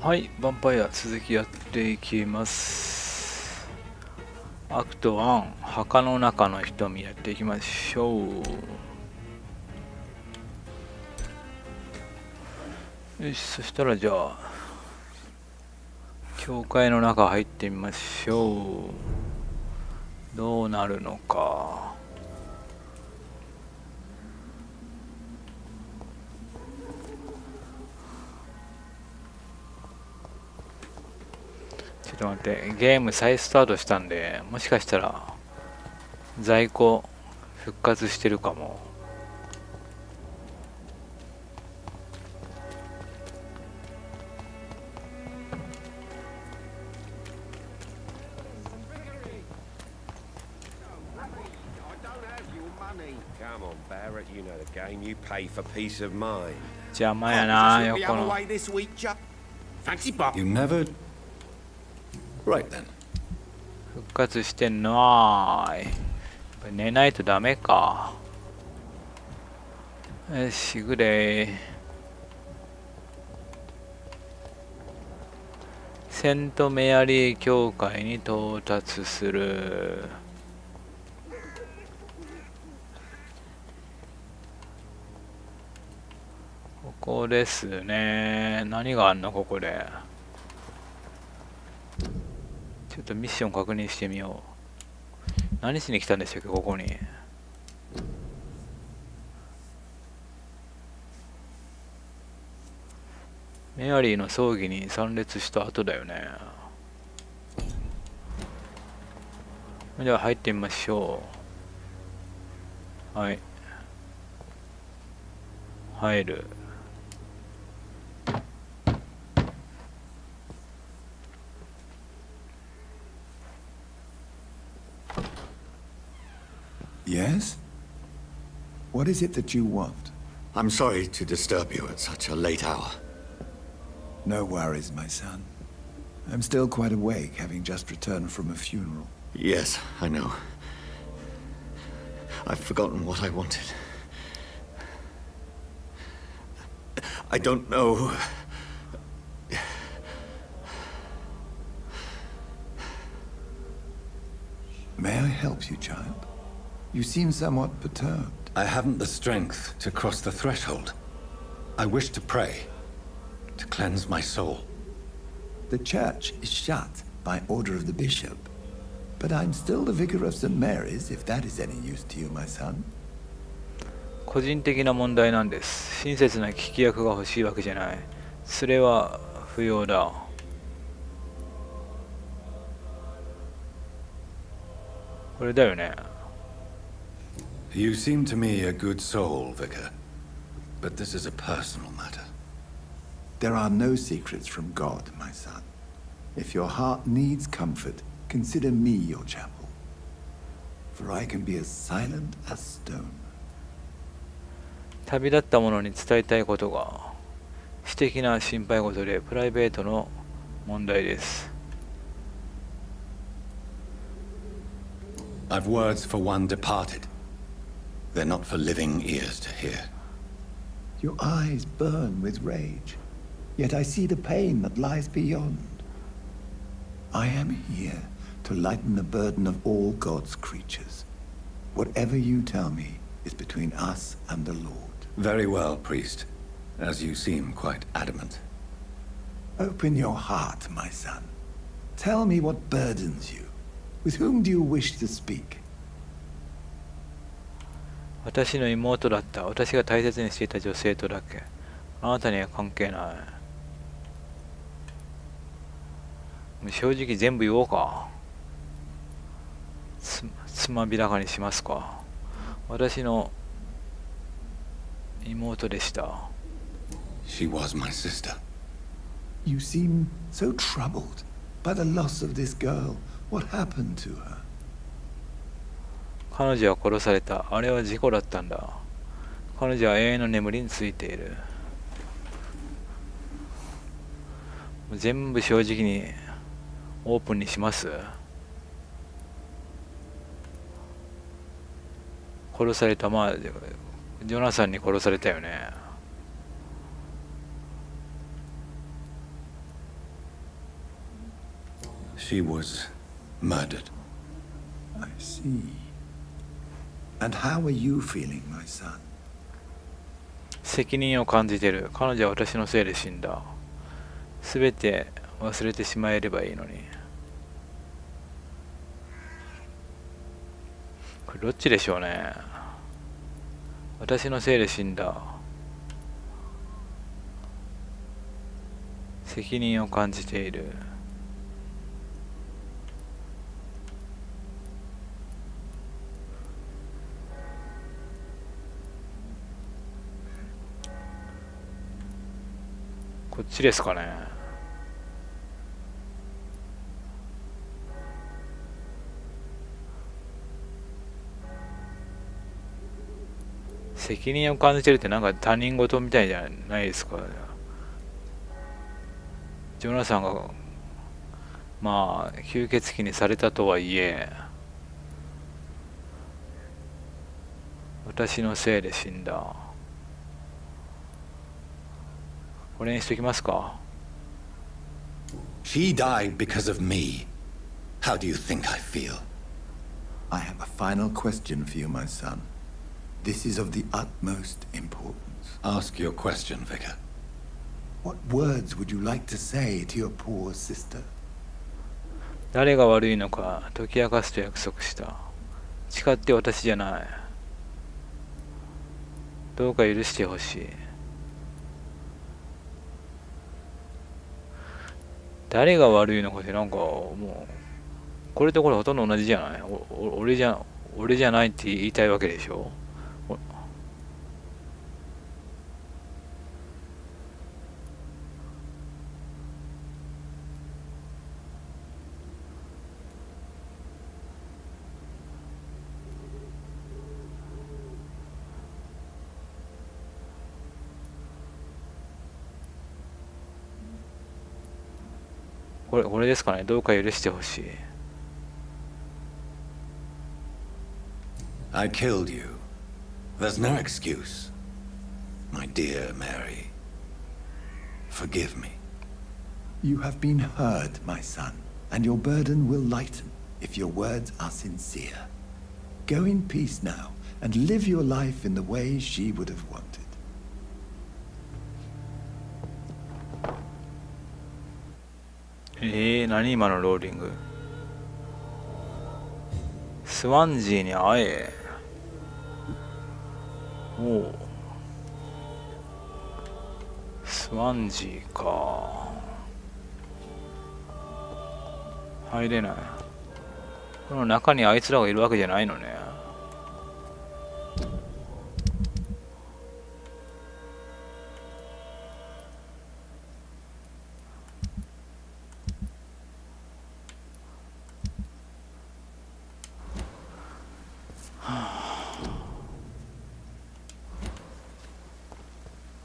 はい、ヴァンパイア続きやっていきます。アクト1、墓の中の瞳やっていきましょう。よし、そしたらじゃあ、教会の中入ってみましょう。どうなるのか。ちょっと待って、ゲーム再スタートしたんで、もしかしたら在庫復活してるかも。邪魔やな、横の。You never. Right then. 復活してない。寝ないとダメか。よし、グレー。セントメアリー教会に到達する。ここですね。何があんのここで。ちょっとミッション確認してみよう。何しに来たんでしたっけ、ここに。メアリーの葬儀に参列した後だよね。じゃあ入ってみましょう。はい。入る。Yes? What is it that you want? I'm sorry to disturb you at such a late hour. No worries, my son. I'm still quite awake, having just returned from a funeral. Yes, I know. I've forgotten what I wanted. I don't know. May I help you, child? You seem somewhat perturbed. I haven't the strength to cross the threshold. I wish to pray, to cleanse my soul. The church is shut by order of the bishop. But I'm still the vicar of St. Mary's, if that is any use to you, my son. 個人的な問題なんです。親切な聞き役が欲しいわけじゃない。それは不要だ。これだよね。You seem to me a good soul, Vicar. But this is a personal matter. There are no secrets from God, my son. If your heart needs comfort, consider me your chapel. For I can be as silent as stone. 旅立った者に伝えたいことが、私的な心配事でプライベートの問題です。I've words for one departed. They're not for living ears to hear. Your eyes burn with rage, yet I see the pain that lies beyond. I am here to lighten the burden of all God's creatures. Whatever you tell me is between us and the Lord. Very well, priest, as you seem quite adamant. Open your heart, my son. Tell me what burdens you. With whom do you wish to speak? 私の妹だった。私が大切にしていた女性とだけ。あなたには関係ない。正直全部言おうか。つまびらかにしますか。私の妹でした。She was my sister. You seem so troubled by the loss of this girl. What happened to her? 彼女は殺された。あれは事故だったんだ。彼女は永遠の眠りについている。全部正直にオープンにします。殺された。まあジョナサンに殺されたよね。She was murdered. I see. And how are you feeling, my son? 責任を感じてる。彼女は私のせいで死んだ。すべて忘れてしまえればいいのに。これどっちでしょうね。私のせいで死んだ。責任を感じている。こっちですかね。責任を感じてるってなんか他人事みたいじゃないですか。ジョナサンがまあ吸血鬼にされたとはいえ、私のせいで死んだ。これにしときますか。 She died because of me. How do you think I feel? I have a final question for you, my son. This is of the utmost importance. Ask your question, Vicar. What words would you like to say to your poor sister? 誰が悪いのか解き明かすと約束した。誓って私じゃない。どうか許してほしい。誰が悪いのかってなんかもうこれとこれほとんど同じじゃない。俺じゃないって言いたいわけでしょ。これですかね。どうか許してほしい。I killed you. There's no excuse. My dear Mary, forgive me. You have been heard, my son, and your burden will lighten if your words are sincere. Go in peace now, and live your life in the way she would have wanted. 何今のローリング。スワンジーに会え。おう。スワンジーか。入れない。この中にあいつらがいるわけじゃないのね。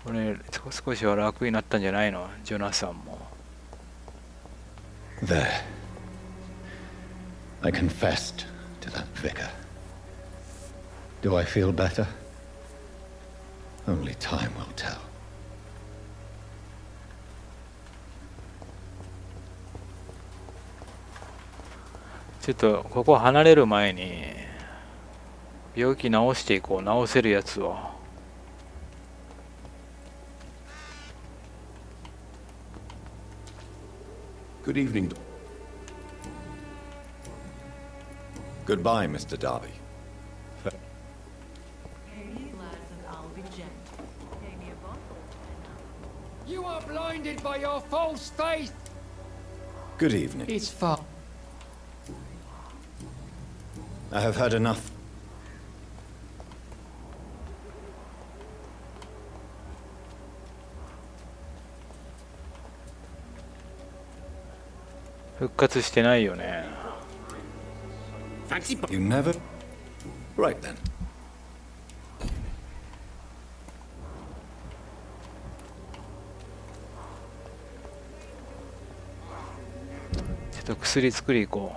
これ少しは楽になったんじゃないの、ジョナサンも。There. I confessed to that vicar. Do I feel better? Only time will tell. ちょっとここ離れる前に病気治していこう。治せるやつは。Good evening. Goodbye, Mr. Darby. You are blinded by your false faith. Good evening. It's far. I have had enough. 復活してないよね。 You never? Right then. ちょっと薬作り行こ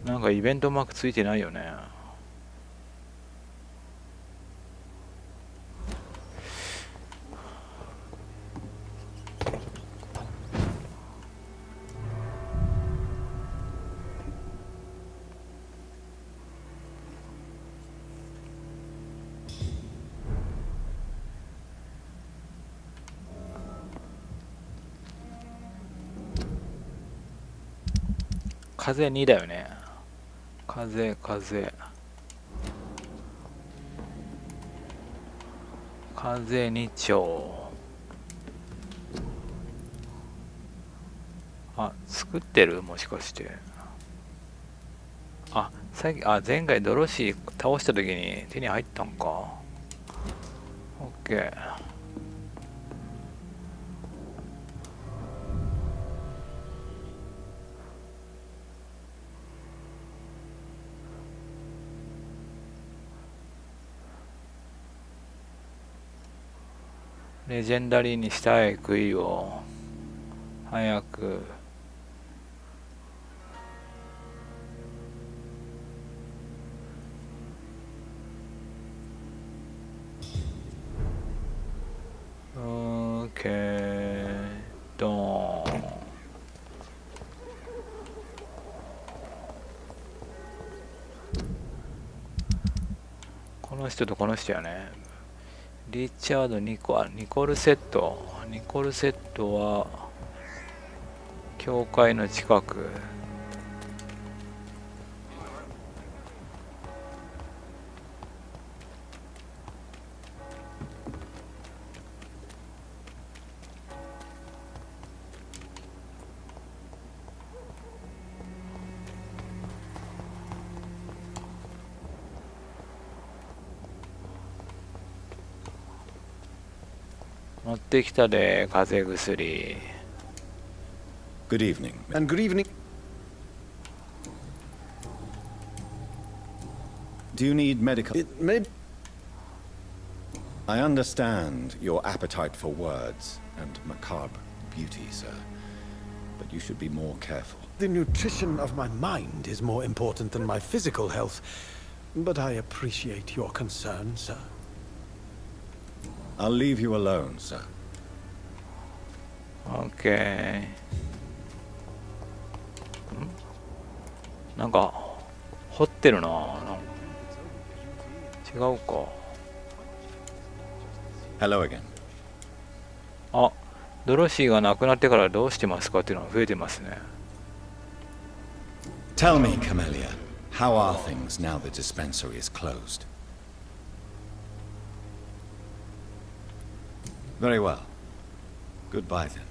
う。なんかイベントマークついてないよね。風2だよね。風2丁。あ、作ってる？もしかして。あ、前回ドロシー倒した時に手に入ったんか。オッケー。レジェンダリーにしたい杭を早く。オーケー、ドーン。この人とこの人やね。リチャード・ニコルセット。ニコルセットは教会の近く。持ってきたで、風邪薬。Good evening. And good evening. Do you need medical? It may... I understand your appetite for words and macabre beauty, sir. But you should be more careful. The nutrition of my mind is more important than my physical health. But I appreciate your concern, sir. I'll leave you alone, sir. OK。なんか掘ってるな。違うか。Hello again. あ、ドロシーが亡くなってからどうしてますかっていうのが増えてますね。Tell me, Camellia, how are things now the dispensary is closed? Very well. Goodbye then.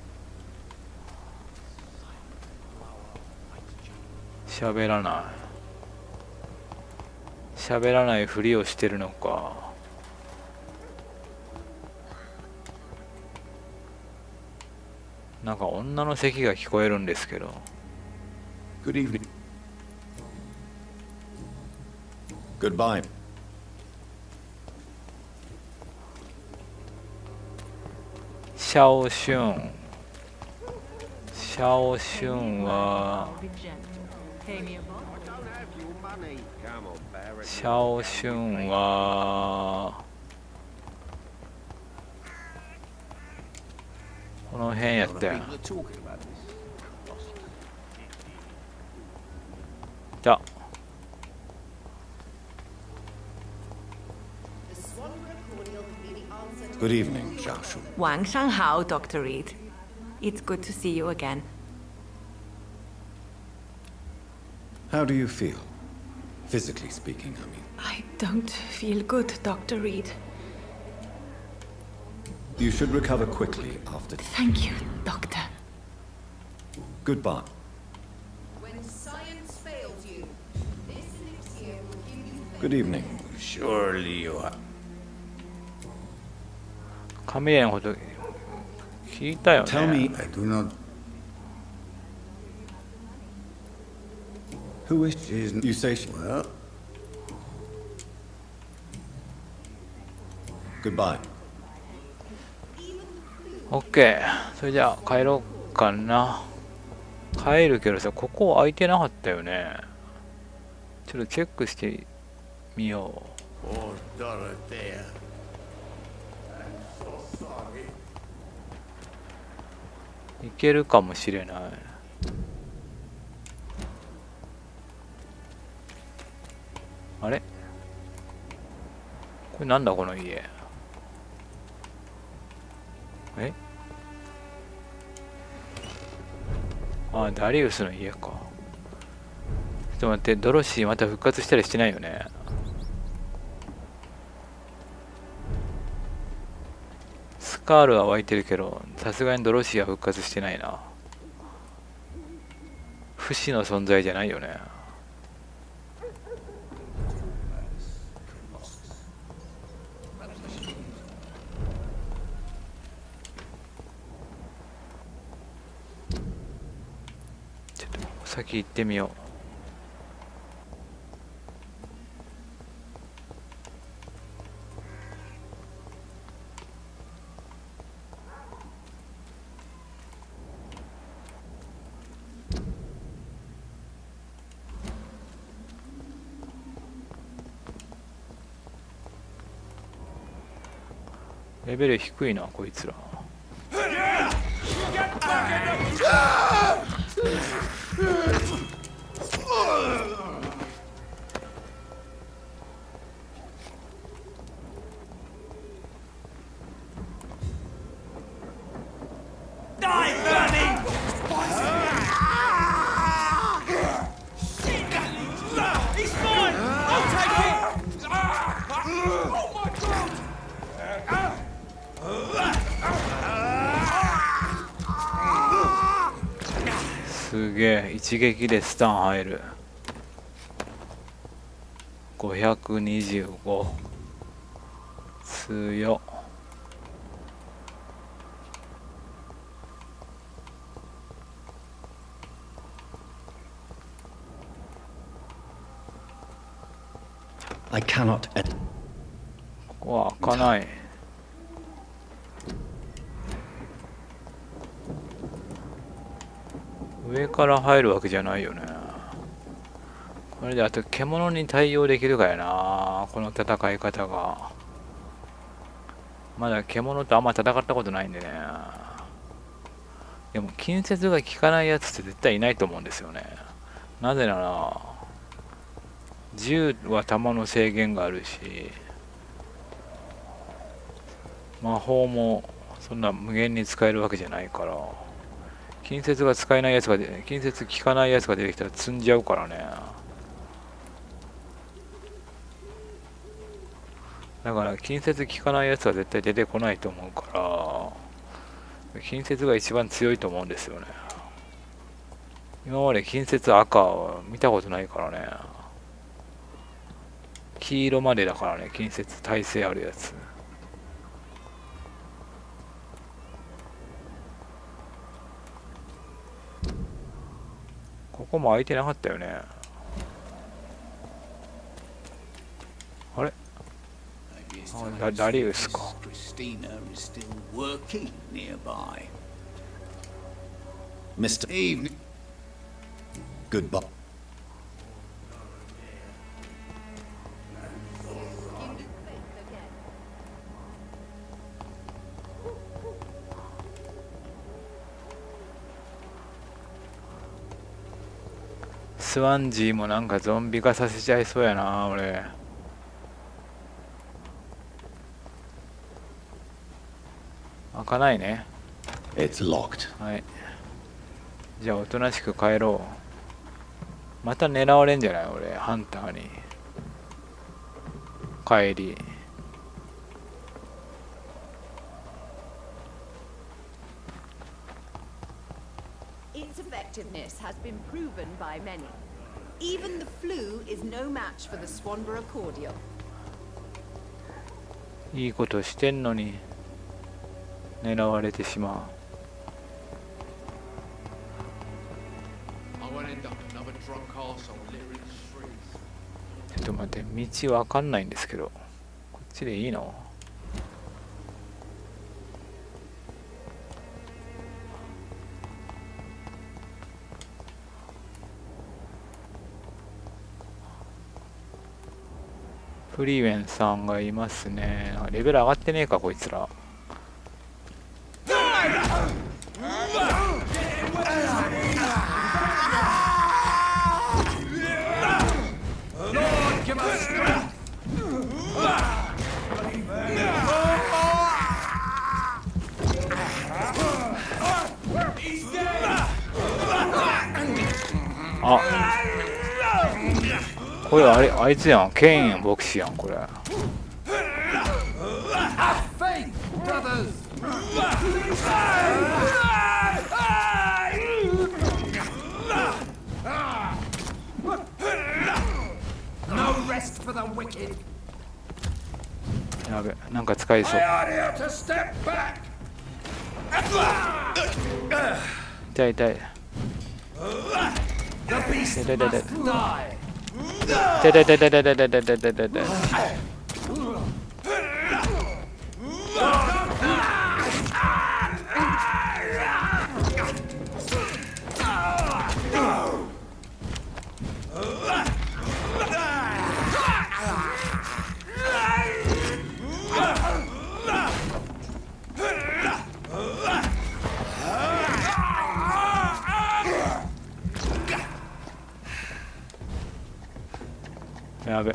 喋らない。喋らないふりをしてるのか。なんか女の咳が聞こえるんですけど。Good evening. Goodbye. シャオシュン。シャオシュンはシャオシュンはこの辺やったよ。じゃGood evening, Xiaoshu. 晚上好, Dr. Reed. It's good to see you again. How do you feel? Physically speaking, I mean. I don't feel good, Dr. Reed. You should recover quickly after. Thank you, Doctor. Goodbye. When science fails you, this elixir will give you faith. Good evening. Surely you are. カメレのこと聞いたよね。 Tell me, I do not. who is she? You say she. Well, Goodbye. OK。それじゃあ帰ろうかな。帰るけどさ、ここ空いてなかったよね。ちょっとチェックしてみよう。 poor Dorothea. いけるかもしれない。あれこれなんだこの家。あ、ダリウスの家か。っと待って、ドロシーまた復活したりしてないよね。スカールは湧いてるけど、さすがにドロシーは復活してないな。不死の存在じゃないよね。ちょっと先行ってみよう。レベル低いなこいつら。すげえ、一撃でスタン入る。525。強っ。I cannot. ここは開かない。上から入るわけじゃないよね。これであと獣に対応できるかやな、この戦い方が。まだ獣とあんま戦ったことないんでね。でも近接が効かないやつって絶対いないと思うんですよね。なぜなら銃は弾の制限があるし、魔法もそんな無限に使えるわけじゃないから、近接が使えないやつが近接効かないやつが出てきたら積んじゃうからね。だから近接効かないやつは絶対出てこないと思うから、近接が一番強いと思うんですよね。今まで近接赤は見たことないからね。黄色までだからね、近接耐性あるやつ。ここも空いてなかったよね。あれ、ダリウスか。Christina is still working nearby. Mr. Evening. Goodbye.スワンジーもなんかゾンビ化させちゃいそうやな俺。開かないね。 It's locked. はい、じゃあおとなしく帰ろう。また狙われんじゃない俺、ハンターに。帰り。Its effectiveness has been proven by many. Even the flu is no match for the Swanborough cordial. いいことしてんのに狙われてしまう。 I won't end up another drunk arsehole littering the streets. ちょっと待って、道わかんないんですけど、こっちでいいの？フリーウェンさんがいますね。レベル上がってねえかこいつら。あ、これあいつやん。ケイン牧師やんこれ。 Faith, brothers! No rest for the wicked. やべ、なんか使いそう。 I are here to step back. 痛い痛い。 The beast 痛い痛い痛い must die. 痛い痛い痛い痛い痛い痛い痛い痛い痛い痛い。やべ。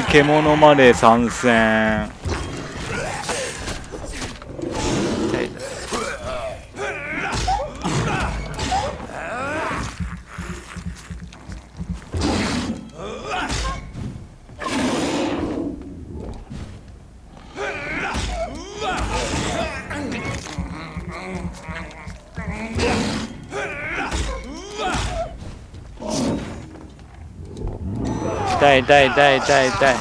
獣まで参戦。痛い痛い。痛い痛い痛い痛い痛い。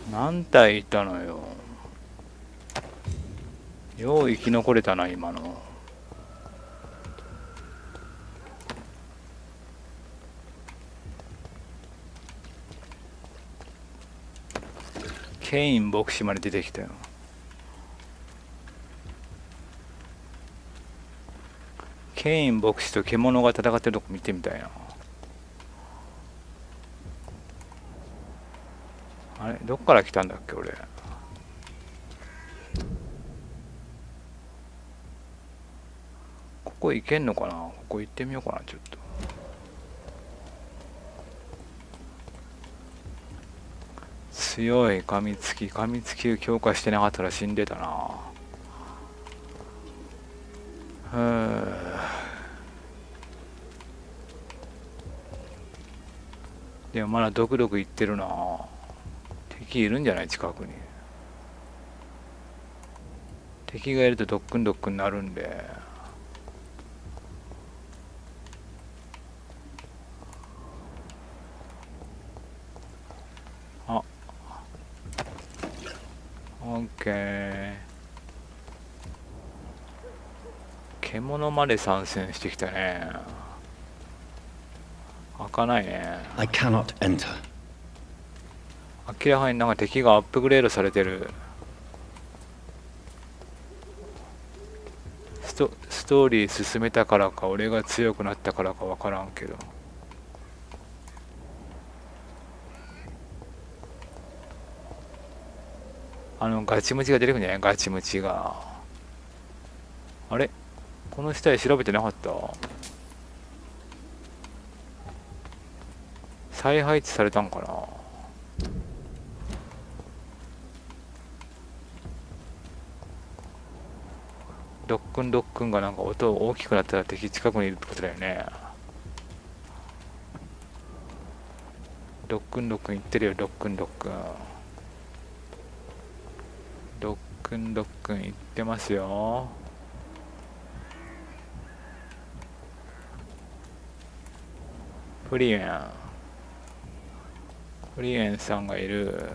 何体いたのよ。よう生き残れたな今の。ケイン牧師まで出てきたよ。ケイン牧師と獣が戦ってるとこ見てみたいな。あれどっから来たんだっけ俺。ここ行けんのかな。ここ行ってみようかなちょっと。強い噛みつきを強化してなかったら死んでたな。でもまだドクドクいってるな。敵いるんじゃない近くに。敵がいるとドックンドックンなるんで。あ、オッケー。獣まで参戦してきたね。開かないね。 I cannot enter. 明らかになんか敵がアップグレードされてる。ストーリー進めたからか俺が強くなったからか分からんけど。ガチムチが出てくるんじゃない。ガチムチが。あれこの下で調べてなかった。再配置されたんかな。ドックンドックンがなんか音大きくなったら敵近くにいるってことだよね。ドックンドックン言ってるよ。ドックンドックンドックンドックン行ってますよ。フリエンさんがいる。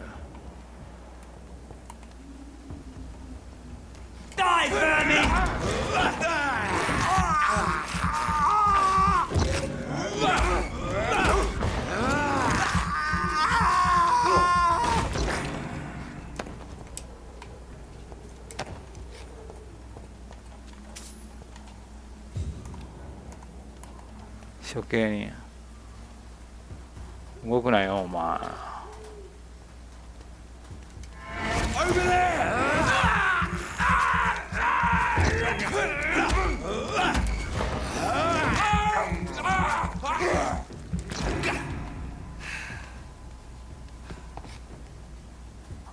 処刑人動くなよお前。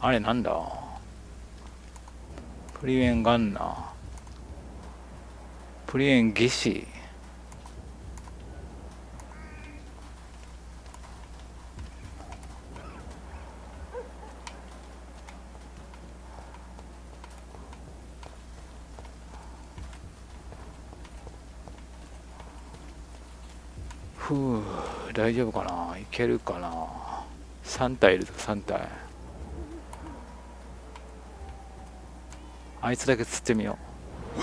あれなんだ。プリエンガンナー、プリエン技師。ふう、大丈夫かな、いけるかな。3体いるぞ、3体。あいつだけ釣ってみよう。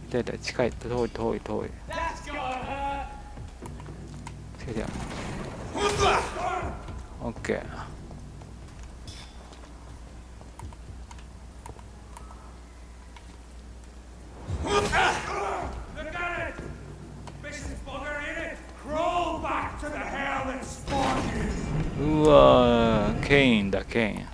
痛い痛い、近い、遠い遠い遠い。オッケー。うわー、ケインだ、ケイン。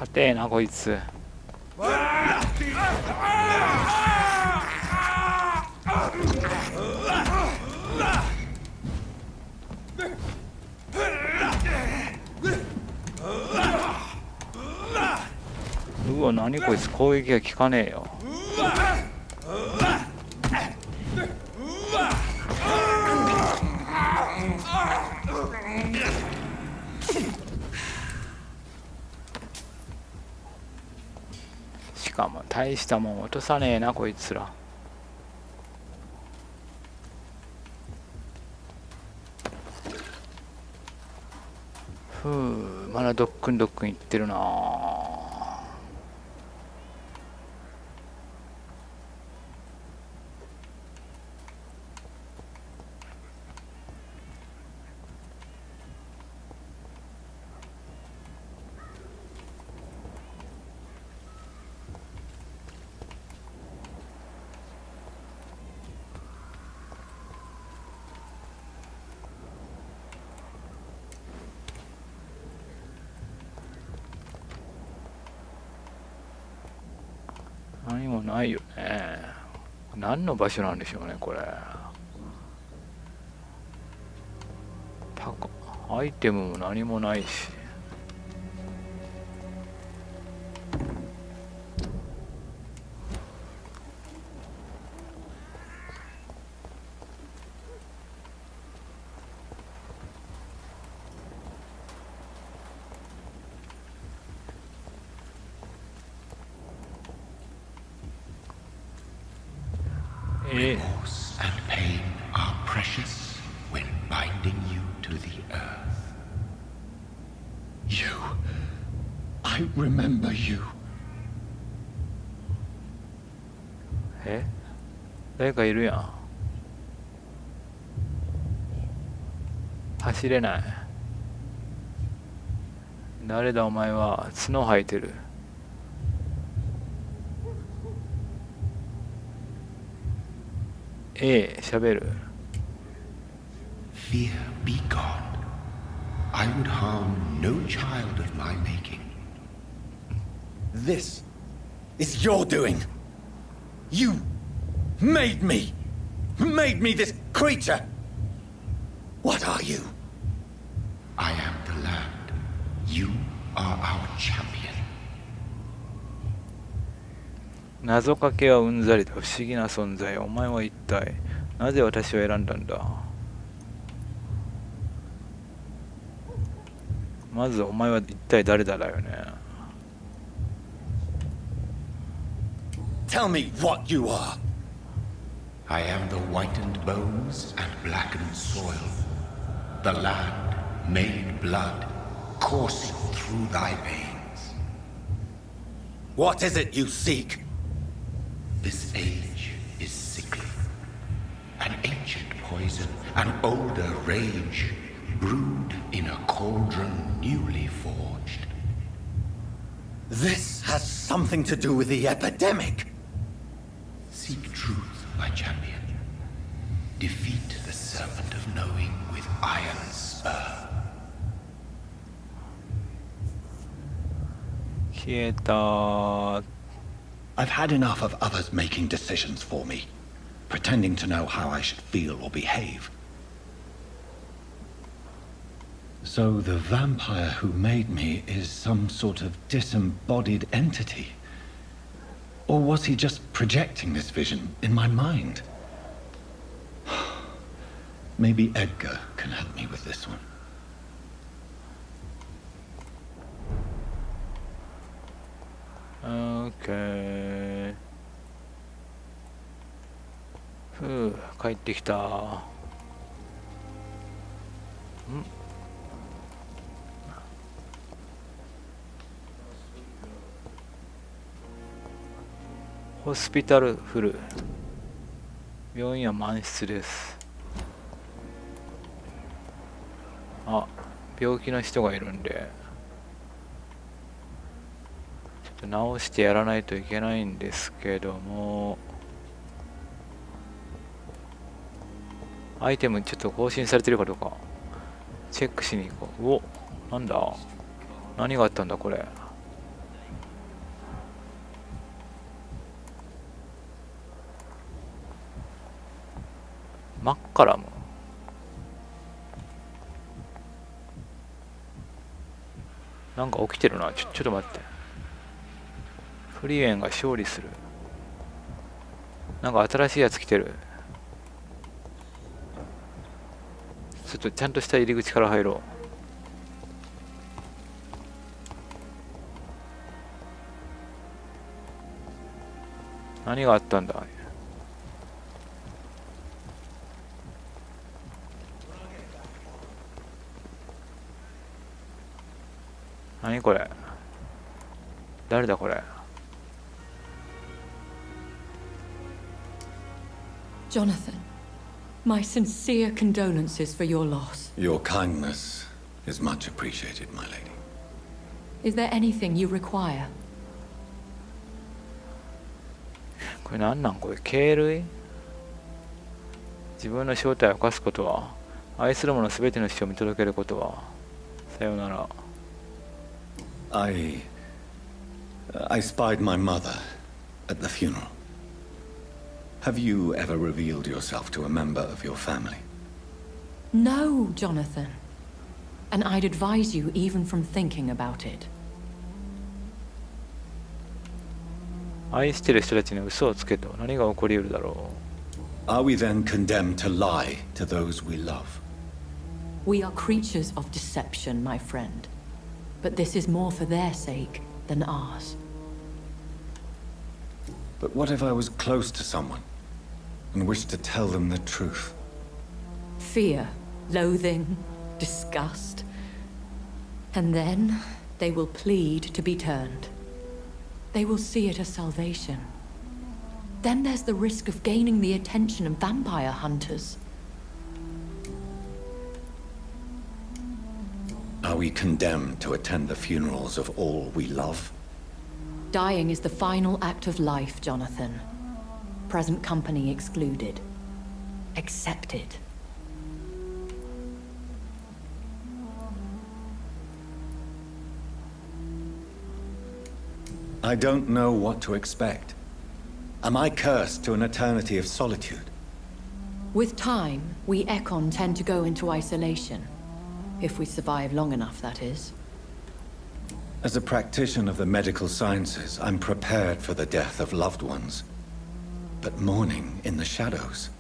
硬えなこいつ。うわ、何こいつ、攻撃が効かねえよ。しかも大したもん落とさねえなこいつら。ふう、まだドックンドックンいってるなあ。何もないよね。何の場所なんでしょうねこれ。アイテムも何もないし。Remorse and pain are precious when binding you to the earth. You. I remember you. え？誰かいるやん。走れない。誰だお前は。角生えてる。喋る。Fear be gone. I would harm no child of my making. This is your doing. You made me. Made me this creature. What are you? I am the land. You are our champion. 謎かけはうんざりだ。不思議な存在。お前は一体なぜ私を選んだんだ。まずお前は一体誰だだよね。Tell me what you are. I am the whitened bones and blackened soil. The land made blood coursing through thy veins. What is it you seek? This age is sickly. An ancient poison, an older rage, brewed in a cauldron newly forged. This has something to do with the epidemic. Seek truth, my champion. Defeat the serpent of knowing with iron spur. 消えた。 I've had enough of others making decisions for me, pretending to know how I should feel or behave. So the vampire who made me is some sort of disembodied entity? Or was he just projecting this vision in my mind? Maybe Edgar can help me with this one. OK。ふう、帰ってきた。ホスピタルフル。病院は満室です。あ、病気の人がいるんで。直してやらないといけないんですけども、アイテムちょっと更新されてるかどうかチェックしに行こう。お、なんだ、何があったんだこれ。マッカラム、なんか起きてるな。ちょっと待って。フリーエンが勝利する。なんか新しいやつ来てる。ちょっとちゃんとした入り口から入ろう。何があったんだ。何これ。誰だこれ。Jonathan, my sincere condolences for your loss. Your kindness is much appreciated, my lady. Is there anything you require? これなんなんこれ。敬類。自分の正体を犯すことは、愛する者すべての死を見届けることは。さようなら。I spied my mother at the funeral. Have you ever revealed yourself to a member of your family? No, Jonathan. And I'd advise you even from thinking about it. 愛してる人たちに嘘をつけと何が起こり得るだろう。 Are we then condemned to lie to those we love? We are creatures of deception, my friend. But this is more for their sake than ours. But what if I was close to someone and wished to tell them the truth? Fear, loathing, disgust. And then they will plead to be turned. They will see it as salvation. Then there's the risk of gaining the attention of vampire hunters. Are we condemned to attend the funerals of all we love? Dying is the final act of life, Jonathan. Present company excluded. Accepted. I don't know what to expect. Am I cursed to an eternity of solitude? With time, we Ekon tend to go into isolation. If we survive long enough, that is. As a practitioner of the medical sciences, I'm prepared for the death of loved ones. But mourning in the shadows,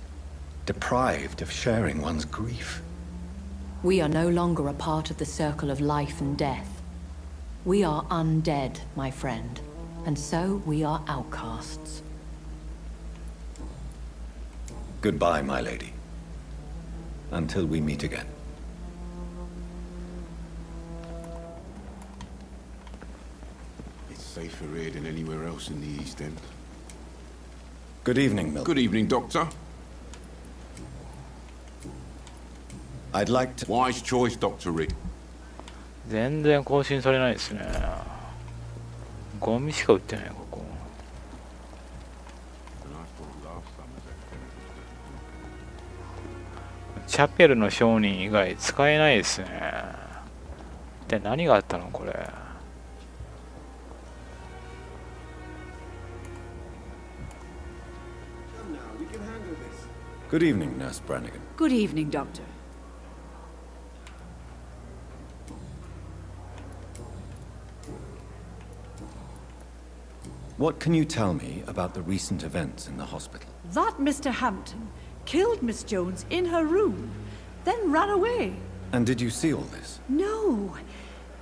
deprived of sharing one's grief. We are no longer a part of the circle of life and death. We are undead, my friend, and so we are outcasts. Goodbye, my lady. Until we meet again. It's safer here than anywhere else in the East End. Good evening, Milton. Good evening, Doctor. I'd like to... Wise choice, Dr. Rick. 全然更新されないですね。ゴミしか売ってないここ。チャペルの商人以外使えないですね。で何があったのこれ。Good evening, Nurse Brannigan. Good evening, Doctor. What can you tell me about the recent events in the hospital? That Mr. Hampton killed Miss Jones in her room, then ran away. And did you see all this? No.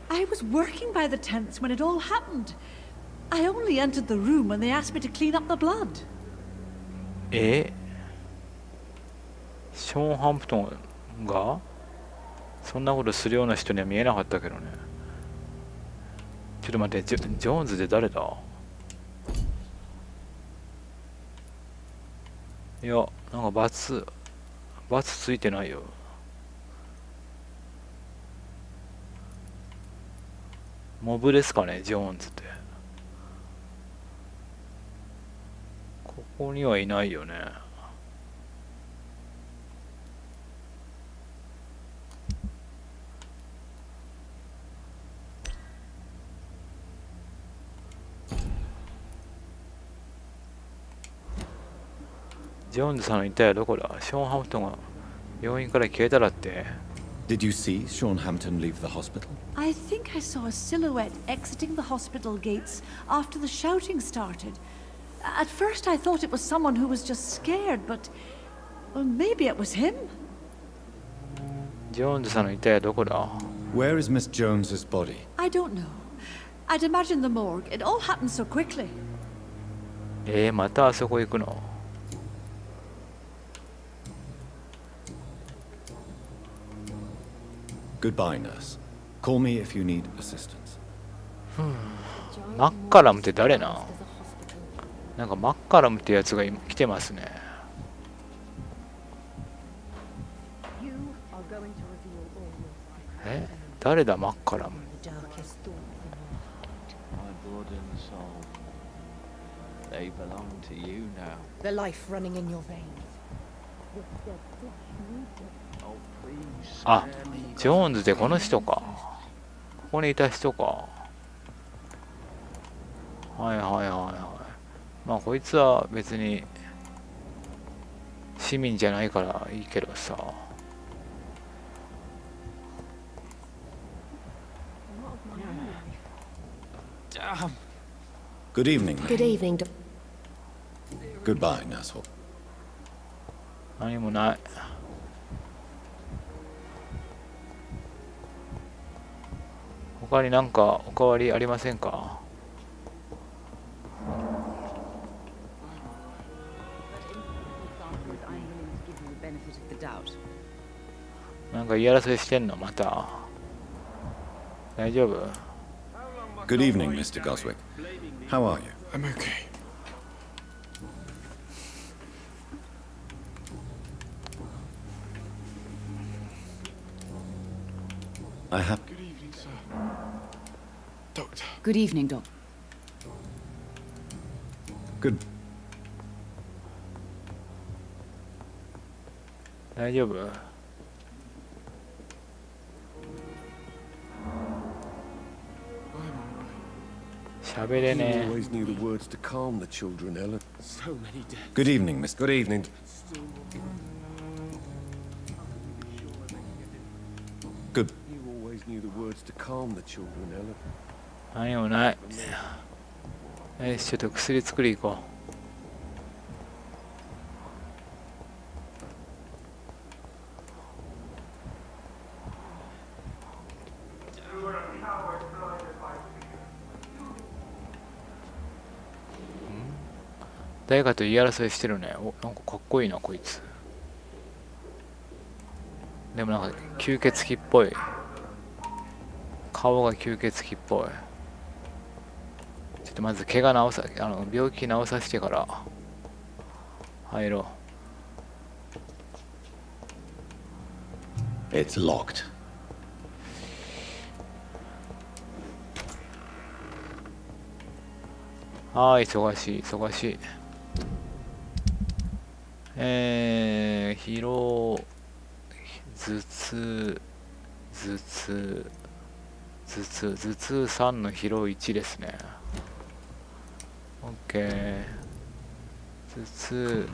I was working by the tents when it all happened. I only entered the room when they asked me to clean up the blood. ショーン・ハンプトンがそんなことするような人には見えなかったけどね。ちょっと待って、ジョーンズで誰だ？いや、なんか罰ついてないよ。モブですかね、ジョーンズって。ここにはいないよね。ジョーンズさんの遺体はどこだ？ショーン・ハンプトンが病院から消えたらって。Did you see Sean Hampton leave the hospital? I think I saw a silhouette exiting the hospital gates after the shouting started. At first I thought it was someone who was just scared, but... well, maybe it was him? ジョーンズさんの遺体はどこだ？ Where is Miss Jones's body? I don't know. I'd imagine the morgue. It all happened so quickly. またあそこ行くの？Goodbye, nurse. Call me if you need assistance. マッカラムって誰な？なんかマッカラムってやつが今来てますね。誰だマッカラム？ They belong to you now. The life running in your veins. Oh, please. あ、ジョーンズってこの人か。ここにいた人か。はいはいはいはい。まあこいつは別に市民じゃないからいいけどさ。Good evening, ma'am. Good evening. Goodbye, nurse Hall. 何もない。他に何かおかわりありませんか？なんか言い争いしてんのまた。大丈夫？ Good evening, Mr. Goswick. How are you? I'm okay. I have... Good evening, sir. Doctor. Good evening, Doc. Good... 大丈夫？喋れね You always knew the words to calm the children, Ellen. So many deaths. Good evening, Miss. Good evening. Good. You always knew the words to calm the children, Ellen. 何もない。よし、ちょっと薬作り行こう。誰かと言い争いしてるね。お、なんかかっこいいな、こいつ。でもなんか吸血鬼っぽい。顔が吸血鬼っぽい。ちょっとまず怪我治さ、病気治させてから入ろう。 It's locked. はい、忙しい、忙しい。疲労、頭痛、頭痛3の疲労1ですね。OK。頭痛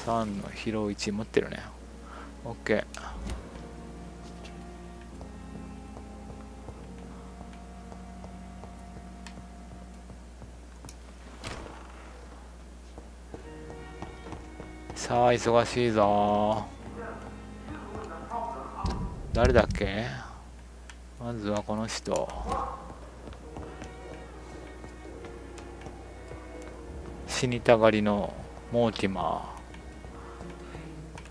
3の疲労1持ってるね。OK。さあ、忙しいぞ。誰だっけ？まずはこの人。死にたがりのモーティマ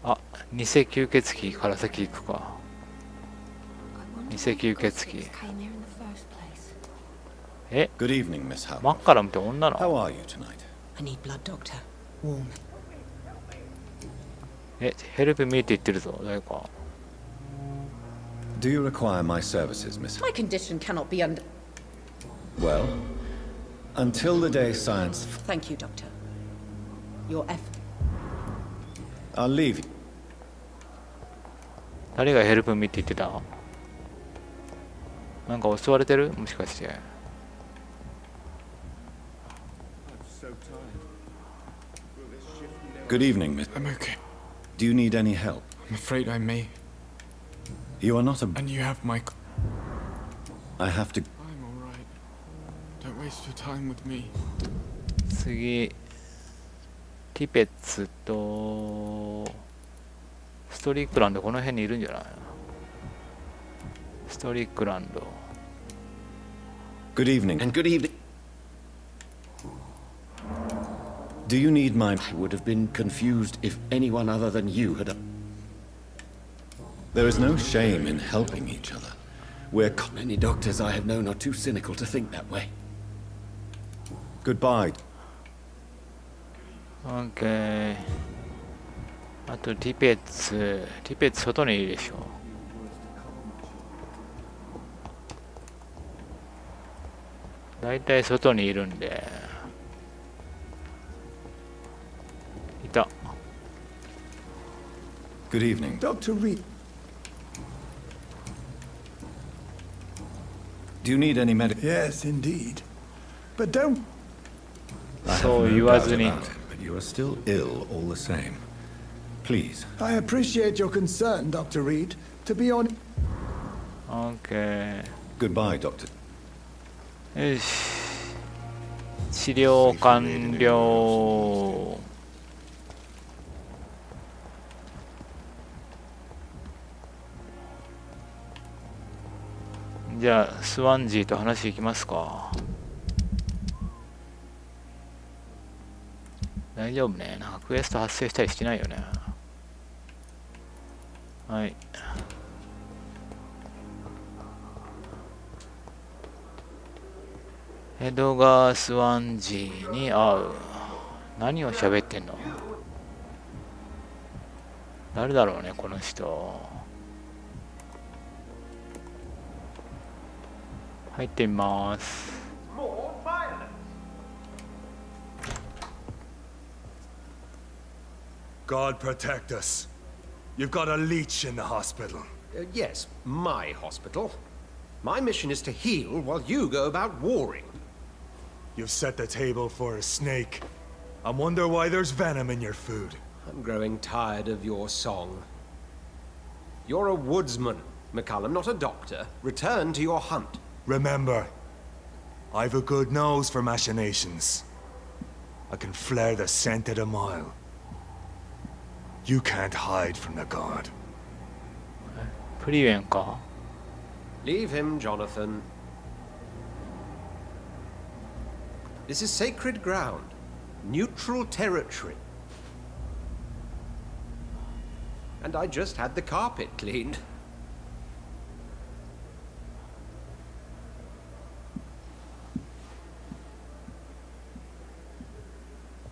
ー。あ、偽吸血鬼から先行くか。偽吸血鬼。え？ Good evening, Miss Hampton. マッカラムって女な How の？ are you tonight? I need blood, Doctor. Warm. え、ヘルプミーって言ってるぞ、誰か。Do you require my services, Miss? My condition cannot be under. Well, until the day science. Thank you, Doctor. Your effort. I'll leave you. 誰がヘルプミーって言ってた？なんか襲われてる？もしかして。Good evening, Miss. I'm okay. Do you need any help? I'm afraid I may. You are not a. And you have my. I have to. I'm all right. Don't waste your time with me. 次、ティペッツとストリックランド、この辺にいるんじゃない？ストリックランド。Good evening. And good evening. Do you need my. I would have been confused if anyone other than you had. There is no shame in helping each other. We're. Many doctors I have known are too cynical to think that way. Goodbye. OK。あとティペッツ。ティペッツ外にいるでしょ。だいたい外にいるんで。いた。Good evening. Dr. Reed. Do you need any medical? Yes, indeed. But don't. I have そう no 言わ doubt ずに。 about it, but you are still ill all the same. Please. I appreciate your concern, Dr. Reed. To be honest. OK。Goodbye, Doctor. よし。治療完了。じゃあスワンジーと話いきますか。大丈夫ね。なんかクエスト発生したりしてないよね。はい。エドガー・スワンジーに会う。何を喋ってんの？誰だろうね、この人。入ってみます。God protect us. You've got a leech in the hospital. Yes, my hospital. My mission is to heal while you go about warring. You've set the table for a snake. I wonder why there's venom in your food. I'm growing tired of your song. You're a woodsman, McCallum, not a doctor. Return to your hunt. Remember, I've a good nose for machinations. I can flare the scent at a mile. You can't hide from the god. プリウェンか。 Leave him, Jonathan. This is sacred ground. Neutral territory. And I just had the carpet cleaned.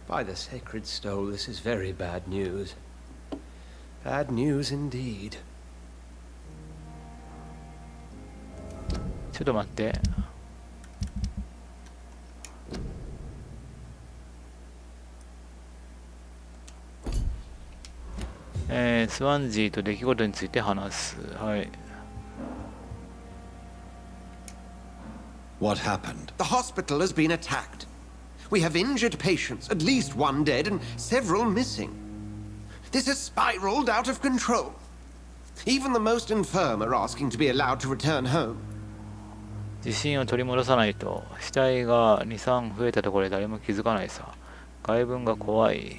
By the sacred stole, this is very bad news. Bad news indeed. ちょっと待って。スワンジーと出来事について話す。はい。What happened? The hospital has been attacked. We have injured patients, at least one dead and several missing. This has spiraled out of control. Even the most infirm are asking to be allowed to return home. 自信を取り戻さないと、死体が2、3増えたところで誰も気づかないさ。外文が怖い。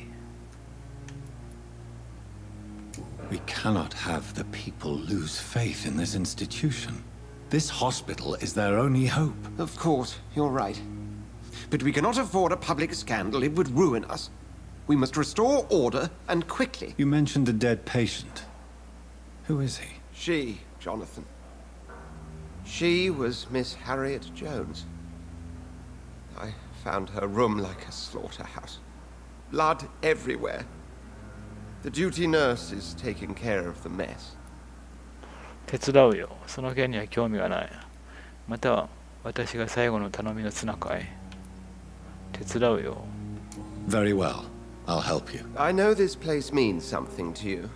We cannot have the people lose faith in this institution. This hospital is their only hope. Of course, you're right. But we cannot afford a public scandal. It would ruin us. We must restore order, and quickly. You mentioned a dead patient. Who is he? She, Jonathan. She was Miss Harriet Jones. I found her room like a slaughterhouse. Blood everywhere. The duty nurse is taking care of the mess. 手伝うよ。その件には興味がない。または私が最後の頼みの綱かい。手伝うよ。Very well. I'll help you. I know this place means something to you.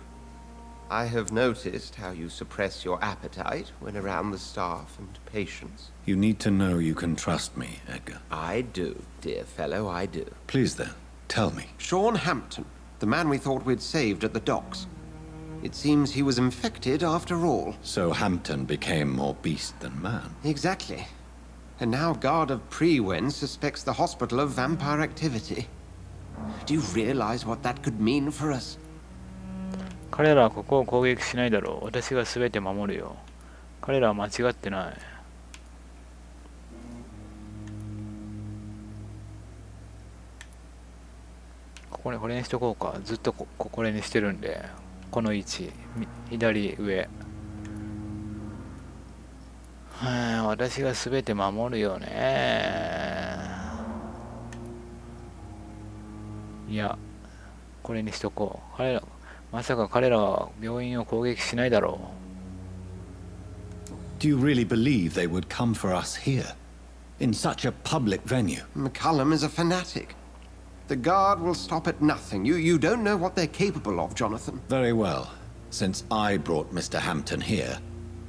I have noticed how you suppress your appetite when around the staff and patients. You need to know you can trust me, Edgar. I do, dear fellow, I do. Please then, tell me. Sean Hampton, the man we thought we'd saved at the docks. It seems he was infected after all. So Hampton became more beast than man. Exactly. And now Guard of Prewen suspects the hospital of vampire activity. Do you realize what that could mean for us? 彼らはここを攻撃しないだろう。私が全て守るよ。彼らは間違ってない。これにしとこうか。ずっとこれにしてるんで。この位置。左上。私が全て守るよね。いや、これにしとこう。まさか彼らは病院を攻撃しないだろう。Do you really believe they would come for us here? In such a public venue? McCallum is a fanatic. The guard will stop at nothing. You don't know what they're capable of, Jonathan. Very well. Since I brought Mr. Hampton here,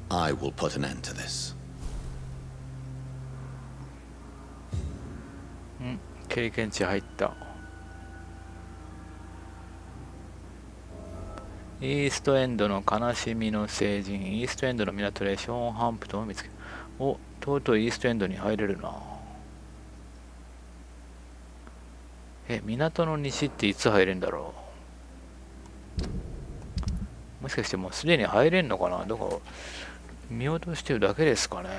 I will put an end to this. 経験値入った。イーストエンドの悲しみの聖人。イーストエンドの港でショーン・ハンプトンを見つけ。お、とうとうイーストエンドに入れるな。港の西っていつ入れんだろう。もしかしてもうすでに入れんのかな。どこ見落としてるだけですかね。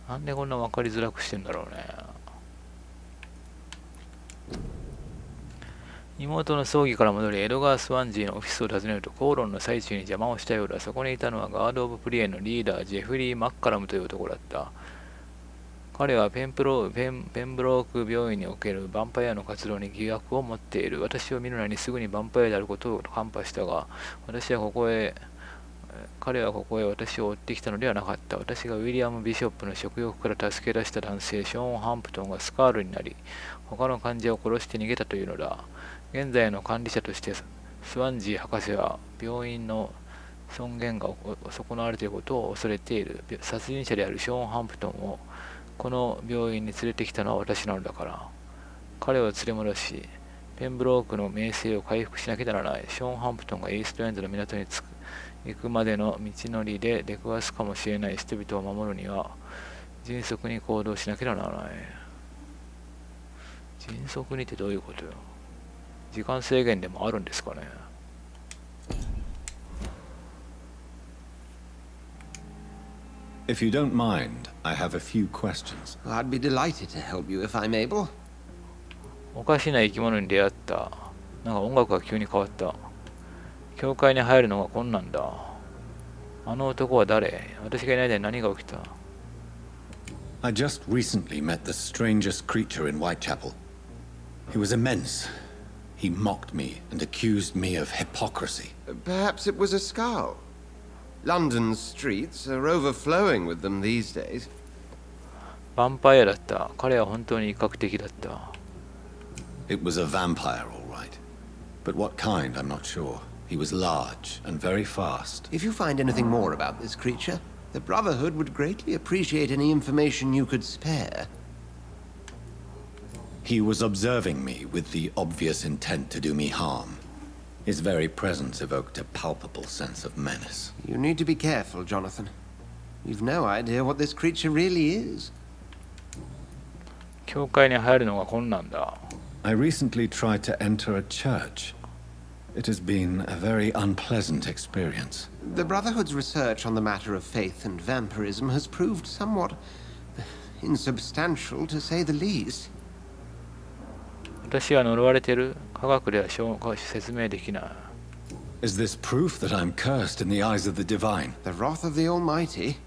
なんでこんな分かりづらくしてんだろうね。妹の葬儀から戻り、エドガー・スワンジーのオフィスを訪ねると、口論の最中に邪魔をしたようだ。そこにいたのはガード・オブ・プリエンのリーダー、ジェフリー・マッカラムという男だった。彼はペンブローク病院におけるヴァンパイアの活動に疑惑を持っている。私を見るなりにすぐにヴァンパイアであることを看破したが、彼はここへ私を追ってきたのではなかった。私がウィリアム・ビショップの食欲から助け出した男性、ショーン・ハンプトンがスカールになり、他の患者を殺して逃げたというのだ。現在の管理者としてスワンジー博士は病院の尊厳が損なわれていることを恐れている。殺人者であるショーン・ハンプトンをこの病院に連れてきたのは私なのだから。彼を連れ戻し、ペンブロークの名声を回復しなければならない。ショーン・ハンプトンがイーストエンドの港に行くまでの道のりで出くわすかもしれない人々を守るには、迅速に行動しなければならない。迅速にってどういうことよ。時間制限でもあるんですかね。If you don't mind, I have a few questions. I'd be delighted to help you if I'm able. おかしな生き物に出会った。なんか音楽が急に変わった。教会に入るのが困難だ。あの男は誰？私がいない間に何が起きた？ I just recently met the strangest creature in Whitechapel. He was immense. He mocked me and accused me of hypocrisy. Perhaps it was a skull. London's streets are overflowing with them these days. ヴァンパイアだった。彼は本当に威嚇的だった。It was a vampire, all right. But what kind, I'm not sure. He was large and very fast. If you find anything more about this creature, the Brotherhood would greatly appreciate any information you could spare. He was observing me with the obvious intent to do me harm. His very presence evoked a palpable sense of menace. You need to be careful, Jonathan. You've no idea what this creature really is. 教会に入るのが困難だ。I recently tried to enter a church. It has been a very unpleasant experience. The Brotherhood's research on the matter of faith and vampirism has proved somewhat insubstantial, to say the least. 私は呪われている。科学では説明できない。Is this proof that I'm cursed in the eyes of the divine? The wrath of the Almighty?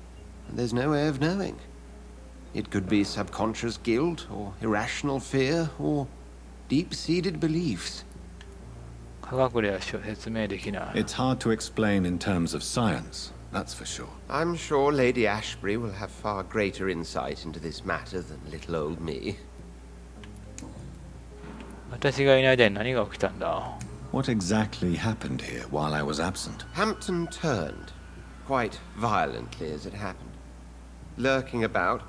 There's no way of knowing. It could be subconscious guilt, or irrational fear, or deep-seated beliefs. 科学では説明できない。It's hard to explain in terms of science, that's for sure. I'm sure Lady Ashbury will have far greater insight into this matter than little old me. 私がいない間に何が起きたんだ？ What exactly happened here while I was absent? Hampton turned, quite violently as it happened, lurking about,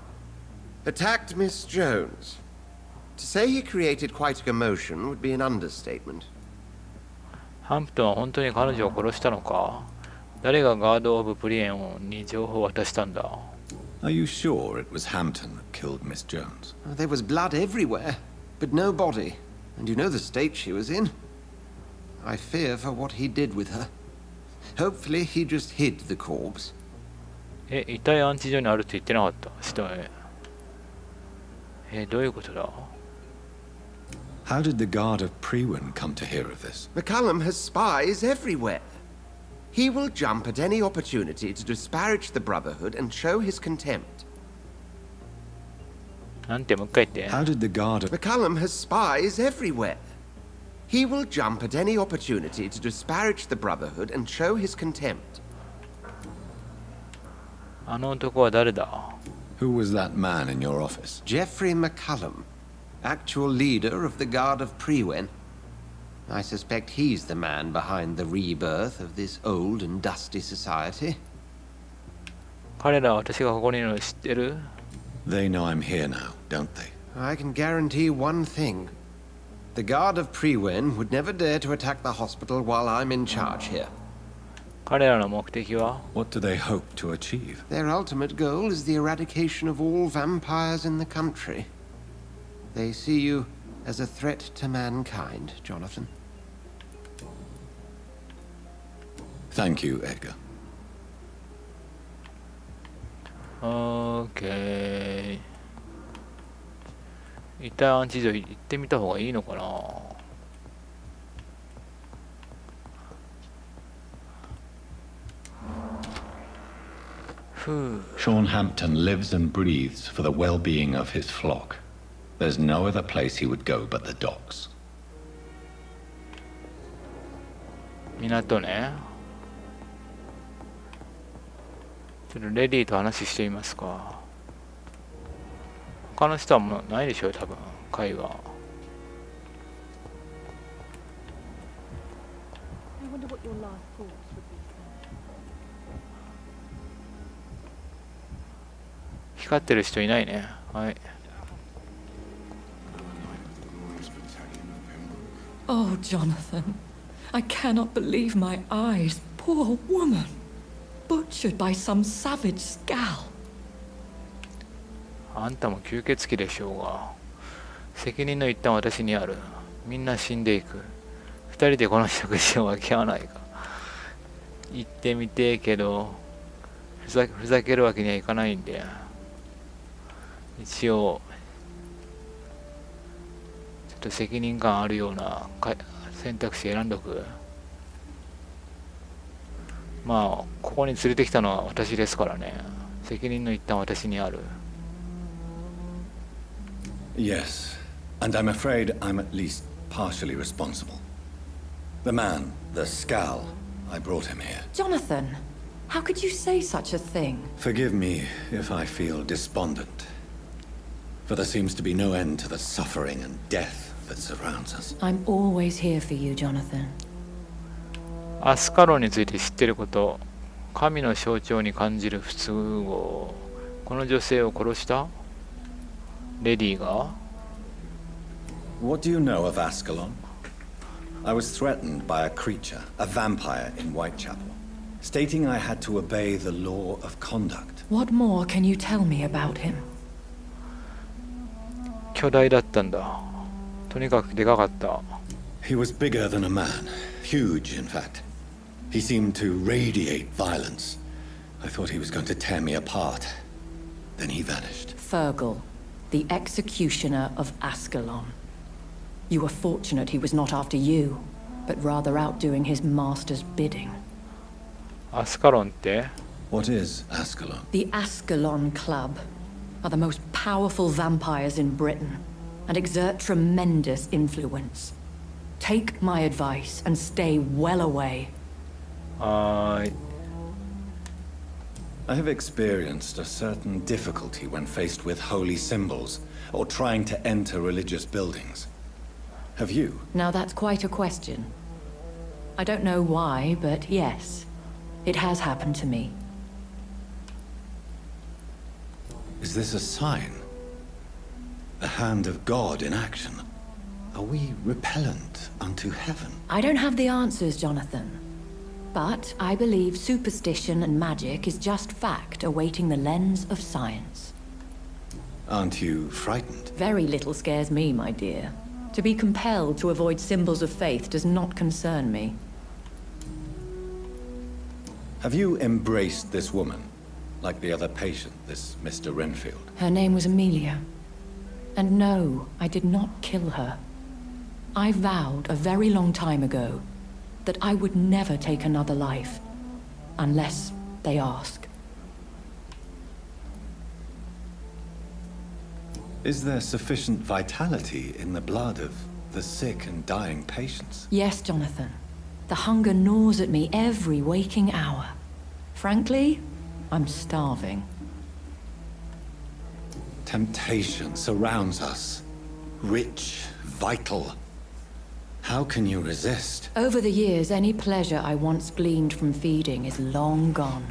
attacked Miss Jones. To say he created quite a commotion would be an understatement. ハンプトンは本当に彼女を殺したのか？誰がガード・オブ・プリエンに情報を渡したんだ？ Are you sure it was Hampton that killed Miss Jones? There was blood everywhere, but no body. And you know the state she was in. I fear for what he did with her. Hopefully he just hid the corpse. 遺体安置所にあるって言ってなかった。人へ。どういうことだ？ How did the guard of Prewin come to hear of this? McCullum has spies everywhere. He will jump at any opportunity to disparage the Brotherhood and show his contempt. なんてもう一回言って。 How did the guard of... McCullum has spies everywhere. He will jump at any opportunity to disparage the Brotherhood and show his contempt. あの男は誰だ？ Who was that man in your office? Geoffrey McCullum, actual leader of the Guard of Prewin. I suspect he's the man behind the rebirth of this old and dusty society. 彼らは私がここにいるのを知ってる？ They know I'm here now, don't they? I can guarantee one thing. The Guard of Prewin would never dare to attack the hospital while I'm in charge here. 彼らの目的は？ What do they hope to achieve? Their ultimate goal is the eradication of all vampires in the country. They see you as a threat to mankind, Jonathan. Thank you, Edgar. OK。遺体安置所行ってみた方がいいのかな？ Sean Hampton lives and breathes for the well-being of his flock. There's no other place he would go but the docks. 港ね。ちょっとレディーと話してみますか。他の人はもうないでしょう、多分会話。I wonder what your last thoughts would be. 光ってる人いないね。はい。Oh, Jonathan, I cannot believe my eyes. Poor woman. Butchered by some savage scowl. あんたも吸血鬼でしょうが。責任の一端は私にある。みんな死んでいく。二人でこの食事を分け合わないか。言ってみてえけど、ふざけるわけにはいかないんで。一応、ちょっと責任感あるような選択肢選んどく。まあ、ここに連れてきたのは私ですからね。責任の一端は私にある。Yes, and I'm afraid I'm at least partially responsible. The man, the scowl, I brought him here. Jonathan, how could you say such a thing? Forgive me if I feel despondent, for there seems to be no end to the suffering and death that surrounds us. I'm always here for you, Jonathan. アスカロンについて知ってること、神の象徴に感じる不都合、この女性を殺したレディが What do you know of Ascalon? I was threatened by a creature, a vampire in Whitechapel, stating I had to obey the law of conduct. What more can you tell me about him? 巨大だったんだ。とにかくでかかった。He was bigger than a man, huge in fact. He seemed to radiate violence. I thought he was going to tear me apart. Then he vanished. Fergal, the executioner of Ascalon. You were fortunate he was not after you, but rather out doing his master's bidding. アスカロンって What is Ascalon? The Ascalon Club are the most powerful vampires in Britain and exert tremendous influence. Take my advice and stay well away. I have experienced a certain difficulty when faced with holy symbols or trying to enter religious buildings. Have you? Now that's quite a question. I don't know why, but yes, it has happened to me. Is this a sign? The hand of God in action? Are we repellent unto heaven? I don't have the answers, Jonathan. But I believe superstition and magic is just fact awaiting the lens of science. Aren't you frightened? Very little scares me, my dear. To be compelled to avoid symbols of faith does not concern me. Have you embraced this woman, like the other patient, this Mr. Renfield? Her name was Amelia. And no, I did not kill her. I vowed a very long time ago that I would never take another life, unless they ask. Is there sufficient vitality in the blood of the sick and dying patients? Yes, Jonathan. The hunger gnaws at me every waking hour. Frankly, I'm starving. Temptation surrounds us. Rich, vital. How can you resist? Over the years, any pleasure I once gleaned from feeding is long gone.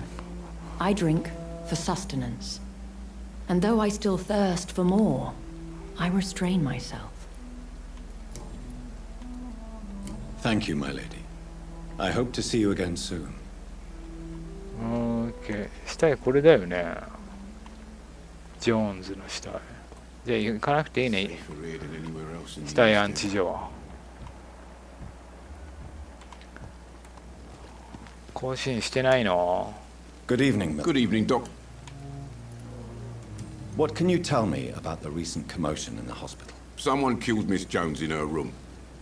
I drink for sustenance. And though I still thirst for more, I restrain myself. Thank you, my lady. I hope to see you again soon. OK。死体これだよね。ジョーンズの死体。じゃあ行かなくていいね。死体安置所。更新してないの？ Good evening, Mil. Good evening, Doc. What can you tell me about the recent commotion in the hospital? Someone killed Miss Jones in her room,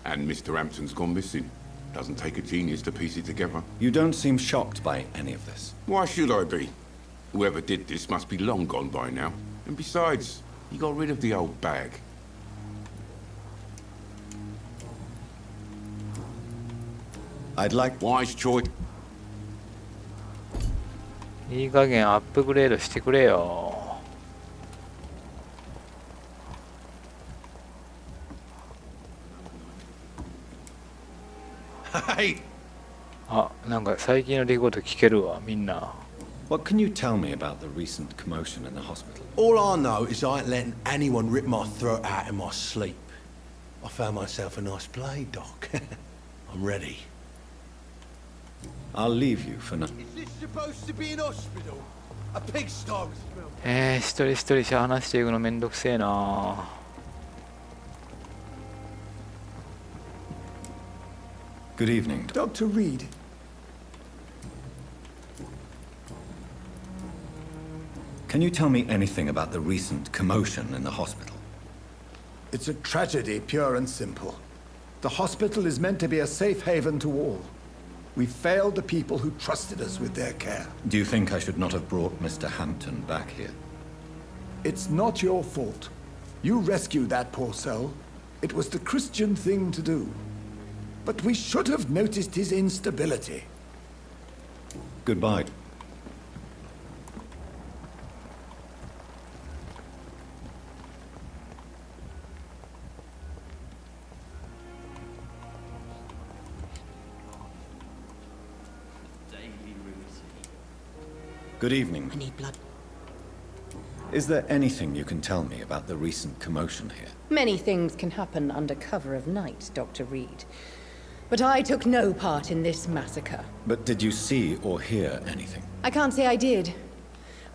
and Mr. Hampton's gone missing. Doesn't take a genius to piece it together. You don't seem shocked by any of this. Why should I be? Whoever did this must be long gone by now. And besides, he got rid of the old bag. I'd like... Wise choice. いい加減アップグレードしてくれよ。はい。あ、なんか最近の出来事聞けるわ、みんな。What can you tell me about the recent commotion in the hospital? All I know is I ain't letting anyone rip my throat out in my sleep. I found myself a nice blade, Doc. I'm ready. I'll leave you for now. Is this supposed to be an hospital? A pigsty with smell. 一人一人話していくのめんどくせえな。Good evening. Dr. Reed. Can you tell me anything about the recent commotion in the hospital? It's a tragedy, pure and simple. The hospital is meant to be a safe haven to all. We failed the people who trusted us with their care. Do you think I should not have brought Mr. Hampton back here? It's not your fault. You rescued that poor soul. It was the Christian thing to do. But we should have noticed his instability. Goodbye. Good evening. I need blood. Is there anything you can tell me about the recent commotion here? Many things can happen under cover of night, Dr. Reed. But I took no part in this massacre. But did you see or hear anything? I can't say I did.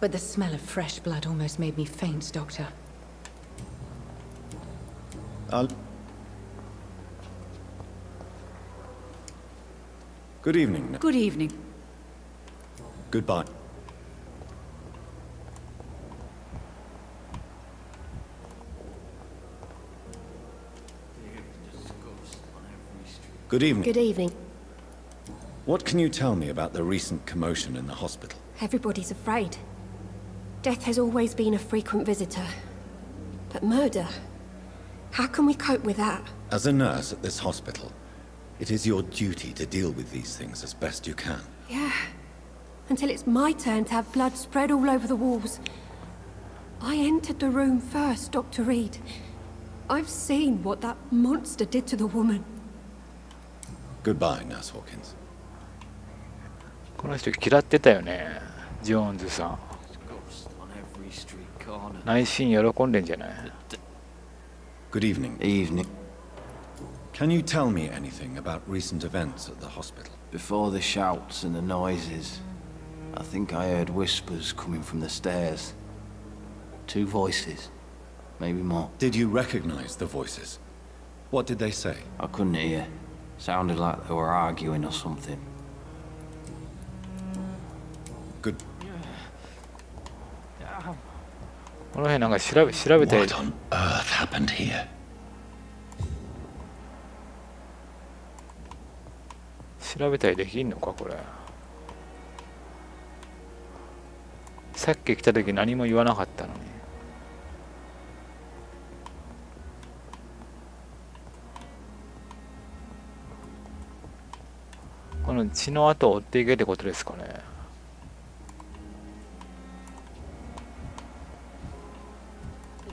But the smell of fresh blood almost made me faint, Doctor. Good evening. Good evening. Goodbye. Good evening. Good evening. What can you tell me about the recent commotion in the hospital? Everybody's afraid. Death has always been a frequent visitor. But murder? How can we cope with that? As a nurse at this hospital, it is your duty to deal with these things as best you can. Yeah. Until it's my turn to have blood spread all over the walls. I entered the room first, Dr. Reed. I've seen what that monster did to the woman. Goodbye, Nurse Hawkins. この人嫌ってたよね、ジョーンズさん。内心喜んでんじゃない。Good evening. Evening. Can you tell me anything about recent events at the hospital? Before the shouts and the noises, I think I heard whispers coming from the stairs. 2 voices, maybe more. Did you recognize the voices? What did they say? I couldn't hear. Sounded like they were arguing or something. Good. この辺なんか調べたり。 What on earth happened here? 調べたりできんのかこれ。さっき来た時何も言わなかったのに。この血の跡を追っていけってことですかね。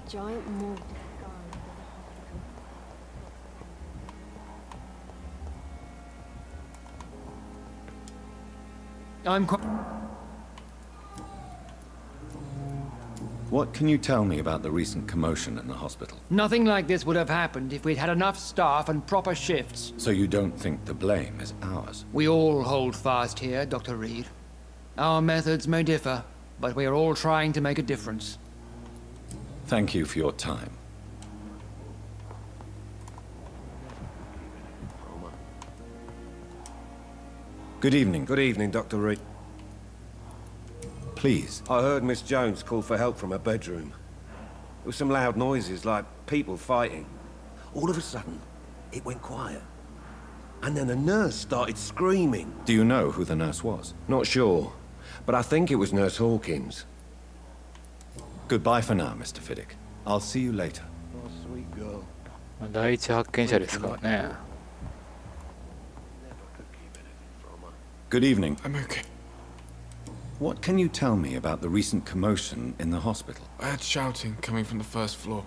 The giant mold. I'm What can you tell me about the recent commotion in the hospital? Nothing like this would have happened if we'd had enough staff and proper shifts. So you don't think the blame is ours? We all hold fast here, Dr. Reed. Our methods may differ, but we are all trying to make a difference. Thank you for your time. Good evening. Good evening, Dr. Reed. Please. I heard Miss Jones call for help from her bedroom. There were some loud noises, like people fighting. All of a sudden, it went quiet. And then a nurse started screaming. Do you know who the nurse was? Not sure, but I think it was Nurse Hawkins. Goodbye for now, Mr. Fiddick. I'll see you later. Oh, sweet girl. 第一発見者ですからね。Good evening. I'm okay. What can you tell me about the recent commotion in the hospital? I heard shouting coming from the first floor.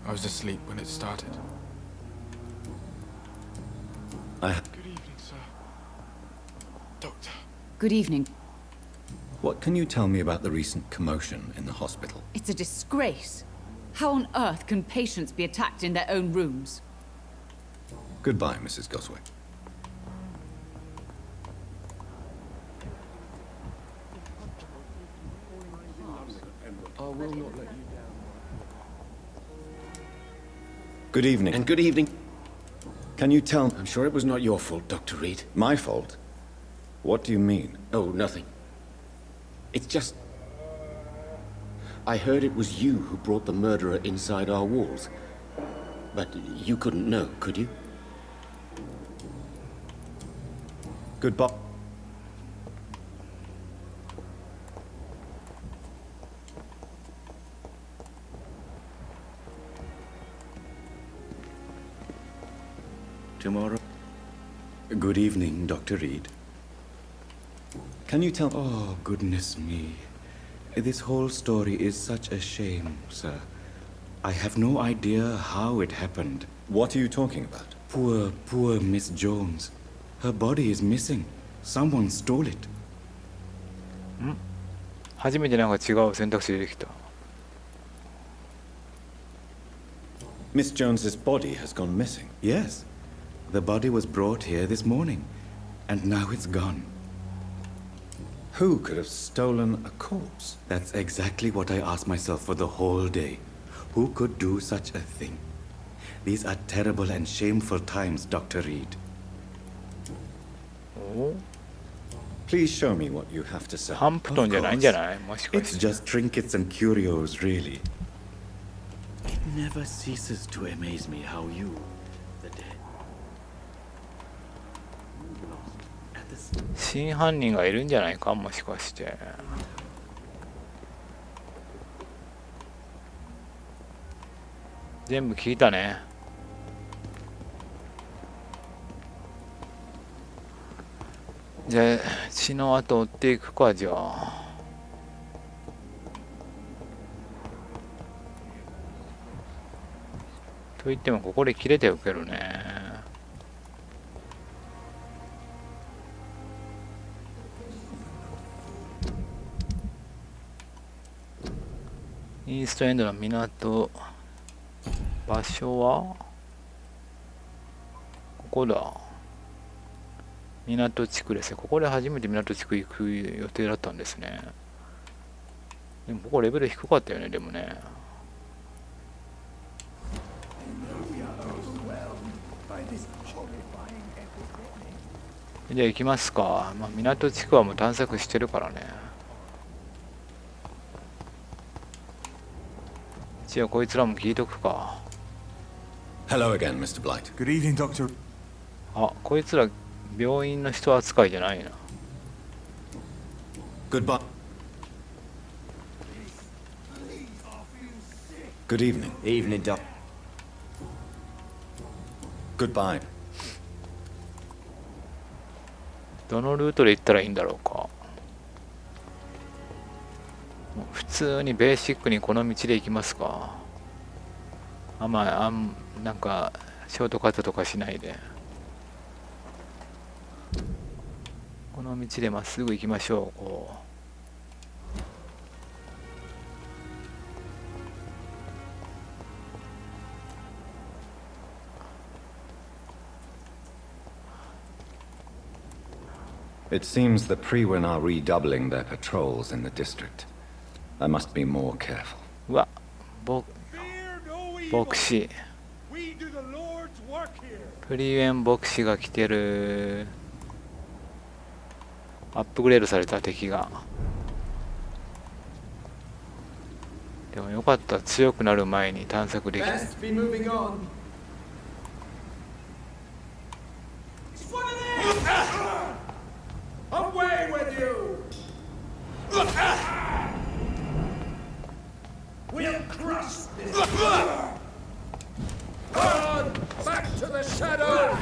I was asleep when it started. Good evening, sir. Doctor. Good evening. What can you tell me about the recent commotion in the hospital? It's a disgrace. How on earth can patients be attacked in their own rooms? Goodbye, Mrs. Goswick. I will not let you down. Good evening. And good evening. Can you tell... I'm sure it was not your fault, Dr. Reed. My fault? What do you mean? Oh, nothing. It's just... I heard it was you who brought the murderer inside our walls. But you couldn't know, could you? Goodbye. Tomorrow? Good evening, Dr. Reed. Can you tell... Oh, goodness me. This whole story is such a shame, sir. I have no idea how it happened. What are you talking about? Poor Miss Jones. Her body is missing. Someone stole it. 初めてなんか違う選択肢出てきた。Miss Jones's body has gone missing. Yes. The body was brought here this morning, and now it's gone. Who could have stolen a corpse? That's exactly what I asked myself for the whole day. Who could do such a thing? These are terrible and shameful times, Dr. Reed. Please show me what you have to say. Hampton じゃないんじゃない？もしか It's して。 just trinkets and curios, really. It never ceases to amaze me how you, the dead, at the 真犯人がいるんじゃないかもしかして。全部聞いたね。じゃあ血の跡追っていくかじゃあ。と言ってもここで切れてるけどね。イーストエンドの港、場所はここだ。港地区ですね。ここで初めて港地区行く予定だったんですね。でもここレベル低かったよね、でもね。じゃあ行きますか。まあ、港地区はもう探索してるからね。一応こいつらも聞いとくか。Hello again, Mr. Blight. Good evening, Doctor. あ、こいつら病院の人扱いじゃないな。Goodbye. Good evening. Evening, Doc. Goodbye. どのルートで行ったらいいんだろうか。もう普通にベーシックにこの道で行きますか。なんかショートカットとかしないで。この道でまっすぐ行きましょう。こう。It seems the Priwen are redoubling their patrols in the district. I must be more careful. うわ、牧師。プリウェン牧師が来てる。アップグレードされた敵が。でもよかった。強くなる前に探索できる。Away with you! We'll crush this! On! Back to the shadows!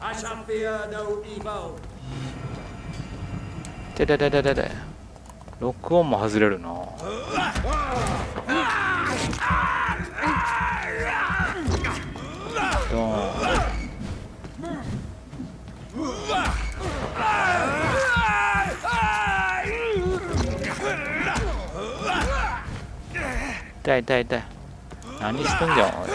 I shall fear no evil. てててててて。ロックオンも外れるな。ドーン。痛い痛い痛い。何しとんじゃんおい。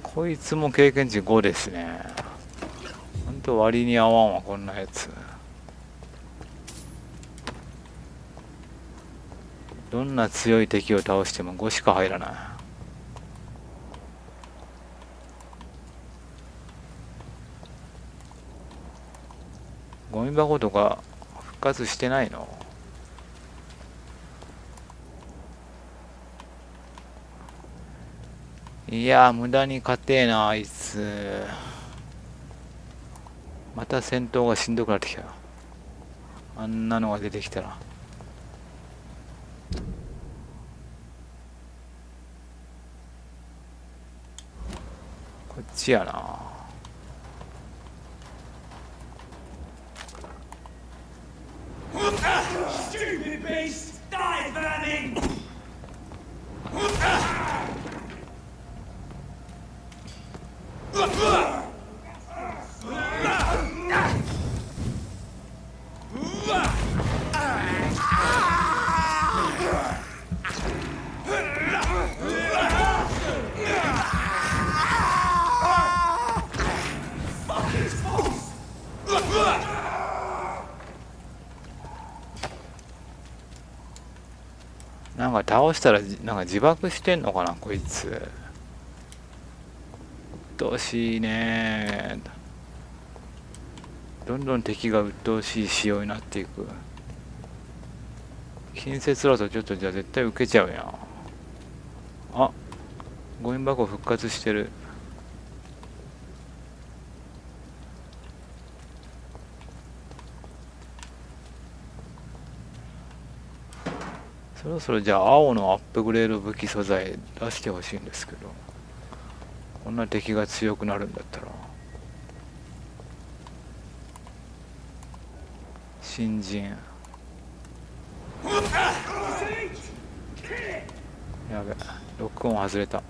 こいつも経験値5ですね。ほんと割に合わんわこんなやつ。どんな強い敵を倒しても5しか入らない。ゴミ箱とか復活してないの？いやー無駄に勝てえなあいつ。また戦闘がしんどくなってきた。あんなのが出てきたら。こっちやな。Stupid beast! Die, vermin!なんか倒したらなんか自爆してんのかなこいつ。うっとうしいね。どんどん敵が鬱陶しい仕様になっていく。近接だとちょっとじゃあ絶対受けちゃうやん。あ、ゴミ箱復活してる。そろそろじゃあ青のアップグレード武器素材出してほしいんですけど、こんな敵が強くなるんだったら。新人やべ、ロックオン外れた。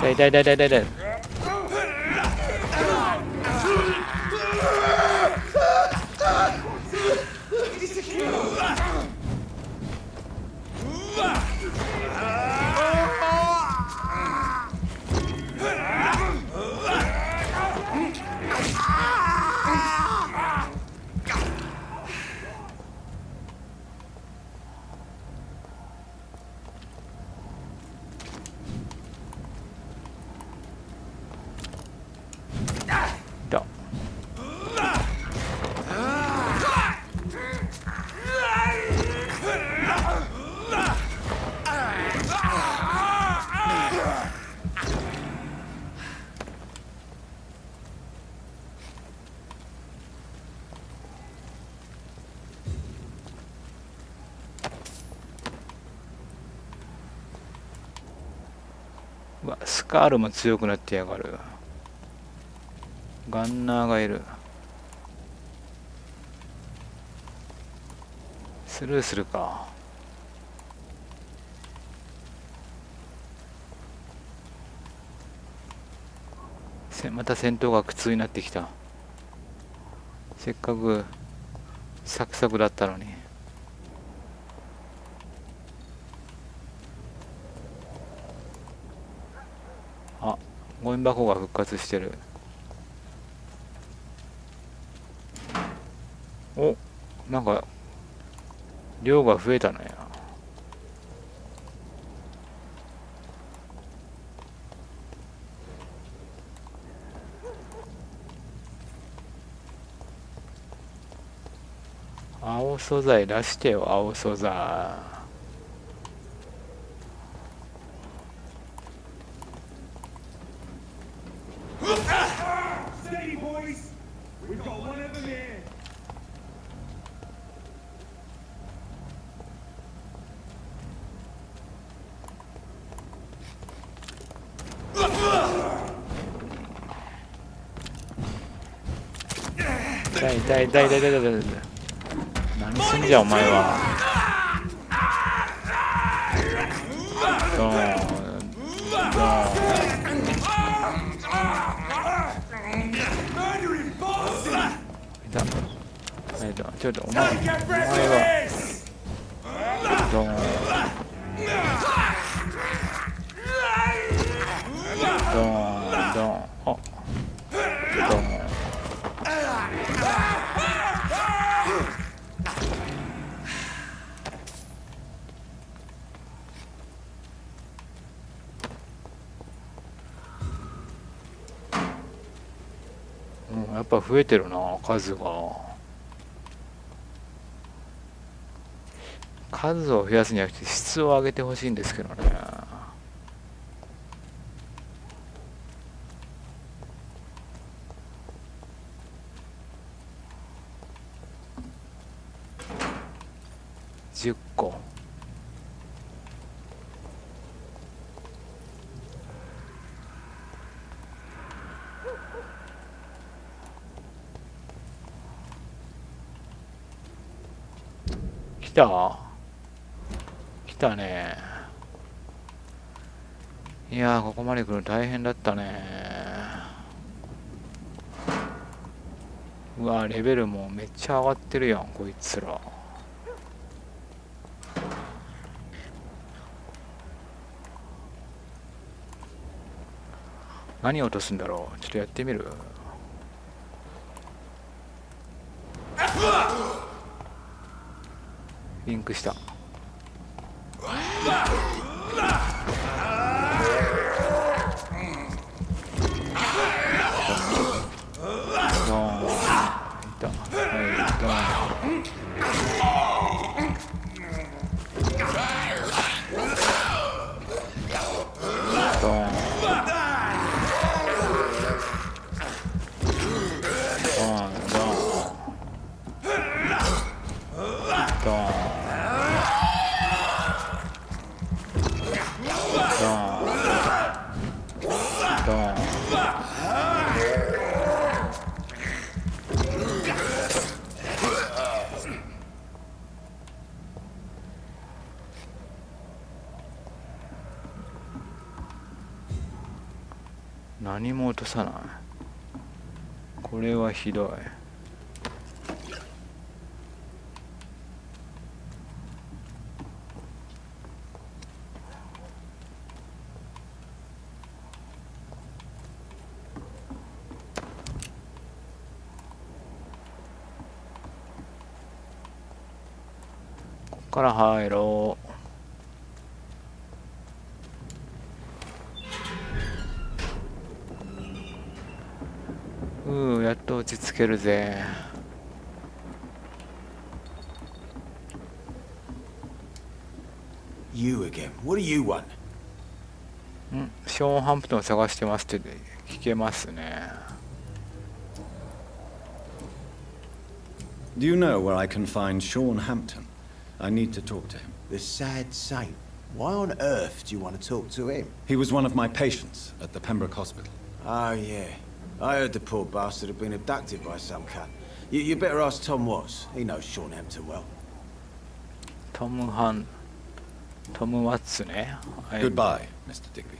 痛い痛い痛い痛い痛い痛い。うわ、スカールも強くなってやがる。ガンナーがいる。スルーするか。また戦闘が苦痛になってきた。せっかくサクサクだったのに。あ、ゴミ箱が復活してる。お、なんか量が増えたのや。青素材出してよ、青素材。Steady, boys! We've got one of them here!痛い痛い痛い痛い痛い痛い痛い。何すんじゃお前は。ドーンドーン。ちょっとお前はドーンドーンドーン。あドーン。やっぱ増えてるな、数が。数を増やすんじゃなくて質を上げてほしいんですけどね。10個。来たね。いやー、ここまで来るの大変だったね。うわ、レベルもめっちゃ上がってるやん、こいつら。何落とすんだろう。ちょっとやってみる。リンクした。何も落とさない。これはひどい。こっから入ろう。やっと落ち着けるぜ。You again. What do you want? ショーン・ハンプトンを探してますって聞けますね。Do you know where I can find Sean Hampton? I need to talk to him. The sad saint. Why on earth do you want to talk to him? He was one of my patients at the Pembroke Hospital. Oh, yeah. I heard the poor bastard had been abducted by some cunt. You better ask Tom Watts. He knows Sean Hampton well. トム・ワッツね。はい、Goodbye, Mr. Digby.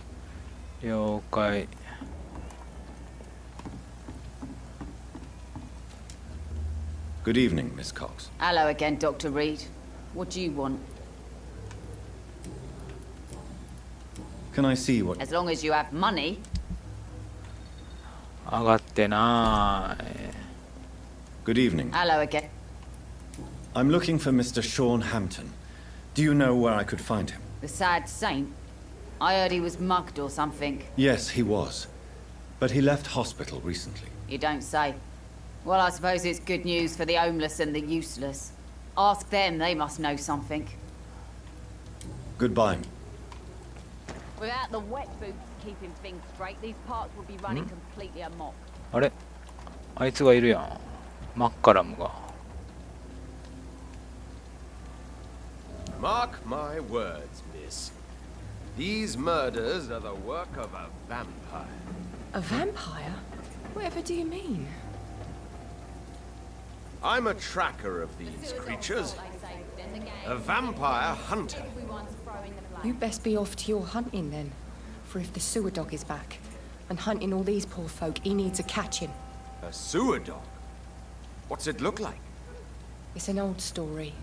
了解。Good evening, Miss Cox. Hello again, Dr. Reed. What do you want? Can I see what... As long as you have money. 上がってない。Good evening. Hello again. I'm looking for Mr. Sean Hampton. Do you know where I could find him? The sad saint? I heard he was mugged or something. Yes, he was. But he left hospital recently. You don't say. Well, I suppose it's good news for the homeless and the useless. Ask them, they must know something. Goodbye. Without the wet boots keeping things straight, these parts would be running completely amok. あれあいつがいるやん。マッカラムが。Mark my words, miss. These murders are the work of a vampire. A vampire? Whatever do you mean? I'm a tracker of these creatures. A vampire hunter. You best be off to your hunting then. For if the sewer dog is back, and hunting all these poor folk, he needs a catching. A sewer dog? What's it look like? It's an old story.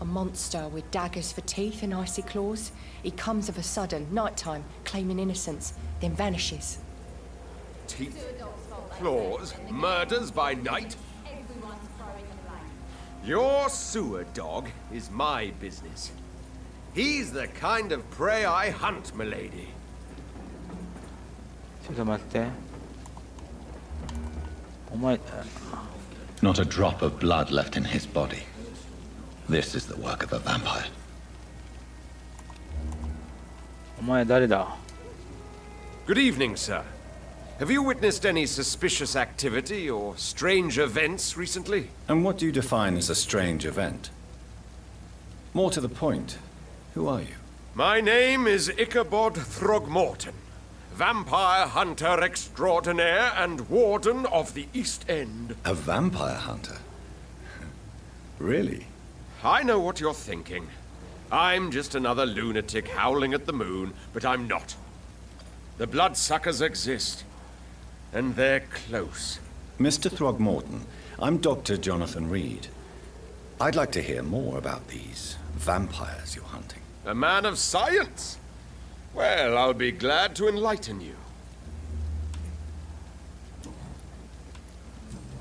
A monster with daggers for teeth and icy claws. He comes of a sudden, nighttime, claiming innocence, then vanishes. Teeth, claws, murders by night? Your sewer dog is my business. He's the kind of prey I hunt, milady. ちょっと待って。お前、 Not a drop of blood left in his body. This is the work of a vampire. お前誰だ Good evening, sir. Have you witnessed any suspicious activity or strange events recently? And what do you define as a strange event? More to the point, who are you? My name is Ichabod Throgmorton, vampire hunter extraordinaire and warden of the East End. A vampire hunter? Really? I know what you're thinking. I'm just another lunatic howling at the moon, but I'm not. The bloodsuckers exist, and they're close. Mr. Throgmorton, I'm Dr. Jonathan Reed. I'd like to hear more about these vampires you're hunting. A man of science? Well, I'll be glad to enlighten you.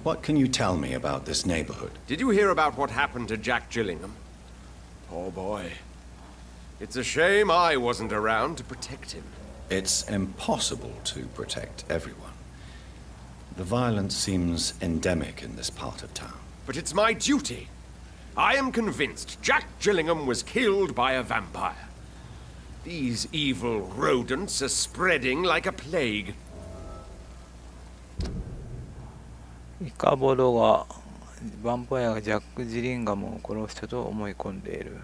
What can you tell me about this neighborhood? Did you hear about what happened to Jack Gillingham? Poor boy. It's a shame I wasn't around to protect him. It's impossible to protect everyone. The violence seems endemic in this part of town. But it's my duty. I am convinced Jack Gillingham was killed by a vampire. These evil rodents are spreading like a plague. イカボドがヴァンパイアがジャック・ジリンガムを殺したと思い込んでいる。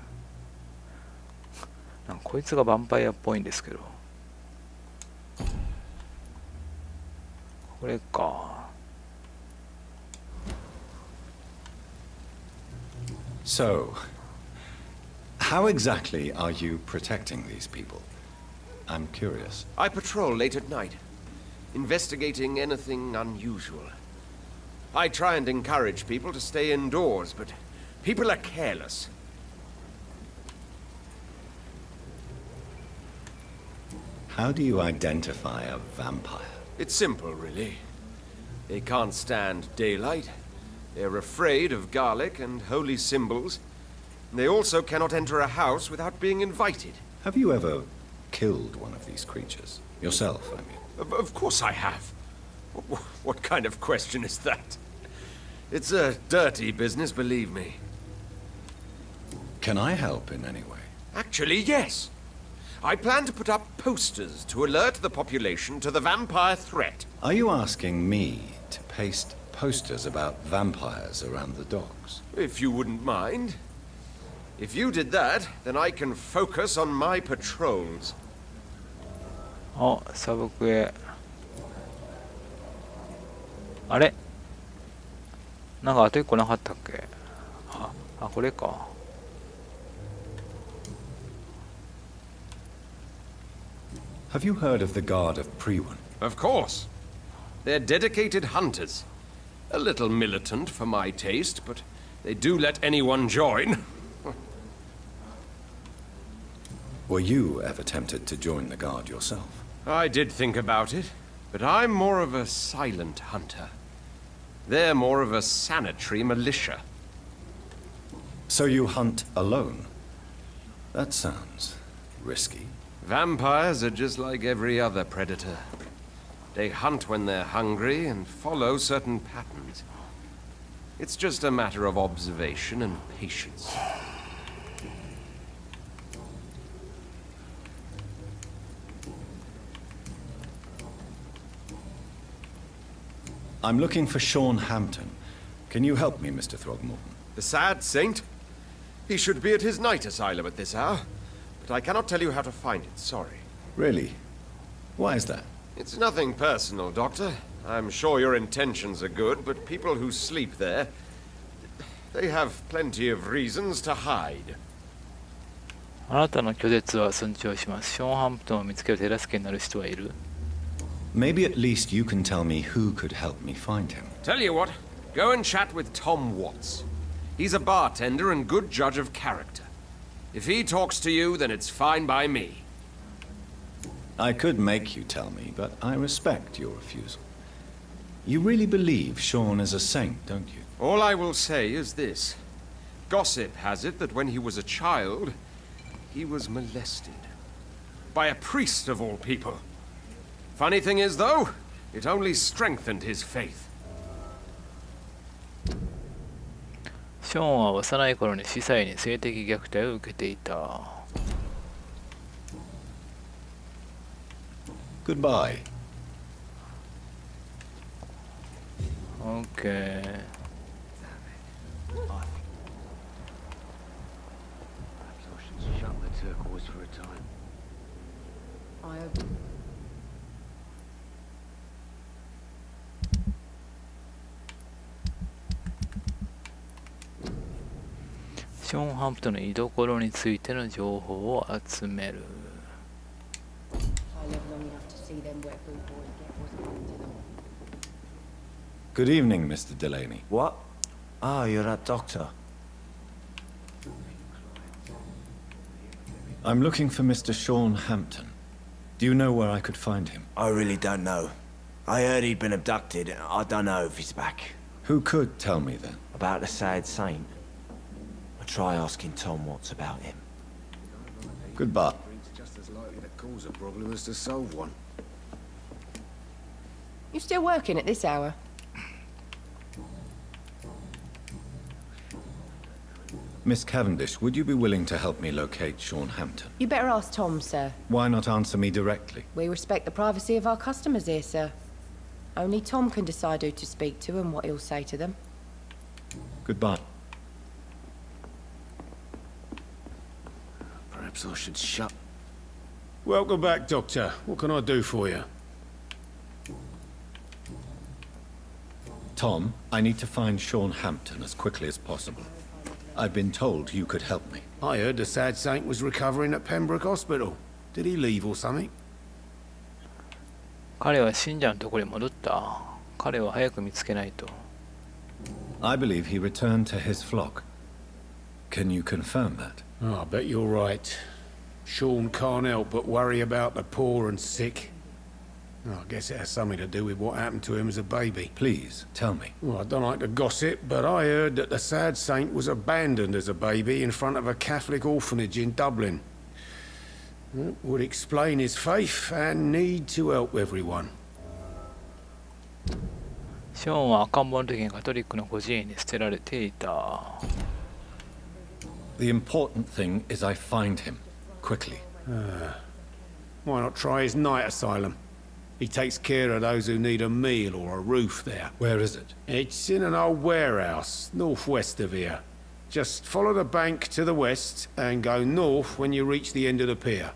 なんかこいつがヴァンパイアっぽいんですけど。これか。So, how exactly are you protecting these people? I'm curious. I patrol late at night, investigating anything unusual. I try and encourage people to stay indoors, but people are careless. How do you identify a vampire? It's simple, really. They can't stand daylight. They're afraid of garlic and holy symbols. They also cannot enter a house without being invited. Have you ever killed one of these creatures? Yourself, I mean. Of course I have. What kind of question is that? It's a dirty business, believe me. Can I help in any way? Actually, yes. I plan to put up posters to alert the population to the vampire threat. Are you asking me to paste posters about vampires around the docks? If you wouldn't mind. If you did that, then I can focus on my patrols. あ、サブクエ。あれなんかあと一個なかったっけあ、これか。Have you heard of the Guard of Priwen? Of course. They're dedicated hunters. A little militant for my taste, but they do let anyone join. Were you ever tempted to join the Guard yourself? I did think about it, but I'm more of a silent hunter. They're more of a sanitary militia. So you hunt alone? That sounds risky. Vampires are just like every other predator. They hunt when they're hungry and follow certain patterns. It's just a matter of observation and patience. I'm looking for Sean Hampton. Can you help me, Mr. Throgmorton? The sad saint? He should be at his night asylum at this hour. But I cannot tell you how to find it, sorry. Really? Why is that? It's nothing personal, Doctor. I'm sure your intentions are good, but people who sleep there, they have plenty of reasons to hide. あなたの拒絶は尊重します。ショーン・ハンプトンを見つける手助けになる人はいる？ Maybe at least you can tell me who could help me find him. Tell you what, go and chat with Tom Watts. He's a bartender and good judge of character. If he talks to you, then it's fine by me. I could make you tell me, but I respect your refusal. You really believe Sean is a saint, don't you? All I will say is this. Gossip has it that when he was a child, he was molested. By a priest of all people. Funny thing is, though, it only strengthened his faith. ショーンは幼い頃に司祭に性的虐待を受けていた。Goodbye. Okay. Shut the turquoise for a time. I hope. ショーン・ハンプトンの居所についての情報を集める。I live long enough to see them wet boot boys get what's coming to them. Good evening, Mr. Delaney. What? Ah, you're that doctor. I'm looking for Mr. Sean Hampton. Do you know where I could find him? I really don't know. I heard he'd been abducted. I don't know if he's back. Who could tell me then? About the sad saint. I'll try asking Tom Watts about him. Goodbye. Just as likely to cause a problem as to solve one. You still working at this hour? Miss Cavendish, would you be willing to help me locate Sean Hampton? You better ask Tom, sir. Why not answer me directly? We respect the privacy of our customers here, sir. Only Tom can decide who to speak to and what he'll say to them. Goodbye. Perhaps I should shut. Welcome back, Doctor. What can I do for you? Tom, I need to find Sean Hampton as quickly as possible. I've been told you could help me. I heard the sad saint was recovering at Pembroke Hospital. Did he leave or something? 彼は信者のところに戻った。彼を早く見つけないと。I believe he returned to his flock. Can you confirm that? Oh, I bet you're right. Sean can't help but worry about the poor and sick. Oh, I guess it has something to do with what happened to him as a baby. Please, tell me. Well, I don't like to gossip, but I heard that the sad saint was abandoned as a baby in front of a Catholic orphanage in Dublin. That would explain his faith and need to help everyone. ショーンは赤ん坊の時にカトリックの孤児院に捨てられていた。The important thing is I find him, quickly. Why not try his night asylum? He takes care of those who need a meal or a roof there. Where is it? It's in an old warehouse, northwest of here. Just follow the bank to the west and go north when you reach the end of the pier.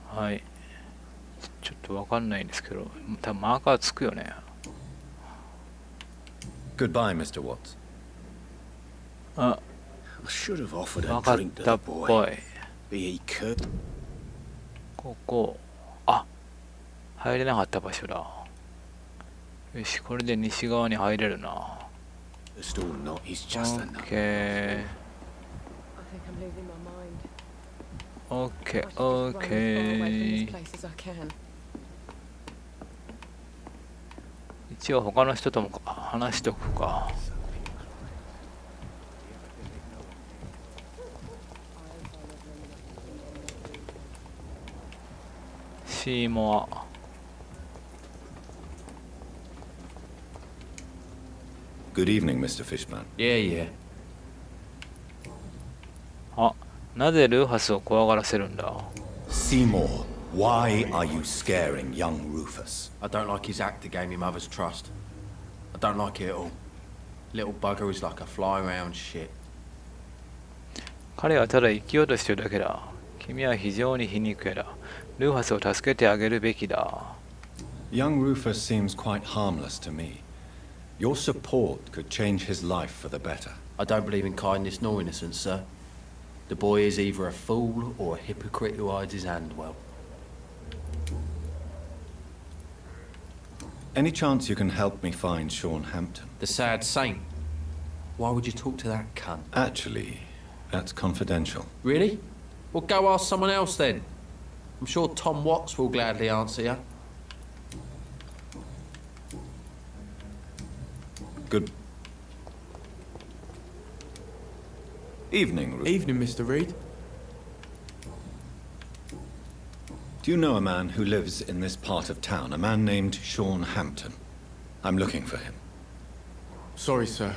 はい。ちょっとわかんないんですけど、多分マーカーつくよね。Goodbye, Mr. Watts. あ、 I should have offered わ a かっ drink to たっ the ぽ boy. い。 Be he could. ここ。あ、入れなかった場所だ。よし、これで西側に入れるな。Just or not, he's just a nut. OK。I think I'm losing my mind. OK、I should just run as far away from this OK。 place as I can. 一応他の人とも話しとくか。シーモア。Good evening, Mr. Fishburne. Yeah, yeah. あ、なぜルーハスを怖がらせるんだ？ Seymour, why are you scaring young Rufus? I don't like his act to gain my mother's trust. I don't like it at all. Little bugger is like a fly around shit. 彼はただ生きようとしてるだけだ。君は非常に皮肉屋だ。ルーハスを助けてあげるべきだ。Young Rufus seems quite harmless to me. Your support could change his life for the better. I don't believe in kindness nor innocence, sir. The boy is either a fool or a hypocrite who hides his hand well. Any chance you can help me find Sean Hampton? The sad saint. Why would you talk to that cunt? Actually, that's confidential. Really? Well, go ask someone else then. I'm sure Tom Watts will gladly answer you. Good evening, Rufus. Evening, Mr. Reed. Do you know a man who lives in this part of town? A man named Sean Hampton. I'm looking for him. Sorry, sir.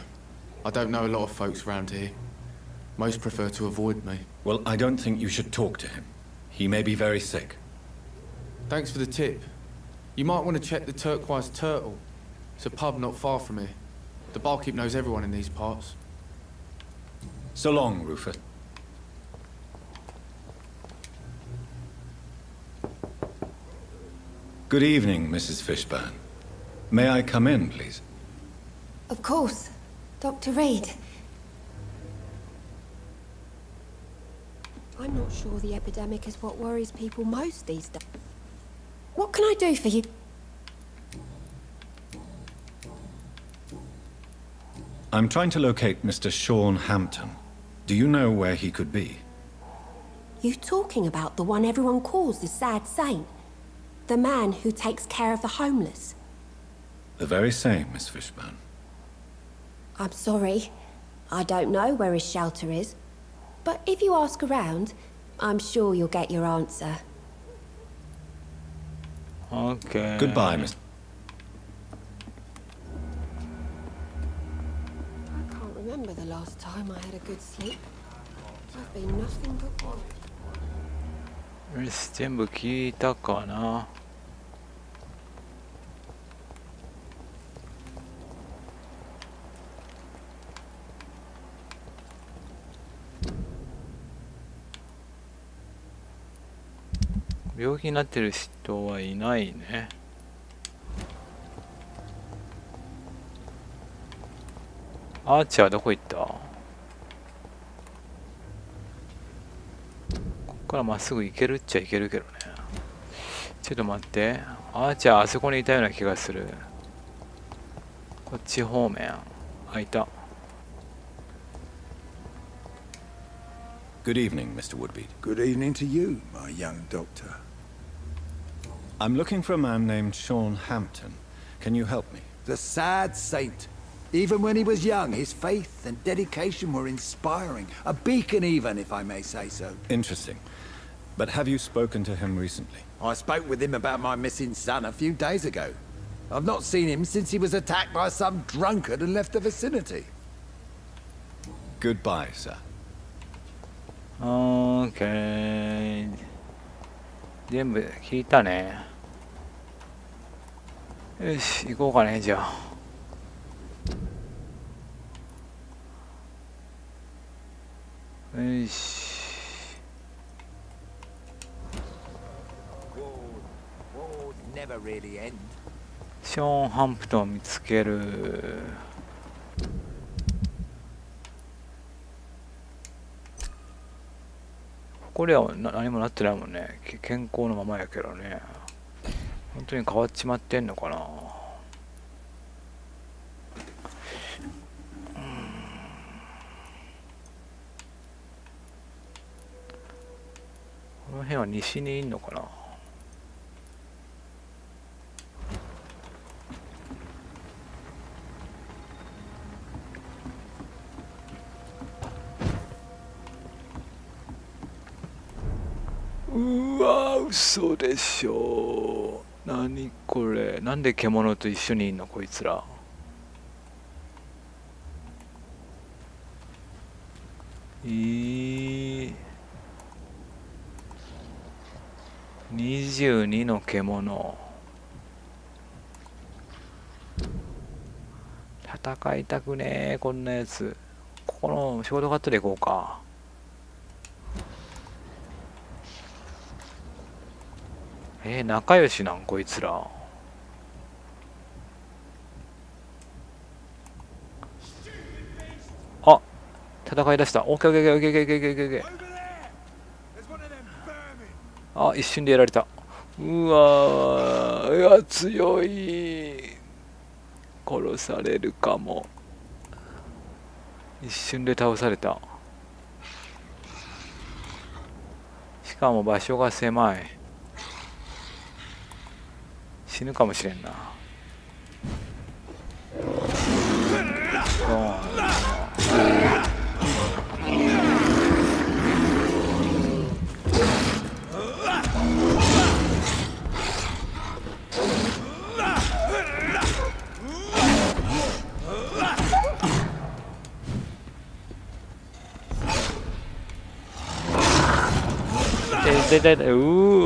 I don't know a lot of folks around here. Most prefer to avoid me. Well, I don't think you should talk to him. He may be very sick. Thanks for the tip. You might want to check the Turquoise Turtle. It's a pub not far from here. The barkeep knows everyone in these parts. So long, Rufus. Good evening, Mrs. Fishburne. May I come in, please? Of course. Dr. Reed. I'm not sure the epidemic is what worries people most these days. What can I do for you? I'm trying to locate Mr. Sean Hampton. Do you know where he could be? You talking about the one everyone calls the sad saint? The man who takes care of the homeless? The very same, Miss Fishburne. I'm sorry. I don't know where his shelter is. But if you ask around, I'm sure you'll get your answer. Okay. Goodbye, Miss. I can't remember the last time I had a good sleep. I've been nothing but one. よし、全部聞いたかな。病気になってる人はいないね。アーチャーどこ行った？こっからまっすぐ行けるっちゃ行けるけどね。ちょっと待って。アーチャーあそこにいたような気がする。こっち方面。あ、いた。Good evening, Mr. Woodbeat. Good evening to you, my young doctor. I'm looking for a man named Sean Hampton. Can you help me? The sad saint. Even when he was young, his faith and dedication were inspiring. A beacon even, if I may say so. Interesting. But have you spoken to him recently? I spoke with him about my missing son a few days ago. I've not seen him since he was attacked by some drunkard and left the vicinity. Goodbye, sir. OK。全部聞いたね。よし、行こうかね、じゃあ。よし。ショーン・ハンプトンを見つける。これは何もなってないもんね。健康のままやけどね。本当に変わっちまってんのかな。この辺は西にいんのかな。うわー、嘘でしょ。何これ。なんで獣と一緒にいんのこいつら。22の獣。戦いたくねえ、こんなやつ。ここのショートカットでいこうか。仲良しなんこいつら。あ、戦い出した。オッケーオッケーオッケーオッケーオッケーオッケーオッケー。あ、一瞬でやられた。うわー、いや強い。殺されるかも。一瞬で倒された。しかも場所が狭い。死ぬかもしれんな。うー。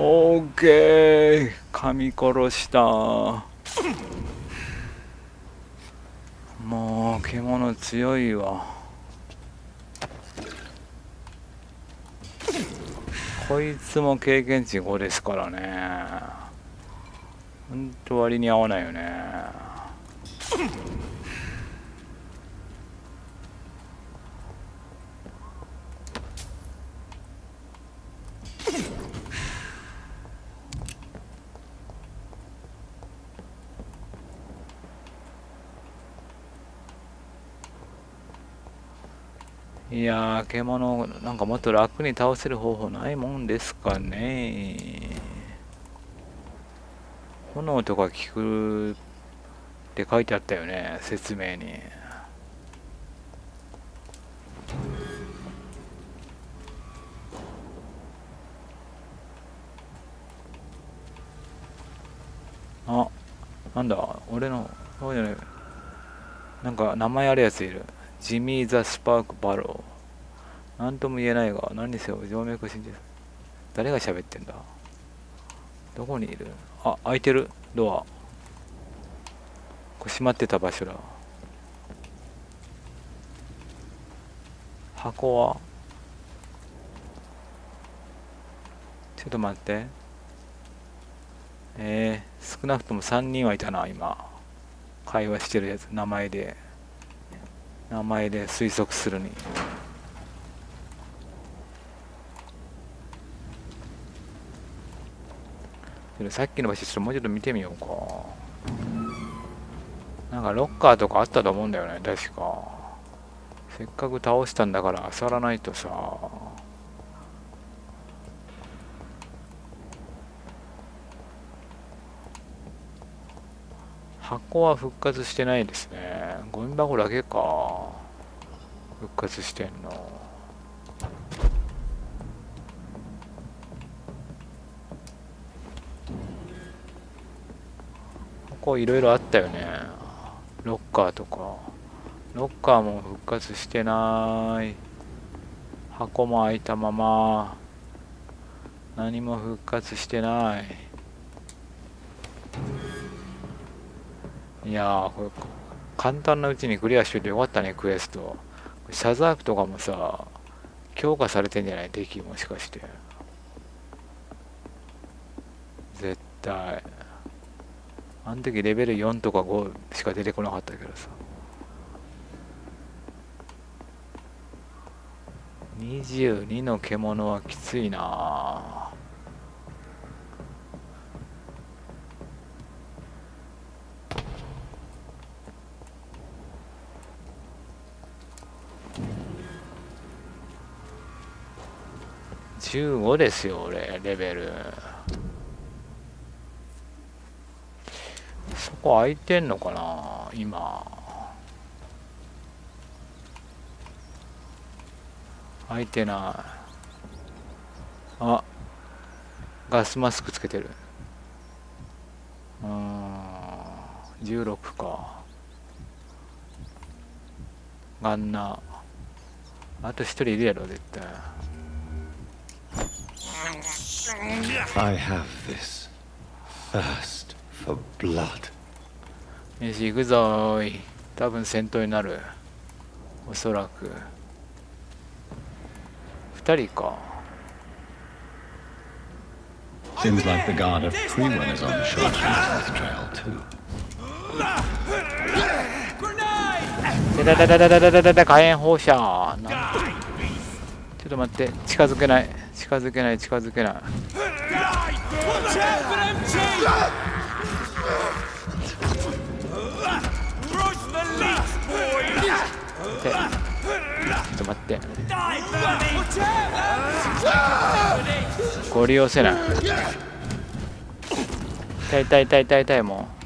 オーケー、噛み殺した。もう獣強いわ。こいつも経験値5ですからね。ほんと割に合わないよね。いやー、獣なんかもっと楽に倒せる方法ないもんですかね。炎とか効くって書いてあったよね、説明に。あ、なんだ、俺のそうじゃない。なんか名前あるやついる。ジミー・ザ・スパーク・バロー。なんとも言えないが、何にせよ静脈信じる。誰が喋ってんだ。どこにいる。あ、開いてるドア。これ閉まってた場所だ。箱はちょっと待って。少なくとも3人はいたな、今。会話してるやつ、名前で推測するに。さっきの場所ちょっともうちょっと見てみようか。なんかロッカーとかあったと思うんだよね、確か。せっかく倒したんだから漁らないとさ。箱は復活してないですね。ゴミ箱だけか復活してんの。箱いろいろあったよね。ロッカーとか。ロッカーも復活してない。箱も開いたまま。何も復活してない。いやー、これ簡単なうちにクリアしといてよかったね、クエスト。シャザークとかもさ、強化されてんじゃない、敵もしかして。絶対。あの時レベル4とか5しか出てこなかったけどさ。22の獣はきついなぁ。15ですよ俺レベル。そこ空いてんのかな今。空いてない。あ、ガスマスクつけてる。16か。ガンナー。あと一人いるやろ絶対。I have this thirst for blood. よし行くぞーい。多分戦闘になる。おそらく。2人か。Seems like the guard of Freeman is on short this trail too. 火炎放射な。ちょっと待って、近づけない近づけない近づけない。ちょっと待って、ご利用せない。痛い痛い痛い痛い痛い。もう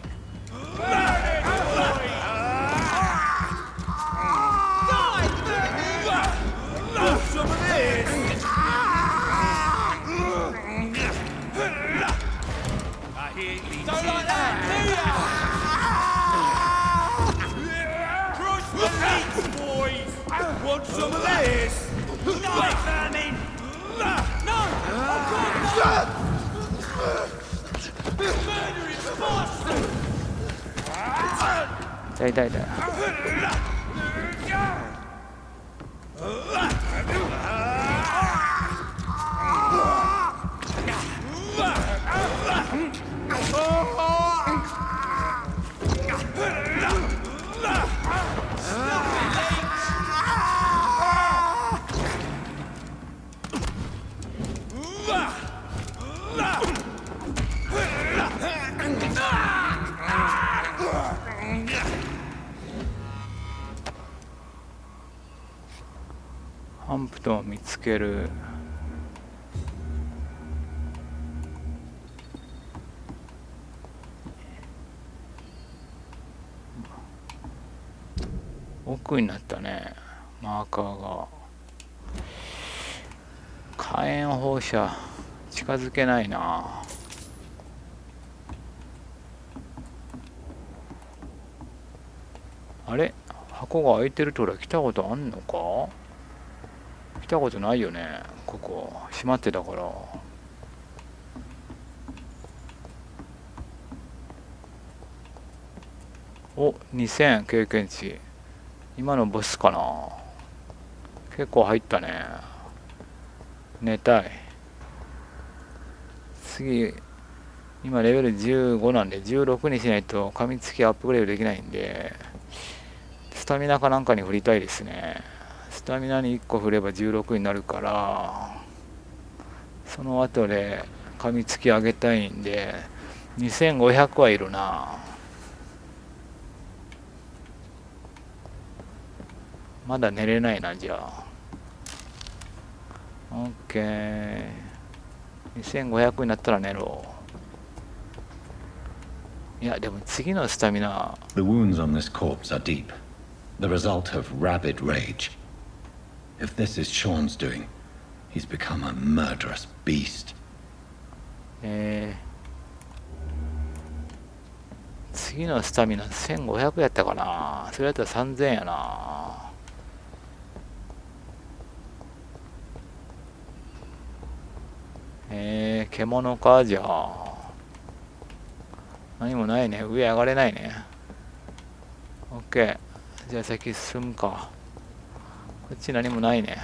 痛い痛い痛い。ハンプトンを見つける。奥になったねマーカーが。火炎放射近づけないな。あれ箱が開いてるところ来たことあんのか。来たことないよね。ここ閉まってたから。お、2000経験値。今のボスかな。結構入ったね。寝たい。次今レベル15なんで16にしないと噛みつきアップグレードできないんで、スタミナかなんかに振りたいですね。スタミナに1個振れば16になるから、その後で噛みつき上げたいんで2500はいるな。まだ寝れないな。じゃあ OK。 2500になったら寝ろ。いやでも次のスタミナ。 The wounds on this corpse are deep, the result of rabid rage. If this is Sean's doing, he's become a murderous beast. 次のスタミナ1500やったかな。それやったら3000やな。獣か。じゃあ何もないね。上上がれないね。 OK。 じゃあ先進むか。こっち何もないね。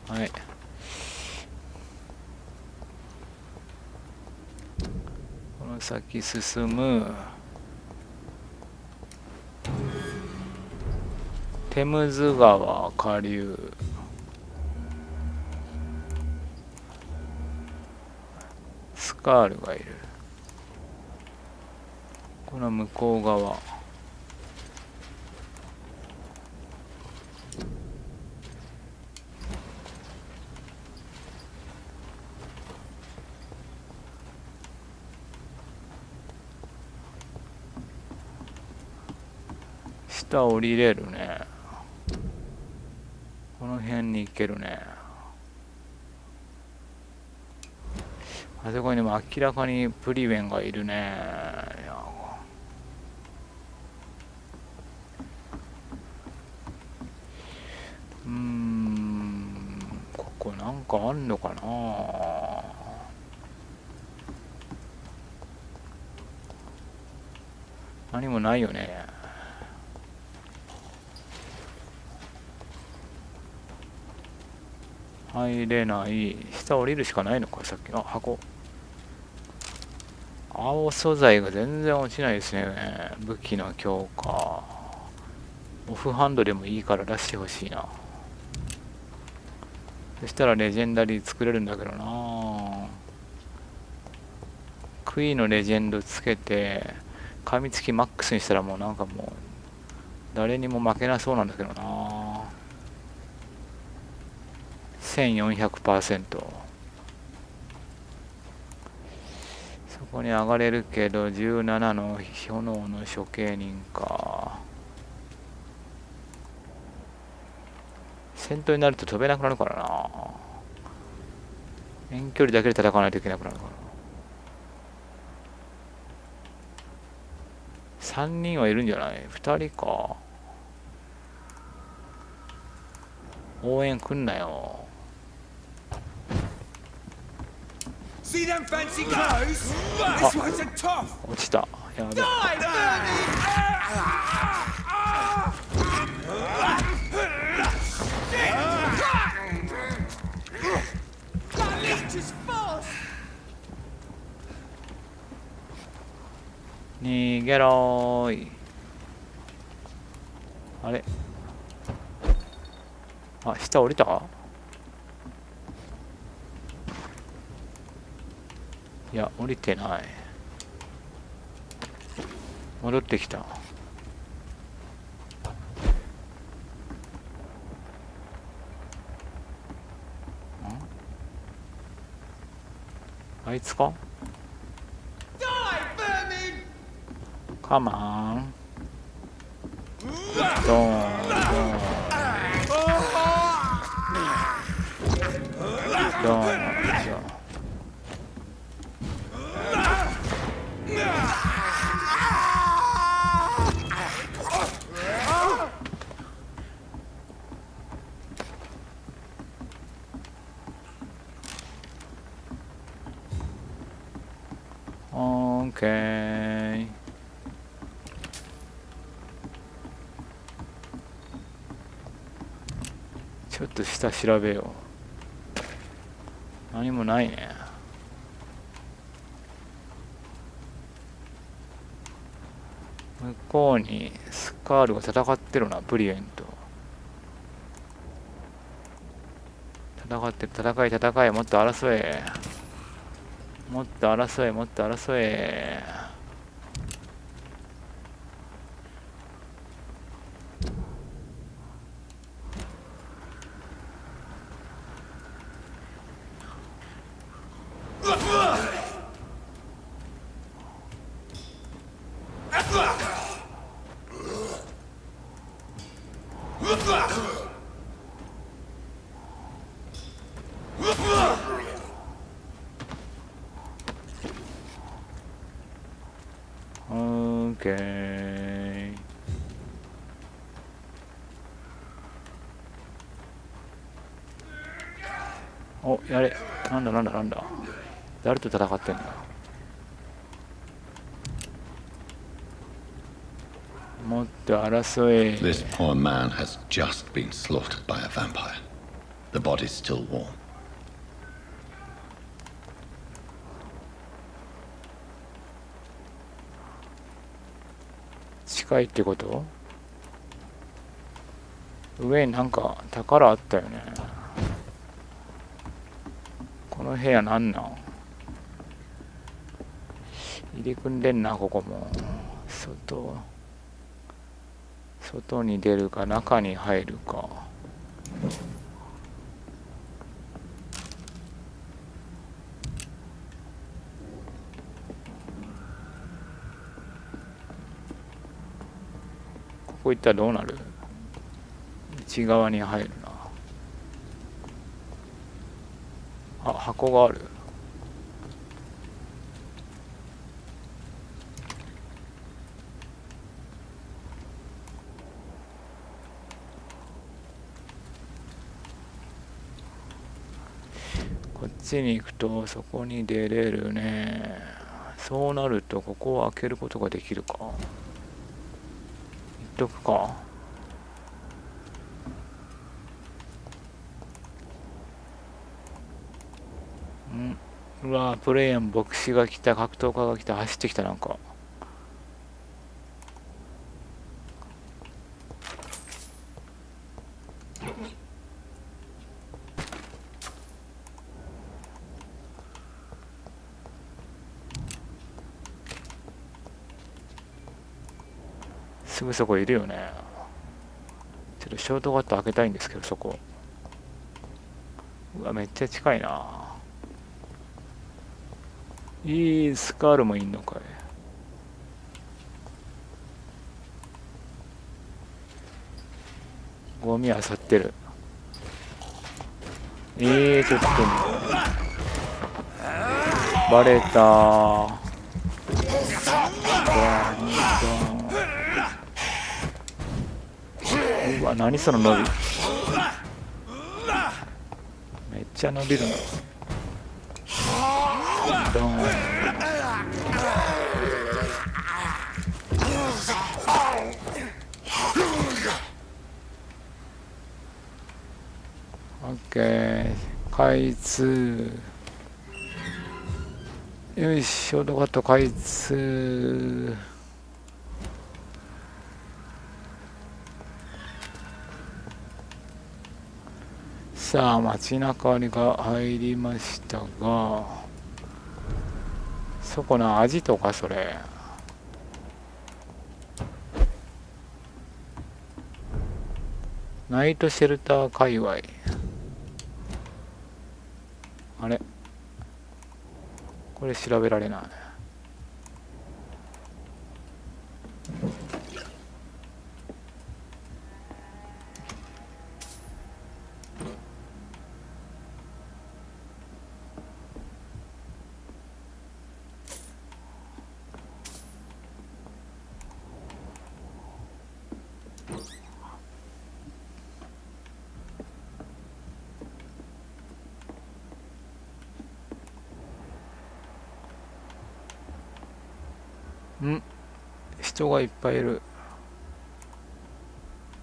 はい。この先進む。テムズ川下流。スカールがいる。この向こう側。下降りれるね。この辺に行けるね。あそこにも明らかにプリウェンがいるね。いや、ここなんかあんのかな。何もないよね。入れない。下降りるしかないのか。さっきの箱。青素材が全然落ちないですね。武器の強化。オフハンドでもいいから出してほしいな。そしたらレジェンダリー作れるんだけどな。クイのレジェンドつけて噛みつきマックスにしたらもうなんかもう誰にも負けなそうなんだけどな。1400%。そこに上がれるけど17の炎の処刑人か。戦闘になると飛べなくなるからな。遠距離だけで戦わないといけなくなるから。3人はいるんじゃない？ 2 人か。応援来んなよ。See them fancy guys? This one's a tough. 落ちた。やべ。That leech is fast. 逃げろーい。あれ、あ、下降りた？いや、降りてない。戻ってきた。あいつか？カマン。ドーン、ドーン。ドーン。オーケー。ちょっと下調べよう。何もないね。向こうにスカールが戦ってるな、プリエンと。戦ってる、戦い、もっと争え。もっと争え、もっと争え。OK。お、やれ。なんだ。誰と戦ってんだ。もっと争え。This poor man has just been slaughtered by a vampire. The body's still warm. 近いってこと？上になんか宝あったよね。この部屋なんなん？入り組んでんな、ここも。外に出るか中に入るか。ここ行ったらどうなる？内側に入るな。あ、箱がある。こっちに行くとそこに出れるね。そうなるとここを開けることができるか。行っとくか。うわ、プレイヤー牧師が来た、格闘家が来た、走ってきた。なんかすぐそこいるよね。ちょっとショートカット開けたいんですけど、そこ。うわ、めっちゃ近いな。いいスカールもいんのかい。ゴミ漁ってる。ちょっとバレた。うわ、何その伸び。めっちゃ伸びるな。ドーン。オッケー、開通。よいし、ショートカット開通。さあ、街中が入りましたが、そこのアジトか、それ。ナイトシェルター界隈。あれ、これ調べられない。人がいっぱいいる。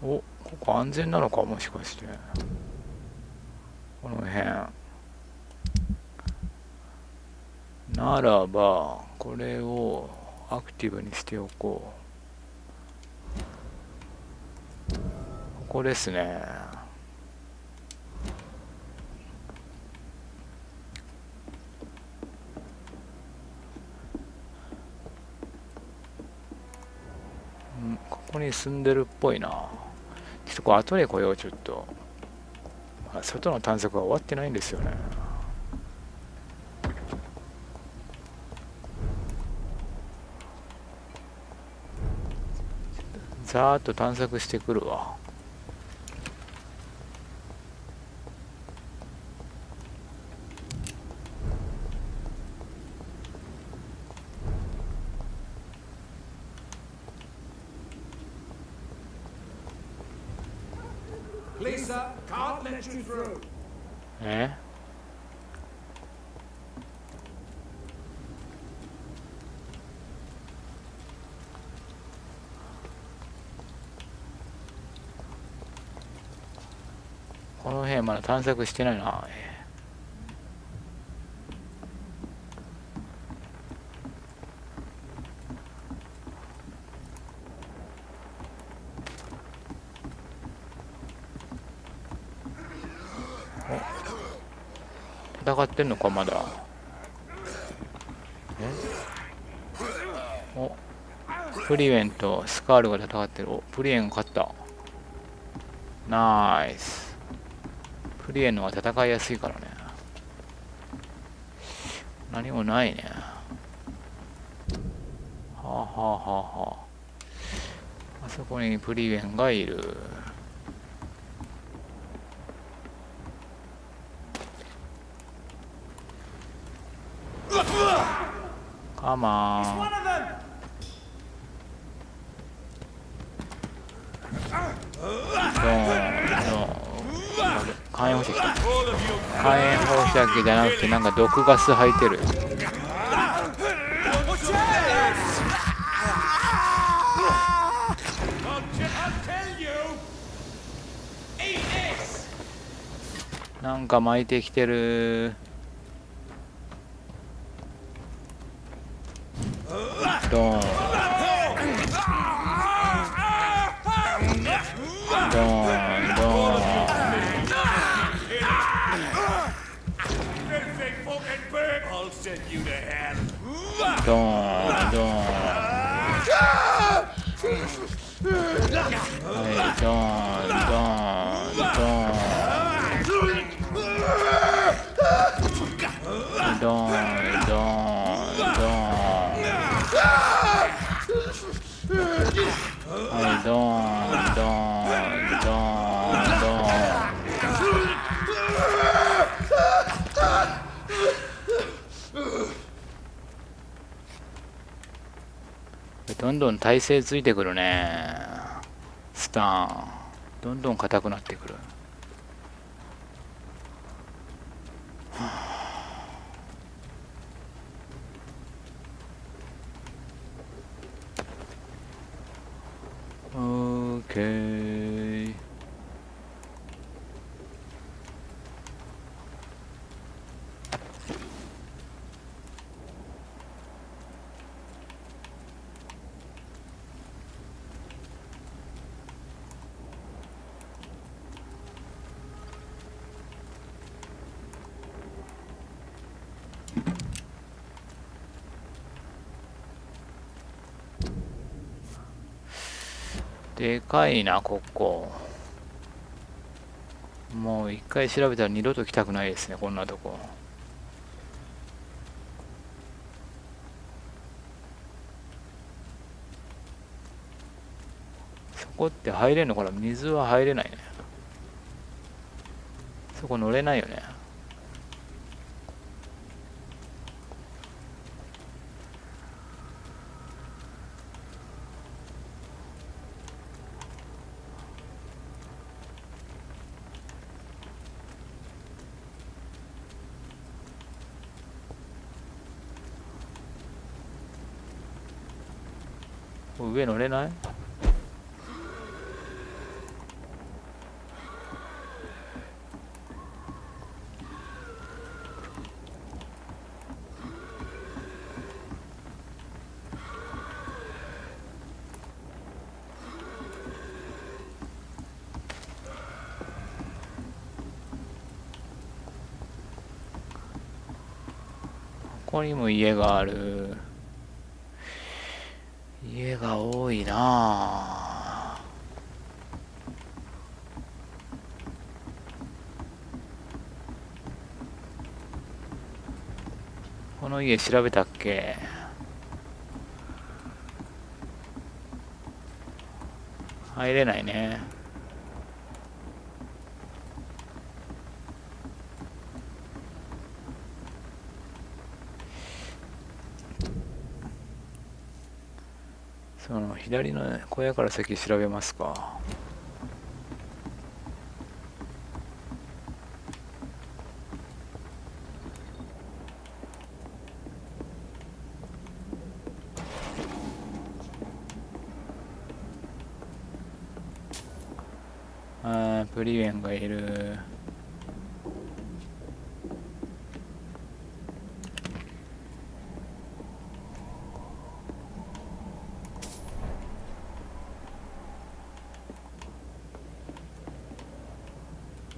お、ここ安全なのか、もしかして。この辺。ならば、これをアクティブにしておこう。ここですね。ここに住んでるっぽいな。ちょっとこれ後で来よう、ちょっと。外の探索は終わってないんですよね。ざーっと探索してくるわ。Lisa, can't let you through. この辺まだ探索してないな。戦ってんのか、まだ。お、プリウェンとスカールが戦ってる。お、プリウェンが勝った。ナイス。プリウェンの方が戦いやすいからね。何もないね。はあはあはあはあ。あそこにプリウェンがいる。カマーン。ドーンドーン。火炎放射器。火炎放射器じゃなくてなんか毒ガス吐いてる。なんか巻いてきてる。ドーンドーンドーン。ドーンドーン。はい、ドーンドーンドーン。ドーンドーンドーン。はい、ドーンドーンドーンドーン。どんどん体勢ついてくるね。スターンどんどん硬くなってくる。オーケー。でかいな、ここ。もう一回調べたら二度と来たくないですね、こんなとこ。そこって入れんのかな。水は入れないね。そこ乗れないよね。上乗れない？ここにも家がある。家が多いなあ。この家調べたっけ？入れないね。その左の小屋から先調べますか。プリウェンがいる。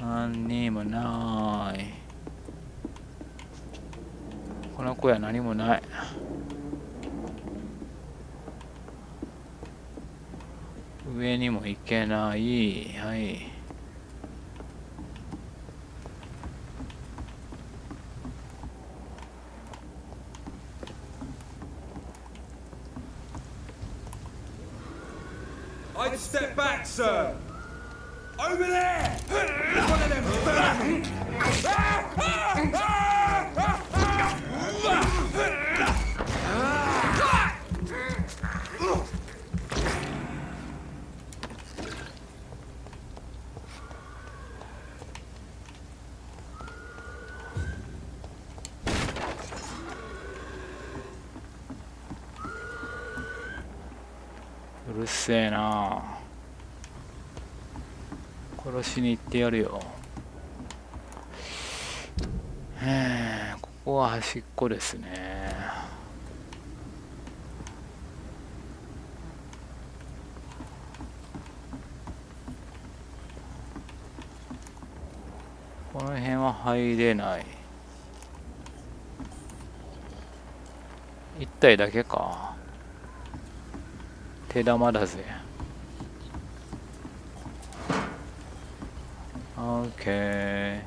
何にもない。この小屋何もない。上にも行けない。はい。I'd step back, sir. Over there! One of them vermin! うるせえな。殺しに行ってやるよ。ここは端っこですね。この辺は入れない。一体だけか。手玉だぜ。オッケー。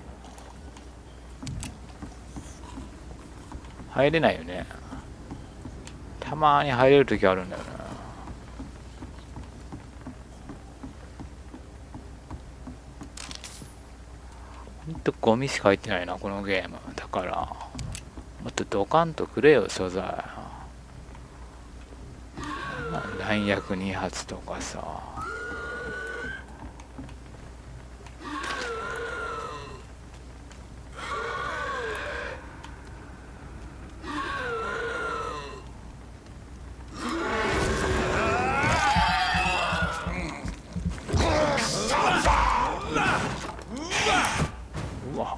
入れないよね。たまに入れるときあるんだよな。ほんとゴミしか入ってないなこのゲーム。だからもっとドカンとくれよ素材。弾薬2発とかさ。うわ。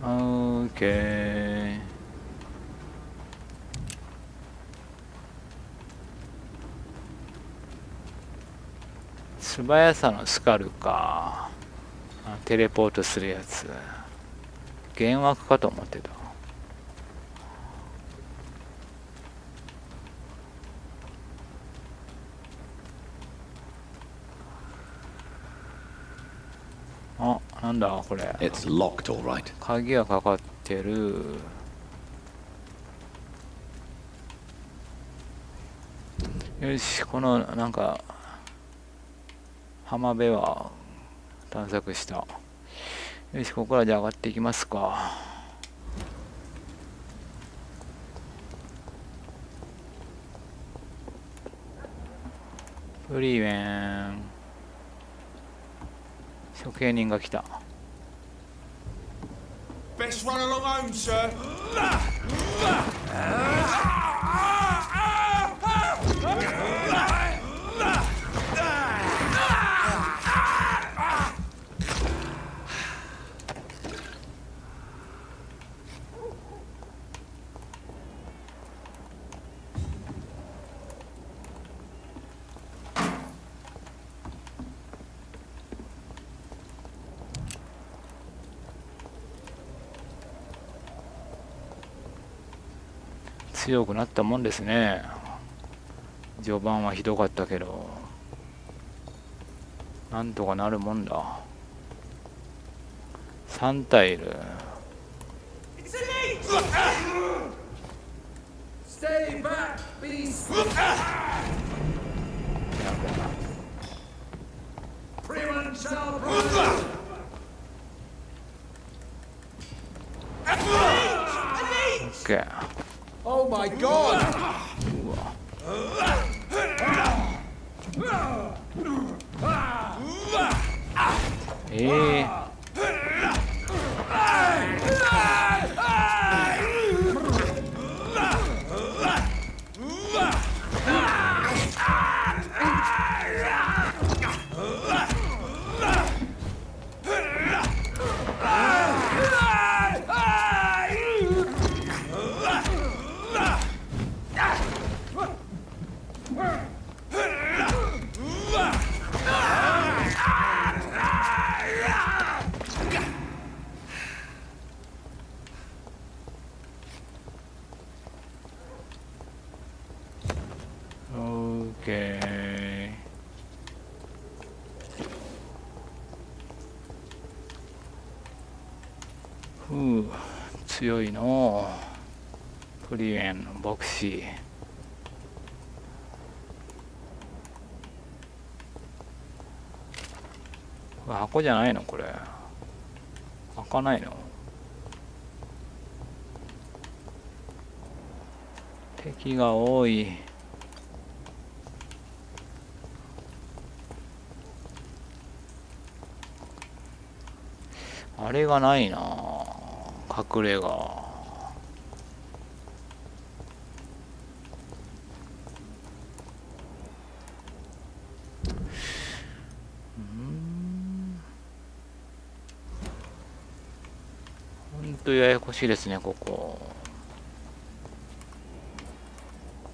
オーケー。素早さのスカルか。テレポートするやつ。幻惑かと思ってた。あ、なんだこれ。It's locked, all right. 鍵がかかってる。よし、このなんか浜辺は探索した。よし、ここからじゃあ上がっていきますか。フリーウェン。処刑人が来た。Best run along home, sir.強くなったもんですね。序盤はひどかったけどなんとかなるもんだ。3タイル。 Stay back, beast. Freeman shall rule. OK。 Oh my God! オ強いのプリエン牧師。箱じゃないのこれ。開かないの。敵が多い。あれがないな、隠れが。ほんとややこしいですね、ここ。こ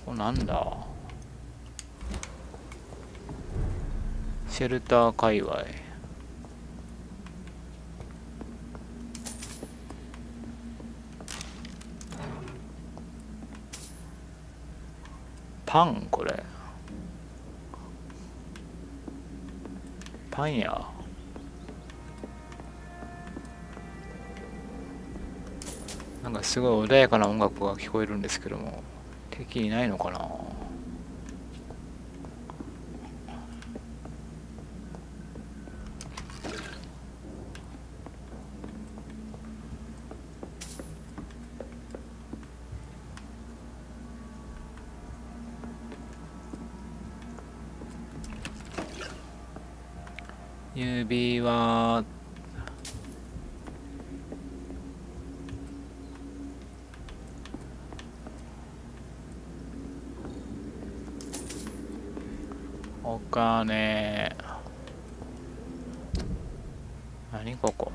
こなんだ。シェルター界隈。パン、これパン屋。なんかすごい穏やかな音楽が聞こえるんですけども、敵いないのかな。指輪。お金。何ここ。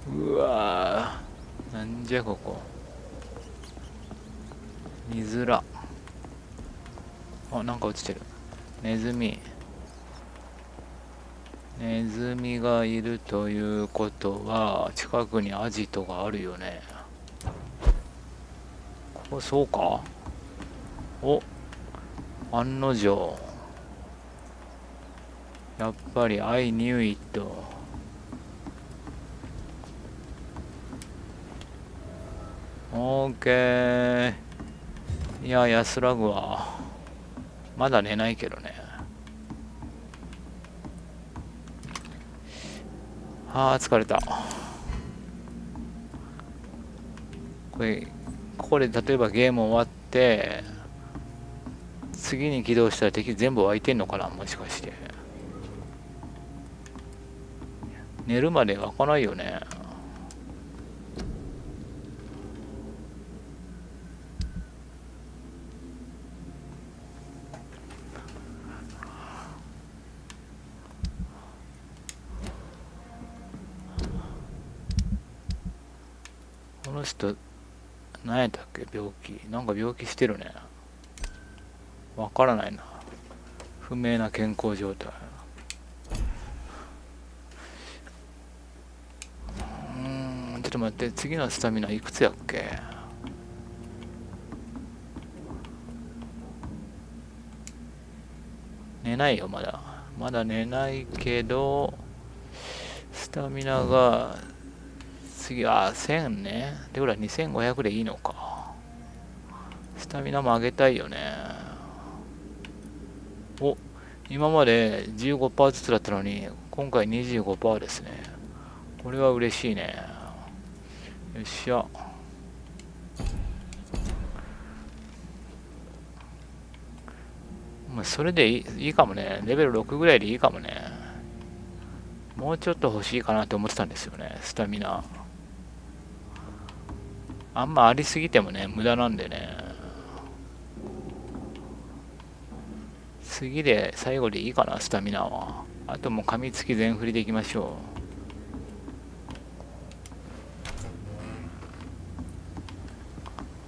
うわー、なんじゃここ。見づら。あ、なんか落ちてる。ネズミ。ネズミがいるということは近くにアジトがあるよね。ここそうか。お、案の定。やっぱりI knew it。オーケー。いや、安らぐわ。まだ寝ないけどね。あー、疲れた。ここで例えばゲーム終わって次に起動したら敵全部湧いてんのかな、もしかして。寝るまで湧かないよね。この人何やったっけ、病気。なんか病気してるね。わからないな。不明な健康状態。ちょっと待って、次のスタミナいくつやっけ。寝ないよ、まだ。まだ寝ないけど、スタミナが次、1000ね。ってことは2500でいいのか。スタミナも上げたいよね。お、今まで 15% ずつだったのに、今回 25% ですね。これは嬉しいね。よっしゃ。まあ、それでいいかもね。レベル6ぐらいでいいかもね。もうちょっと欲しいかなって思ってたんですよね、スタミナ。あんまありすぎてもね、無駄なんでね。次で最後でいいかな、スタミナは。あともう噛みつき全振りでいきましょ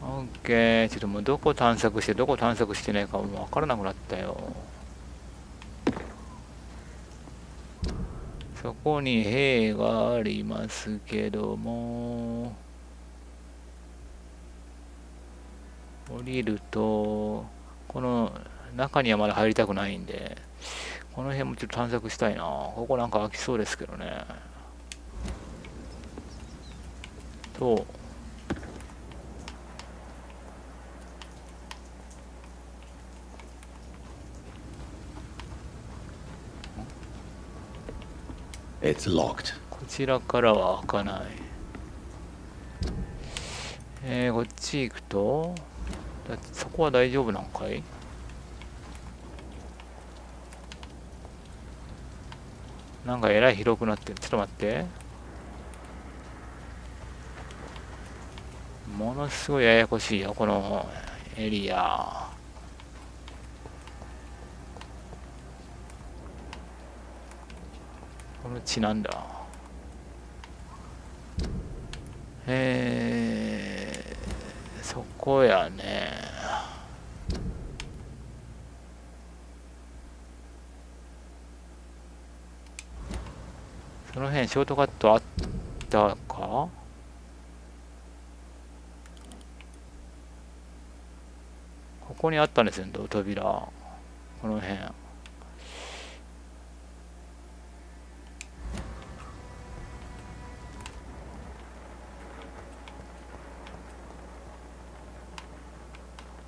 う。オッケー。ちょっともうどこ探索してどこ探索してないかもう分からなくなったよ。そこに兵がありますけども、降りるとこの中にはまだ入りたくないんで、この辺もちょっと探索したいな。ここなんか開きそうですけどね。と、It's locked. こちらからは開かない。こっち行くと、だってそこは大丈夫なんかい？なんかえらい広くなってる。ちょっと待って。ものすごいややこしいよ、このエリア。この地なんだ。そこやね。その辺ショートカットあったか？ここにあったんですよ、扉。この辺。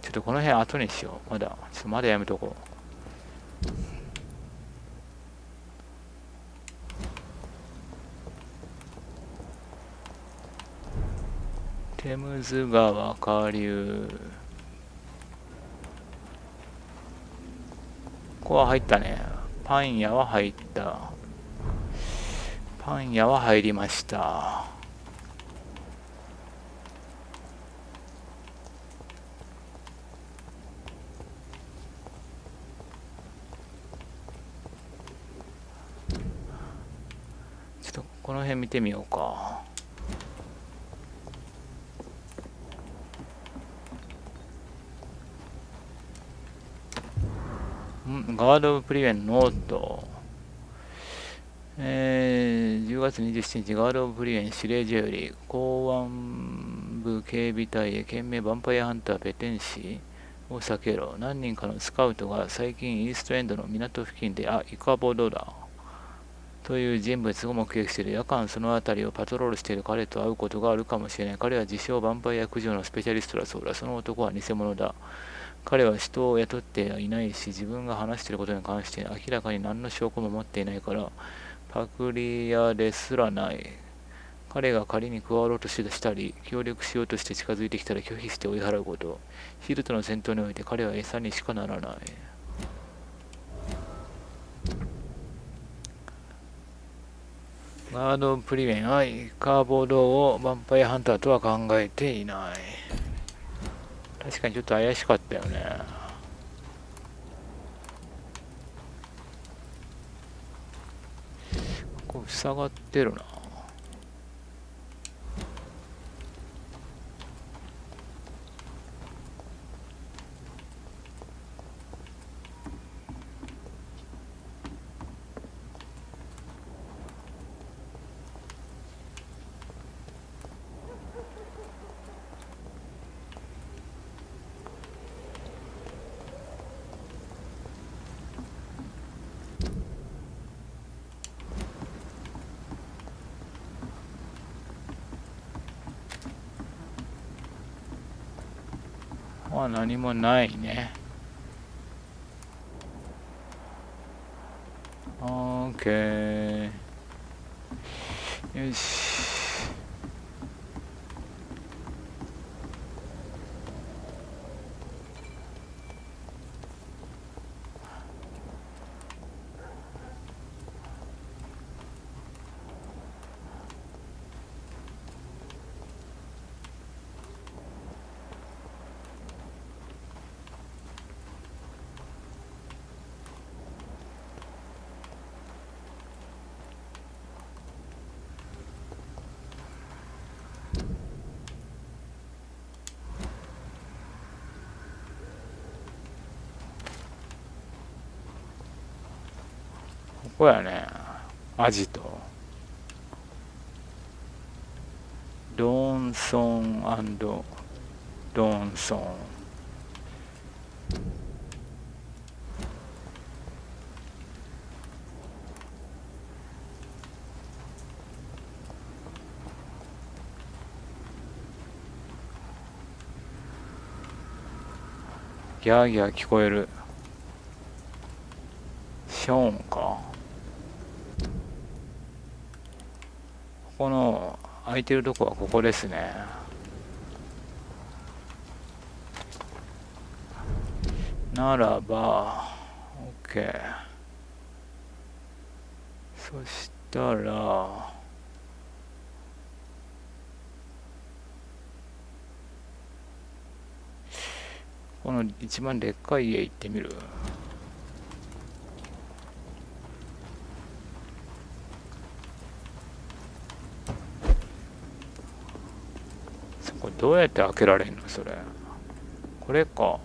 ちょっとこの辺後にしよう。まだやめとこう。テムズ川下流。ここは入ったね。パン屋は入った。パン屋は入りました。ちょっとこの辺見てみようか。ガード・オブ・プリベンノート。10月27日、ガード・オブ・プリベン指令所より、公安部警備隊へ懸命ヴァンパイアハンターペテンシーを避けろ。何人かのスカウトが最近イーストエンドの港付近で、イカボドだという人物を目撃している。夜間その辺りをパトロールしている彼と会うことがあるかもしれない。彼は自称ヴァンパイア駆除のスペシャリストだそうだ。その男は偽物だ。彼は人を雇っていないし、自分が話していることに関して明らかに何の証拠も持っていないから、パクリ屋ですらない。彼が仮に加わろうとしたり、協力しようとして近づいてきたら拒否して追い払うこと。ヒルとの戦闘において彼は餌にしかならない。ガード・プリベンはイカボドをヴァンパイアハンターとは考えていない。確かにちょっと怪しかったよね。ここ塞がってるな。何もないね。オーケー。よし。ここやね。アジト。ドーンソン&ドーンソン。ギャーギャー聞こえる。ショーンか。ここの空いてるとこはここですね。ならば OK。 そしたらこの一番でっかい家行ってみる。そこどうやって開けられんのそれ。これか。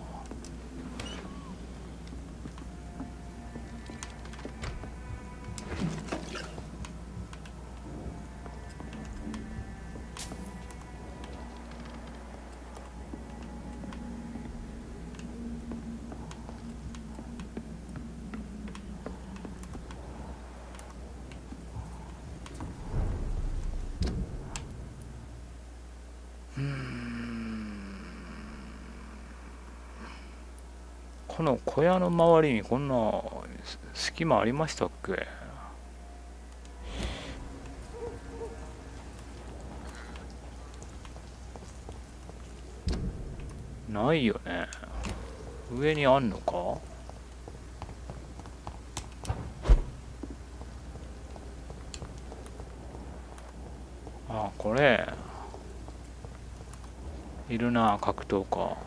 この小屋の周りにこんな隙間ありましたっけ？ないよね。上にあんのか？あ、これいるな、格闘家。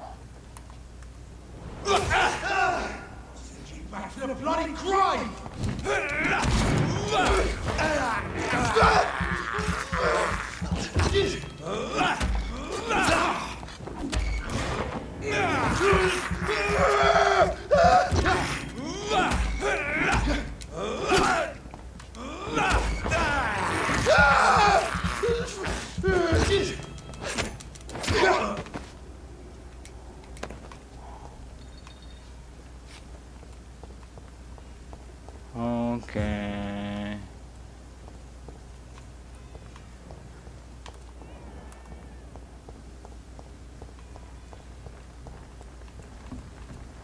Back to the bloody grind! OK。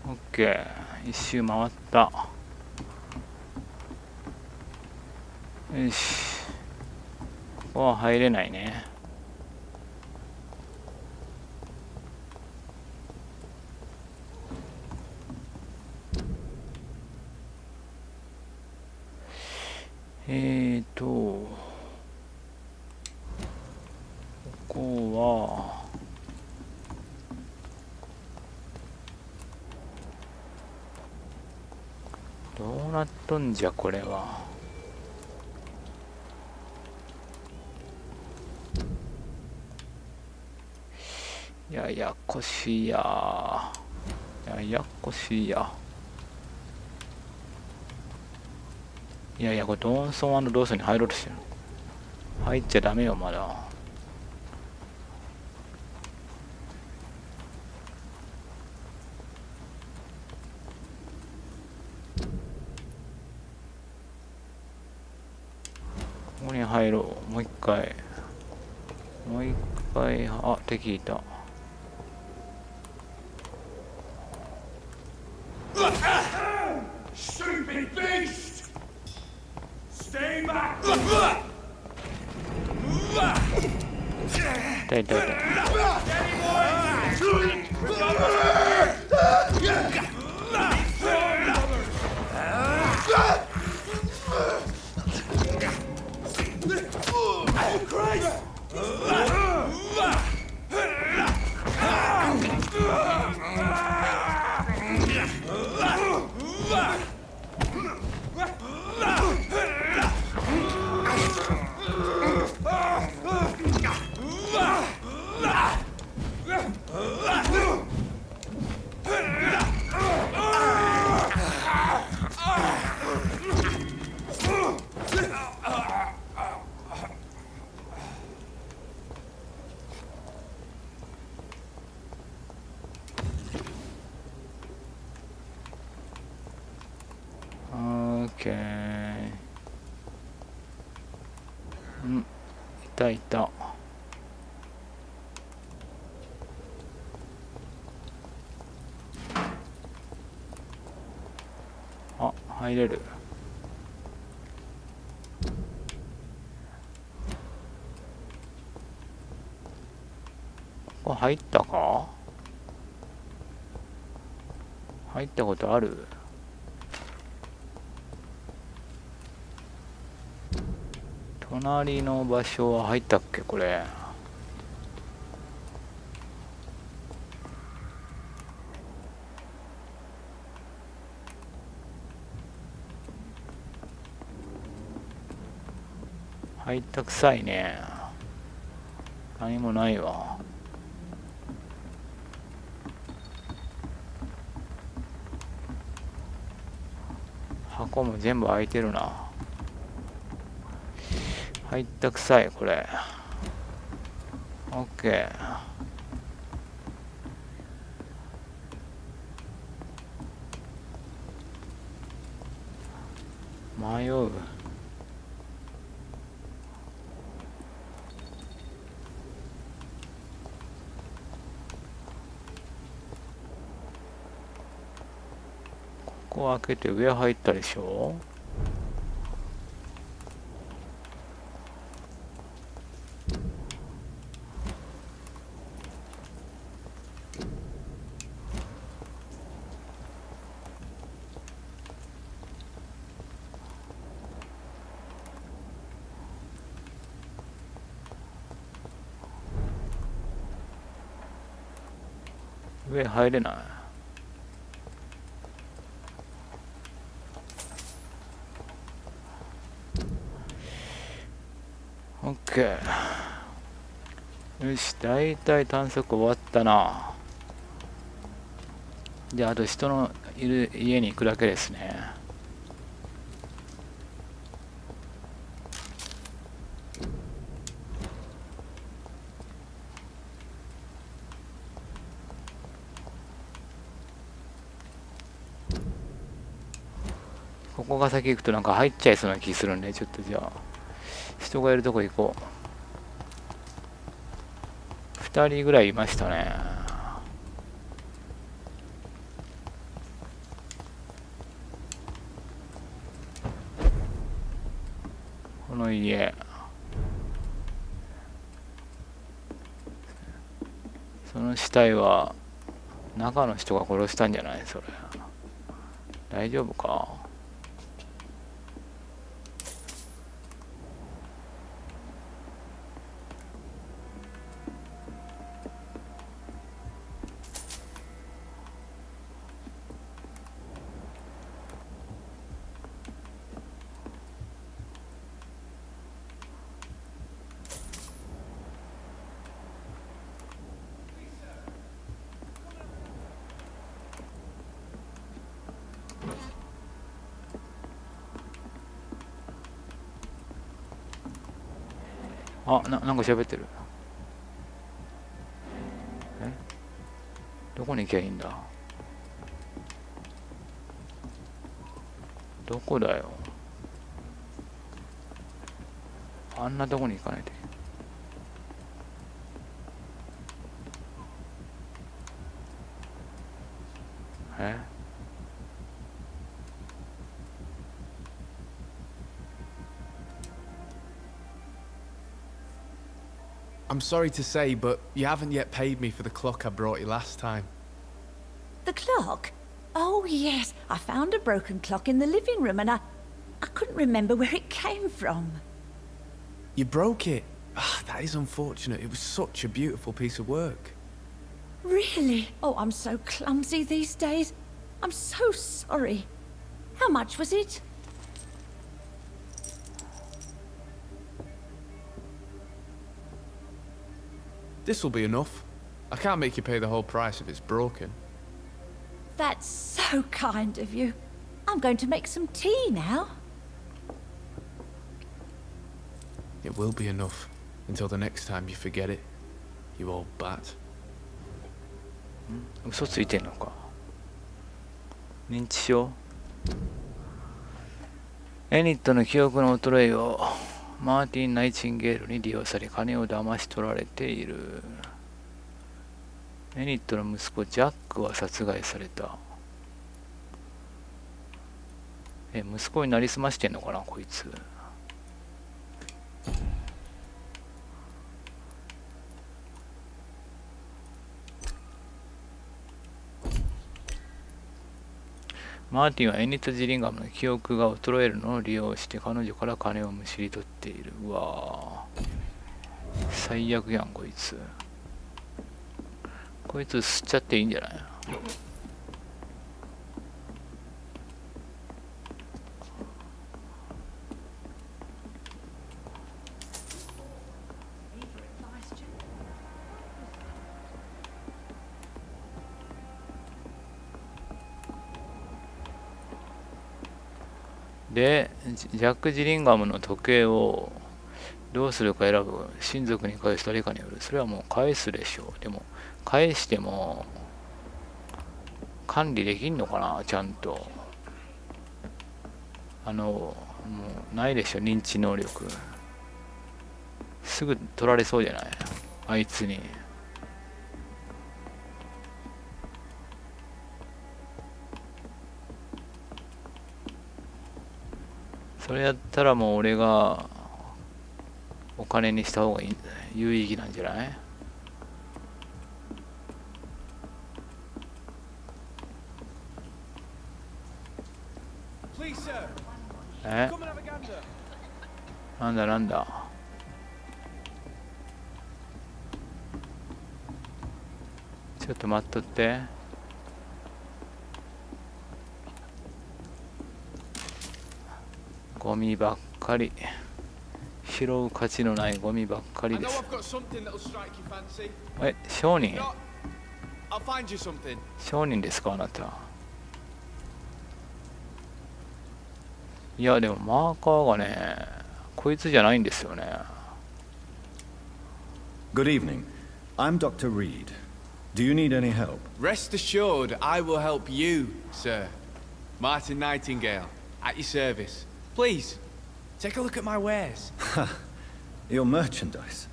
OK。一周回った。よし。ここは入れないね。ここはどうなっとんじゃこれは。ややこしや。ややこしや。いやいや、これドンソン&ローソンに入ろうとしてる。入っちゃダメよ、まだ。ここに入ろう。もう一回。もう一回、あ、敵いた。Stupid beast! Stay back! 痛い痛い痛い。うん、いたいた。あ、入れる。ここ入ったか？入ったことある？隣の場所は入ったっけこれ。入ったくさいね。何もないわ。箱も全部開いてるな。入ったくさいこれ。オッケー。迷う。ここ開けて上入ったでしょ。上入れない。オッケー。よし、だいたい探索終わったな。じゃああと人のいる家に行くだけですね。ここが先行くとなんか入っちゃいそうな気するんで、ちょっとじゃあ人がいるとこ行こう。2人ぐらいいましたね。この家、その死体は中の人が殺したんじゃない？それ大丈夫か？あ、なんか喋ってる。え？どこに行けばいいんだ？どこだよ。あんなとこに行かないといけない。え？I'm sorry to say, but you haven't yet paid me for the clock I brought you last time. The clock? Oh, yes. I found a broken clock in the living room and I couldn't remember where it came from. You broke it? Ah, that is unfortunate. It was such a beautiful piece of work. Really? Oh, I'm so clumsy these days. I'm so sorry. How much was it? This'll be enough. I can't make you pay the whole price if it's broken. That's so kind of you. I'm going to make some tea now. It will be enough until the next time you forget it, you old bat. 嘘ついてんのか。認知症？エニットの記憶の衰えをマーティン・ナイチンゲールに利用され金を騙し取られている。エニットの息子ジャックは殺害された。息子になりすましてんのかなこいつ。マーティンはエニット・ジリンガムの記憶が衰えるのを利用して彼女から金をむしり取っている。うわぁ、最悪やんこいつ。こいつ吸っちゃっていいんじゃない？で、ジャック・ジリンガムの時計をどうするか選ぶ。親族に返す、誰かによる。それはもう返すでしょう。でも返しても管理できんのかなちゃんと。もうないでしょ認知能力。すぐ取られそうじゃないあいつに。それやったらもう俺がお金にした方がいい、有意義なんじゃない？え？なんだなんだ。ちょっと待っとって。ゴミばっかり。拾う価値のないゴミばっかりです。商人？商人ですかあなた。いやでもマーカーがねこいつじゃないんですよね。 Good evening. I'm Dr. Reed. Do you need any help? Rest assured, I will help you, sir. Martin Nightingale, at your service. Please, take a look at my wares. Your merchandise.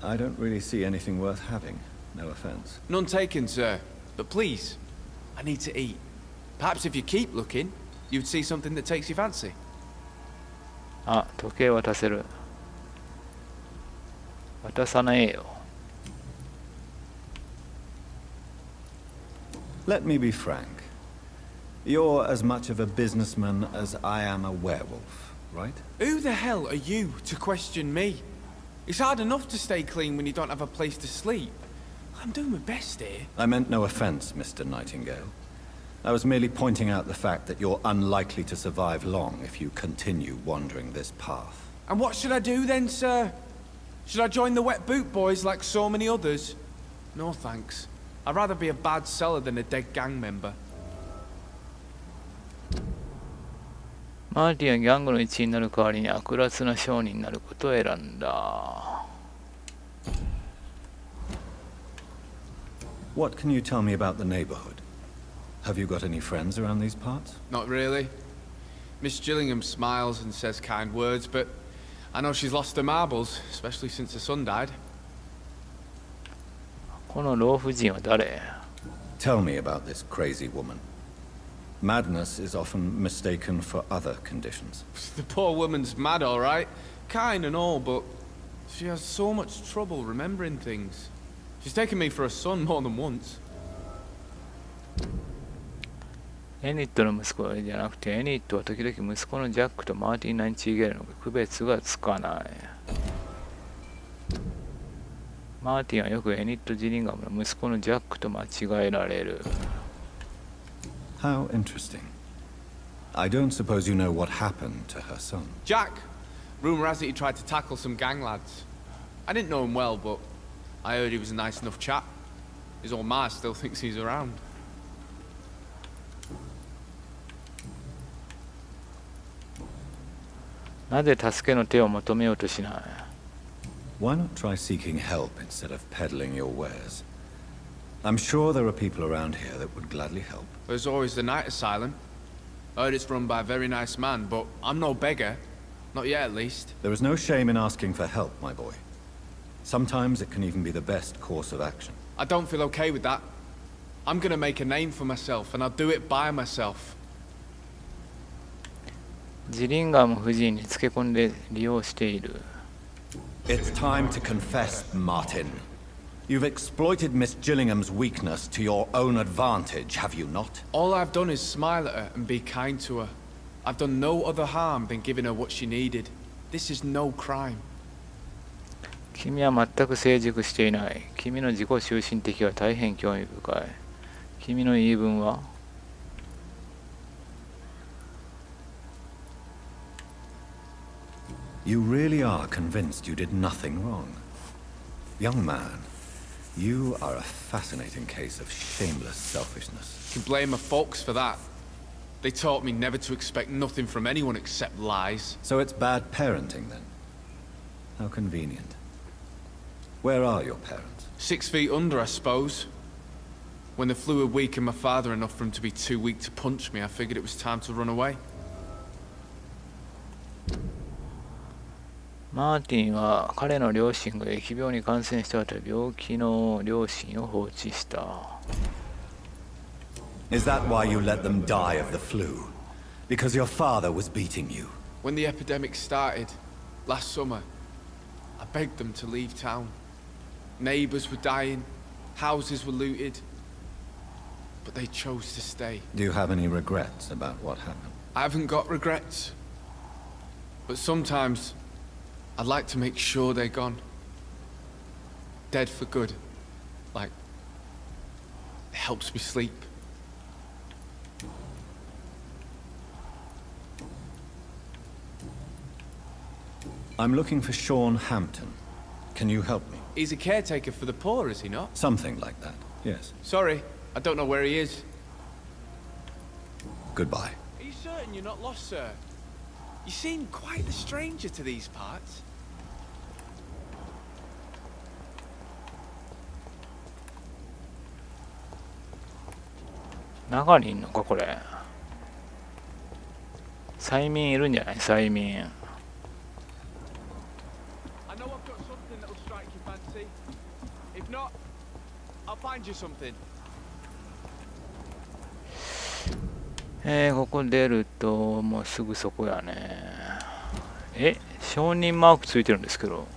I don't really see anything worth having. No offense. None taken, sir. But please, I need to eat. Perhaps if you keep looking, you'd see something that takes your fancy. あ、時計渡せる。渡さないよ。Let me be frank. You're as much of a businessman as I am a werewolf, right? Who the hell are you to question me? It's hard enough to stay clean when you don't have a place to sleep. I'm doing my best here. I meant no offense, Mr. Nightingale. I was merely pointing out the fact that you're unlikely to survive long if you continue wandering this path. And what should I do then, sir? Should I join the wet boot boys like so many others? No thanks. I'd rather be a bad seller than a dead gang member. マーティンはギャングの一員になる代わりに悪辣な商人になることを選んだ。What can you tell me about the neighborhood? Have you got any friends around these parts? Not really. Miss Gillingham smiles and says kind words, but I know she's lost her marbles, especially since her son died. この老婦人は誰？ Tell me about this crazy woman. Madness is often mistaken for other conditions. The poor woman's mad, all right. Kind and all, but she has so much trouble remembering things. She's taken me for a son more than once. エニットの息子じゃなくて、エニットは時々息子のジャックとマーティン・ナイチーゲールの区別がつかない。マーティンはよくエニット・ジリンガムの息子のジャックと間違えられる。How interesting. I don't suppose you know what happened to her son. Jack! Rumour has it he tried to tackle some gang lads. I didn't know him well, but I heard he was a nice enough chap. His old ma still thinks he's around. なぜ助けの手を求めようとしない？ Why not try seeking help instead of peddling your wares? I'm sure there are people around here that would gladly help. There's always the night asylum. I heard it's run by a very nice man, but I'm no beggar. Not yet, at least. There is no shame in asking for help, my boy. Sometimes it can even be the best course of action. I don't feel okay with that. I'm gonna make a name for myself, and I'll do it by myself. ジリンガム夫人につけ込んで利用している。 It's time to confess, Martin. You've exploited Miss Gillingham's weakness to your own advantage, have you not? All I've done is smile at her and be kind to her. I've done no other harm than giving her what she needed. This is no crime. 君は全く成熟していない。君の自己中心的は大変興味深い。君の言い分は？ You really are convinced you did nothing wrong. Young man, you are a fascinating case of shameless selfishness. You can blame my folks for that. They taught me never to expect nothing from anyone except lies. So it's bad parenting then? How convenient. Where are your parents? 6 feet under, I suppose. When the flu had weakened my father enough for him to be too weak to punch me, I figured it was time to run away. マーティンは彼の両親が疫病に感染した後、病気の両親を放置した。 Is that why you let them die of the flu? Because your father was beating you? When the epidemic started, last summer, I begged them to leave town. Neighbors were dying, houses were looted, but they chose to stay. Do you have any regrets about what happened? I haven't got regrets, but sometimes I'd like to make sure they're gone. Dead for good. Like, it helps me sleep. I'm looking for Sean Hampton. Can you help me? He's a caretaker for the poor, is he not? Something like that, yes. Sorry, I don't know where he is. Goodbye. Are you certain you're not lost, sir? You seem quite a stranger to these parts.中にいんのかこれ。催眠いるんじゃない？催眠。 I know I've got something that'll strike your fancy. If not, I'll find you something. ここ出るともうすぐそこやね。証人マークついてるんですけど。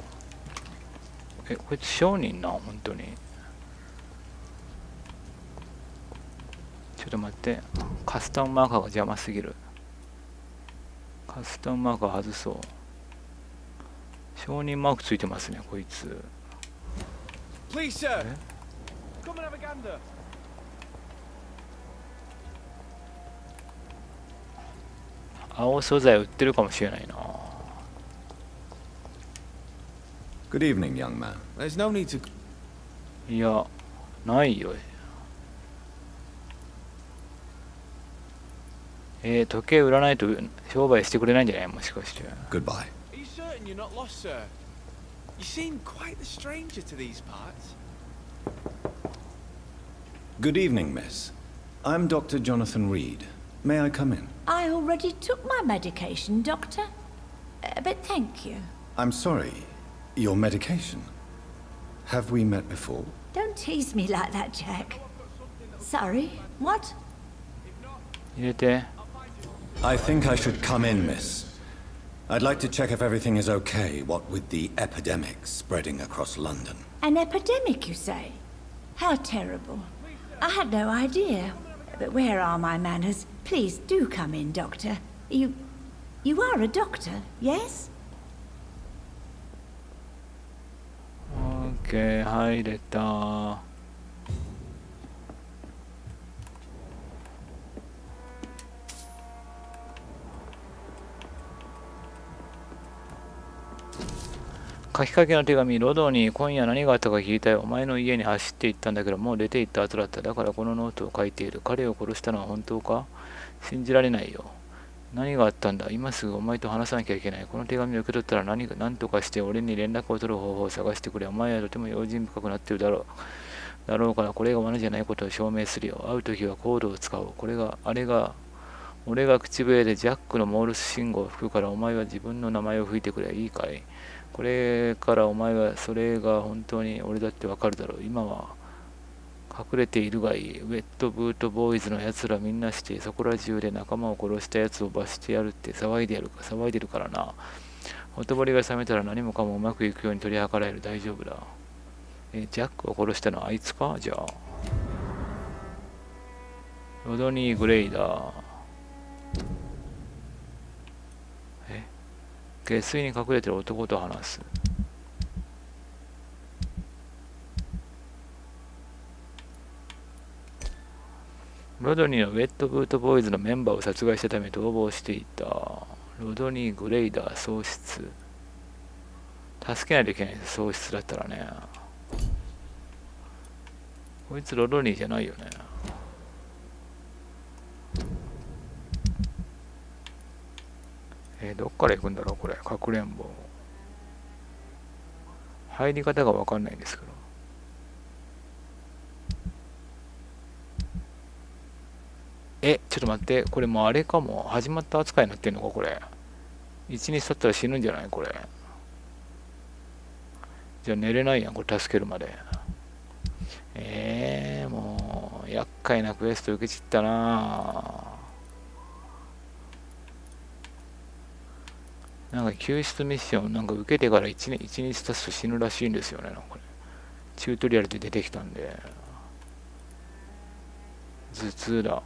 こいつ証人な、本当に。ちょっと待って。カスタムマーカーが邪魔すぎる。カスタムマーカー外そう。証人マークついてますね、こいつ。Please, sir. Come and have a gander. 青素材売ってるかもしれないな。Good evening, young man. There's no need to. いや、ないよ。時計売らないと商売してくれないんじゃない？もしかして。Goodbye. Are you certain you're not lost, sir? You seem quite a stranger to these parts. Good evening, miss. I'm Dr. Jonathan Reed. May I come in? I already took my medication, Doctor. But thank you. I'm sorry. Your medication? Have we met before? Don't tease me like that, Jack. Sorry, what? 入れて。I think I should come in, miss. I'd like to check if everything is okay, what with the epidemic spreading across London. An epidemic, you say? How terrible. I had no idea. But where are my manners? Please do come in, Doctor. You are a doctor, yes? OK、入れた。書きかけの手紙、ロドに今夜何があったか聞いたよ。お前の家に走って行ったんだけど、もう出て行った後だった。だからこのノートを書いている。彼を殺したのは本当か？信じられないよ。何があったんだ？今すぐお前と話さなきゃいけない。この手紙を受け取ったら何とかして俺に連絡を取る方法を探してくれ。お前はとても用心深くなっているだろうから、これが罠じゃないことを証明するよ。会うときはコードを使おう。俺が口笛でジャックのモールス信号を吹くから、お前は自分の名前を吹いてくれ。いいかい？これからお前はそれが本当に俺だってわかるだろう。今は隠れているがいい。ウェットブートボーイズのやつらみんなしてそこら中で仲間を殺したやつを罰してやるって騒いでるからな。ほとぼりが冷めたら何もかもうまくいくように取り計らえる。大丈夫だ。ジャックを殺したのはあいつか。じゃあロドニー・グレイダー。下水に隠れてる男と話す。ロドニーはウェットブートボーイズのメンバーを殺害したため逃亡していた。ロドニー・グレイダー喪失。助けないといけない。喪失だったらね。こいつロドニーじゃないよね。どっから行くんだろうこれ。かくれんぼ。入り方がわかんないんですけど。ちょっと待って。これもうあれかも。始まった扱いになってんのかこれ。一日経ったら死ぬんじゃないこれ。じゃあ寝れないやんこれ助けるまで。もう厄介なクエスト受けちったな。なんか救出ミッションなんか受けてから一日経つと死ぬらしいんですよね。なんかね、チュートリアルで出てきたんで。頭痛だ。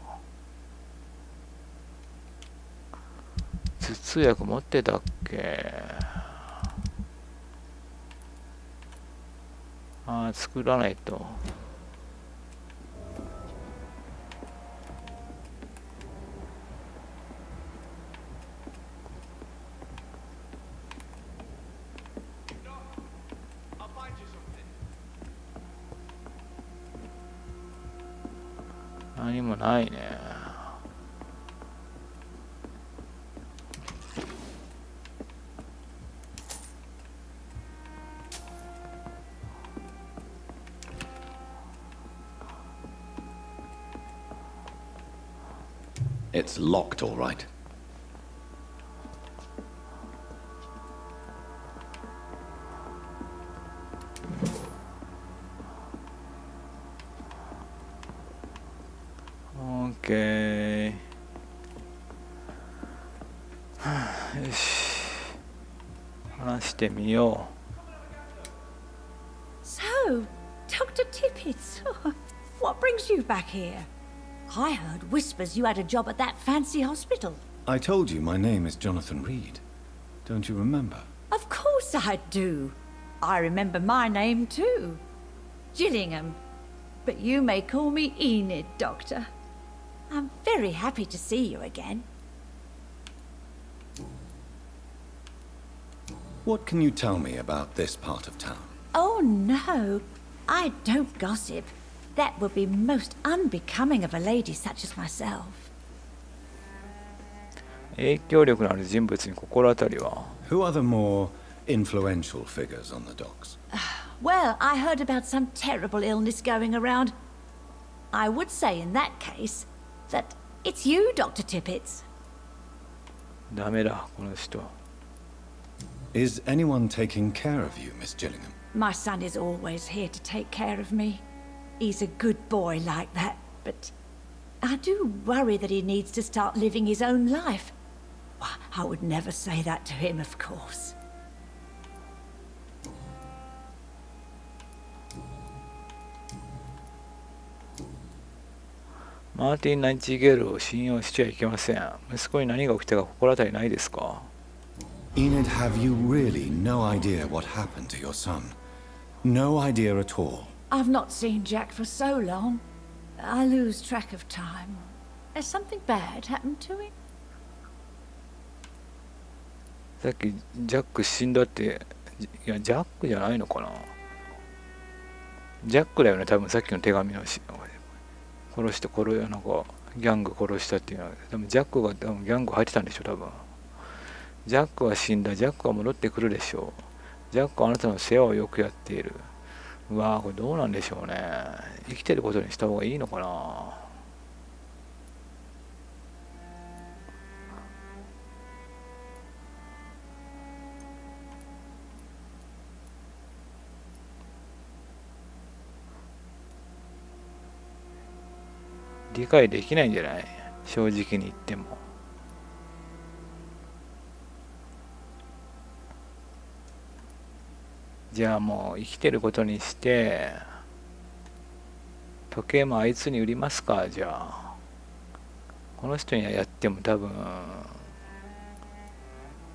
頭痛薬持ってたっけ。作らないと。何もないね。It's locked, all right. Okay. よし。話してみよう。 So, Dr. Tippett, what brings you back here? I heard whispers you had a job at that fancy hospital. I told you my name is Jonathan Reed. Don't you remember? Of course I do. I remember my name too. Gillingham. But you may call me Enid, Doctor. I'm very happy to see you again. What can you tell me about this part of town? Oh no, I don't gossip. That would be most unbecoming of a lady such as myself. 影響力のある人物に心当たりは Who are the more influential figures on the docks? Well, I heard about some terrible illness going around. I would say in that case that it's you, Dr. Tippett. ダメだ、この人。Is anyone taking care of you, Miss Gillingham? My son is always here to take care of me. He's a good boy like that, but I do worry that he needs to start living his own life. Well, I would never say that to him, of course. マーティン・ナイチゲールを信用しちゃいけません。息子に何が起きたか心当たりないですか？ Enid, have you really no idea what happened to your son? No idea at all. I've not seen Jack for so long. I lose track of time. Has something bad happened to him? さっきジャック死んだって、いやジャックじゃないのかな。ジャックだよね、多分さっきの手紙のし殺してなんかギャング殺したっていうのは、でもジャックが多分ギャング入ってたんでしょ多分。ジャックは死んだ、ジャックは戻ってくるでしょう。ジャックはあなたの世話をよくやっている。うわー、これどうなんでしょうね。生きてることにした方がいいのかな。理解できないんじゃない？正直に言っても。じゃあもう生きてることにして時計もあいつに売りますか。じゃあこの人にやっても多分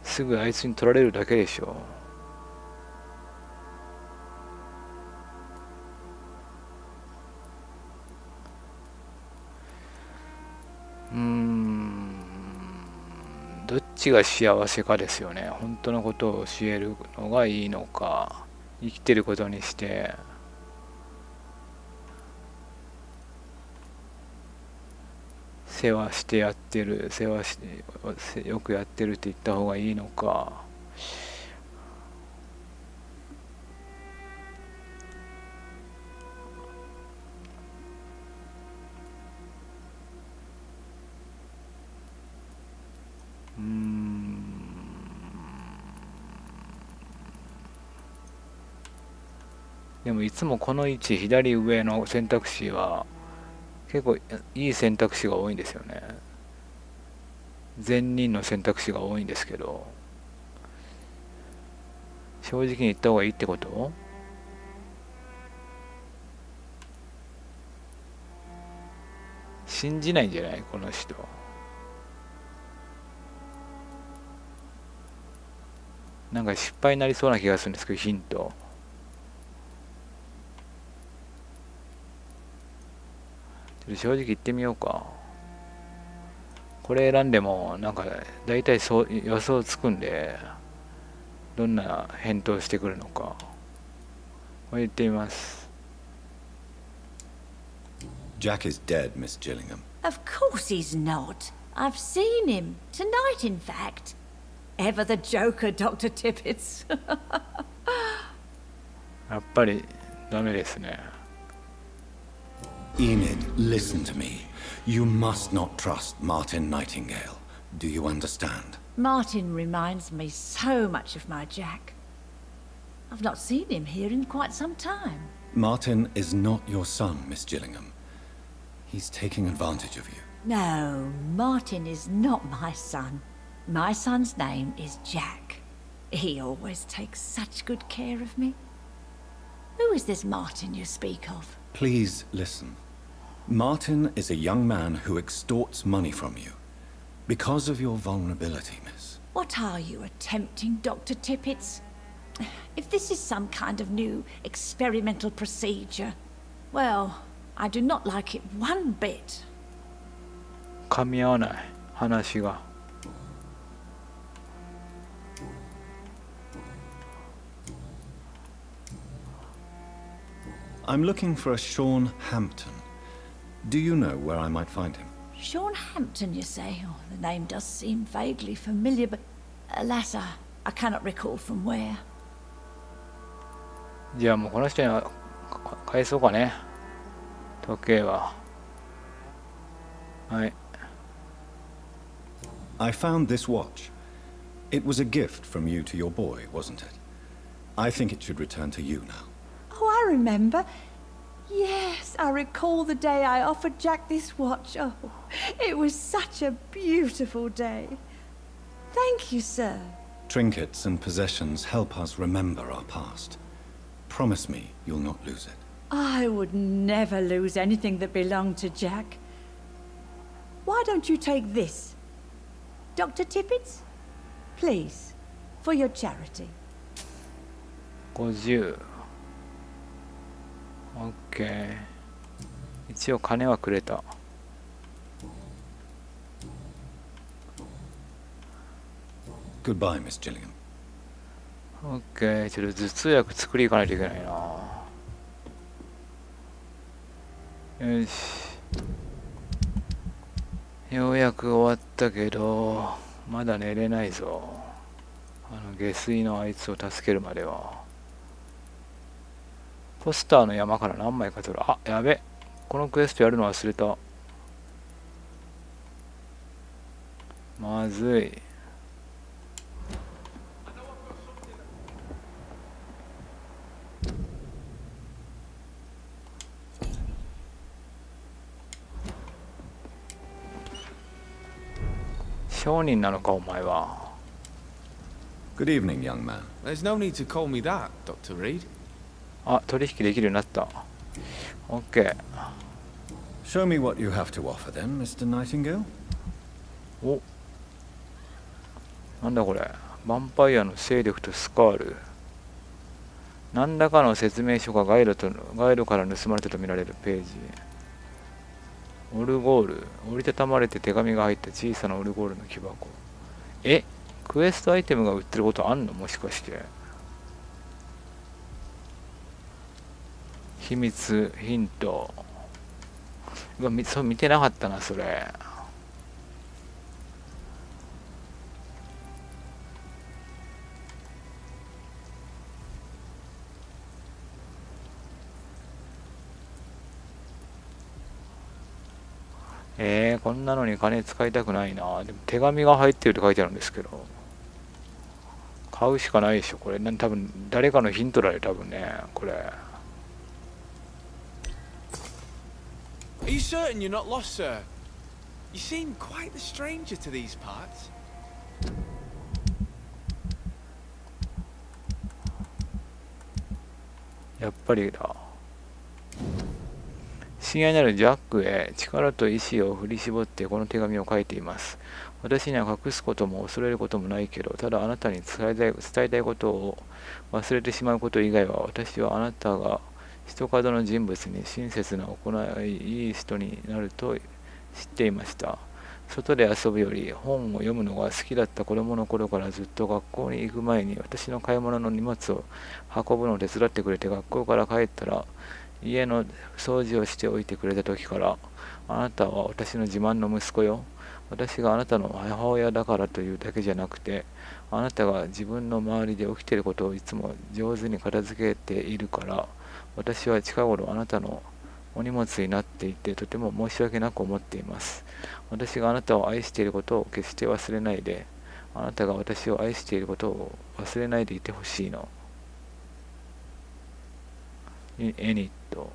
すぐあいつに取られるだけでしょう。どっちが幸せかですよね。本当のことを教えるのがいいのか、生きてることにして世話してやってる、世話してよくやってるって言った方がいいのか。でもいつもこの位置左上の選択肢は結構いい選択肢が多いんですよね。善人の選択肢が多いんですけど、正直に言った方がいいってこと？信じないんじゃないこの人。なんか失敗になりそうな気がするんですけど、ヒント。正直言ってみようか。これ選んでもなんか大体そう予想つくんで、どんな返答してくるのか。これ言ってみます。 Jack is dead, Miss Gillingham. Of course he's not. I've seen him. Tonight, in fact. Ever the joker, Dr. Tippets. やっぱりダメですね。Enid, listen to me. You must not trust Martin Nightingale. Do you understand? Martin reminds me so much of my Jack. I've not seen him here in quite some time. Martin is not your son, Miss Gillingham. He's taking advantage of you. No, Martin is not my son. My son's name is Jack. He always takes such good care of me. Who is this Martin you speak of? Please listen. Martin is a young man who extorts money from you. Because of your vulnerability, miss. What are you attempting, Dr. Tippets? If this is some kind of new experimental procedure, well, I do not like it one bit. 噛み合わない、話が。I'm looking for a Sean Hampton. Do you know where I might find him? Sean Hampton, you say? Oh, the name does seem vaguely familiar, but alas, I cannot recall from where. じゃあもうこの人には返そうかね。時計は。はい。I found this watch. It was a gift from you to your boy, wasn't it? I think it should return to you now. Oh, I remember. Yes, I recall the day I offered Jack this watch. Oh, it was such a beautiful day. Thank you, sir. Trinkets and possessions help us remember our past. Promise me you'll not lose it. I would never lose anything that belonged to Jack. Why don't you take this? Dr. Tippets? Please, for your charity. 50。オッケー。一応金はくれた。Goodbye, Miss Gillingham. オッケー。ちょっと頭痛薬作り行かないといけないな。よし。ようやく終わったけど、まだ寝れないぞ。下水のあいつを助けるまでは。ポスターの山から何枚か取る。あ、やべ。このクエストやるの忘れた。まずい。商人なのかお前は。 Good evening, young man. There's no need to call me that, Dr. Reed. あ、取引できるようになった。 OK。 Show me what you have to offer then, Mr. Nightingale. お、なんだこれ。ヴァンパイアの勢力とスカール。何らかの説明書がガイドから盗まれたとみられるページ。オルゴール。折りたたまれて手紙が入った小さなオルゴールの木箱。え、クエストアイテムが売ってることあんの？もしかして。秘密、ヒント。うわ、そう見てなかったな、それ。こんなのに金使いたくないな。でも手紙が入ってるって書いてあるんですけど。買うしかないでしょ、これ。多分誰かのヒントだよ、多分ね、これ。Are you certain you're not lost, sir? You seem quite the stranger to these parts. やっぱりだ。親愛なるジャックへ力と意志を振り絞ってこの手紙を書いています。私には隠すことも恐れることもないけど、ただあなたに伝えたいことを忘れてしまうこと以外は、私はあなたが一角の人物に親切な行いいい人になると知っていました。外で遊ぶより本を読むのが好きだった子供の頃からずっと学校に行く前に私の買い物の荷物を運ぶのを手伝ってくれて、学校から帰ったら家の掃除をしておいてくれた時から、あなたは私の自慢の息子よ。私があなたの母親だからというだけじゃなくて、あなたが自分の周りで起きていることをいつも上手に片付けているから、私は近頃あなたのお荷物になっていてとても申し訳なく思っています。私があなたを愛していることを決して忘れないで、あなたが私を愛していることを忘れないでいてほしいの。エニット。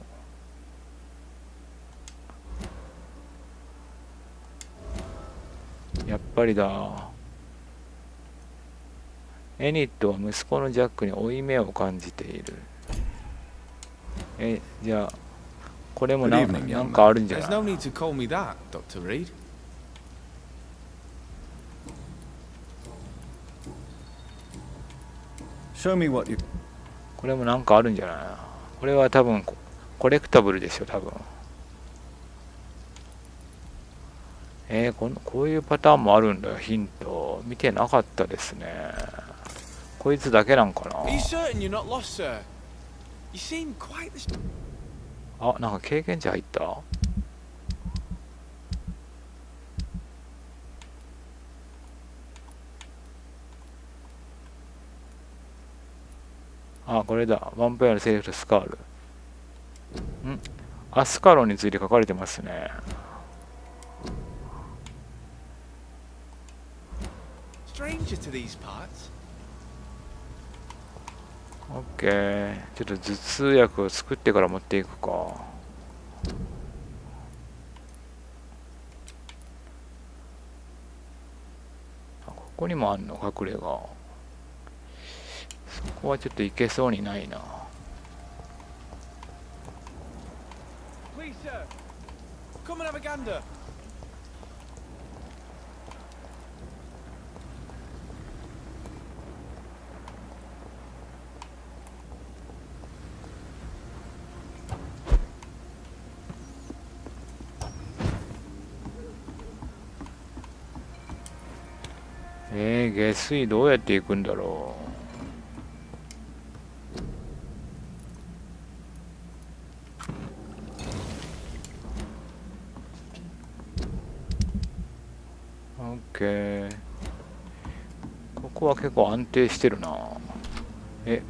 やっぱりだ。エニットは息子のジャックに負い目を感じている。じゃあこれもなんかあるんじゃない？ There's no need to call me that, Dr. Reed. これもなんかあるんじゃない？これは多分コレクタブルでしょ、多分。こういうパターンもあるんだよ。ヒント見てなかったですね。こいつだけなんかな。あ、なんか経験値入った。あ、これだ。ヴァンパイアの勢力とスカール。アスカロンについて書かれてますね。オッケー。ちょっと頭痛薬を作ってから持っていくか。ここにもあんの、隠れが。そこはちょっといけそうにないな。Please, sir. Come and have a gander. 下水どうやって行くんだろう。オッケー。ここは結構安定してるな。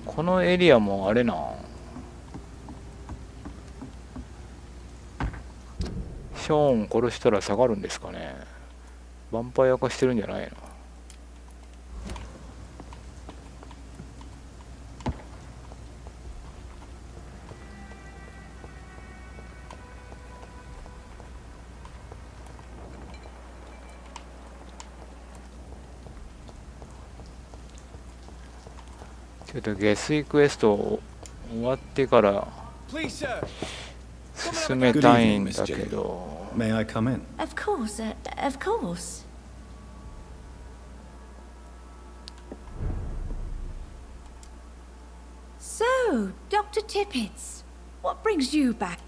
このエリアもあれな。ショーン殺したら下がるんですかね。ヴァンパイア化してるんじゃないの。ちょっと下水クエスト終わってから進めたいんだけど。May I come in? Of course, of course. So, Dr. Tippets, what brings you back?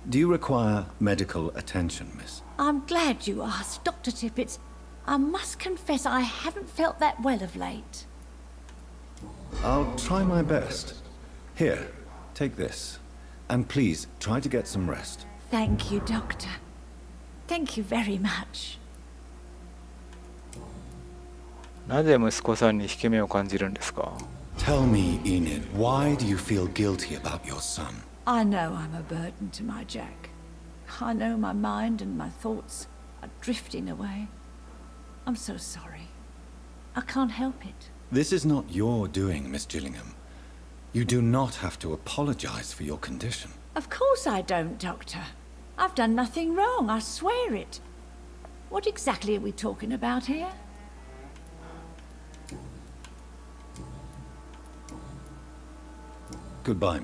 Do you require medical attention, miss? I'm glad you asked, Dr. Tippets. I must confess I haven't felt that well of late. I'll try my best. Here, take this. And please, try to get some rest. Thank you, Doctor. Thank you very much. なぜ息子さんに引け目を感じるんですか？ Tell me, Enid, why do you feel guilty about your son? I know I'm a burden to my Jack. I know my mind and my thoughts are drifting away. I'm so sorry. I can't help it. This is not your doing, Miss Gillingham. You do not have to apologize for your condition. Of course I don't, Doctor. I've done nothing wrong, I swear it. What exactly are we talking about here? Goodbye.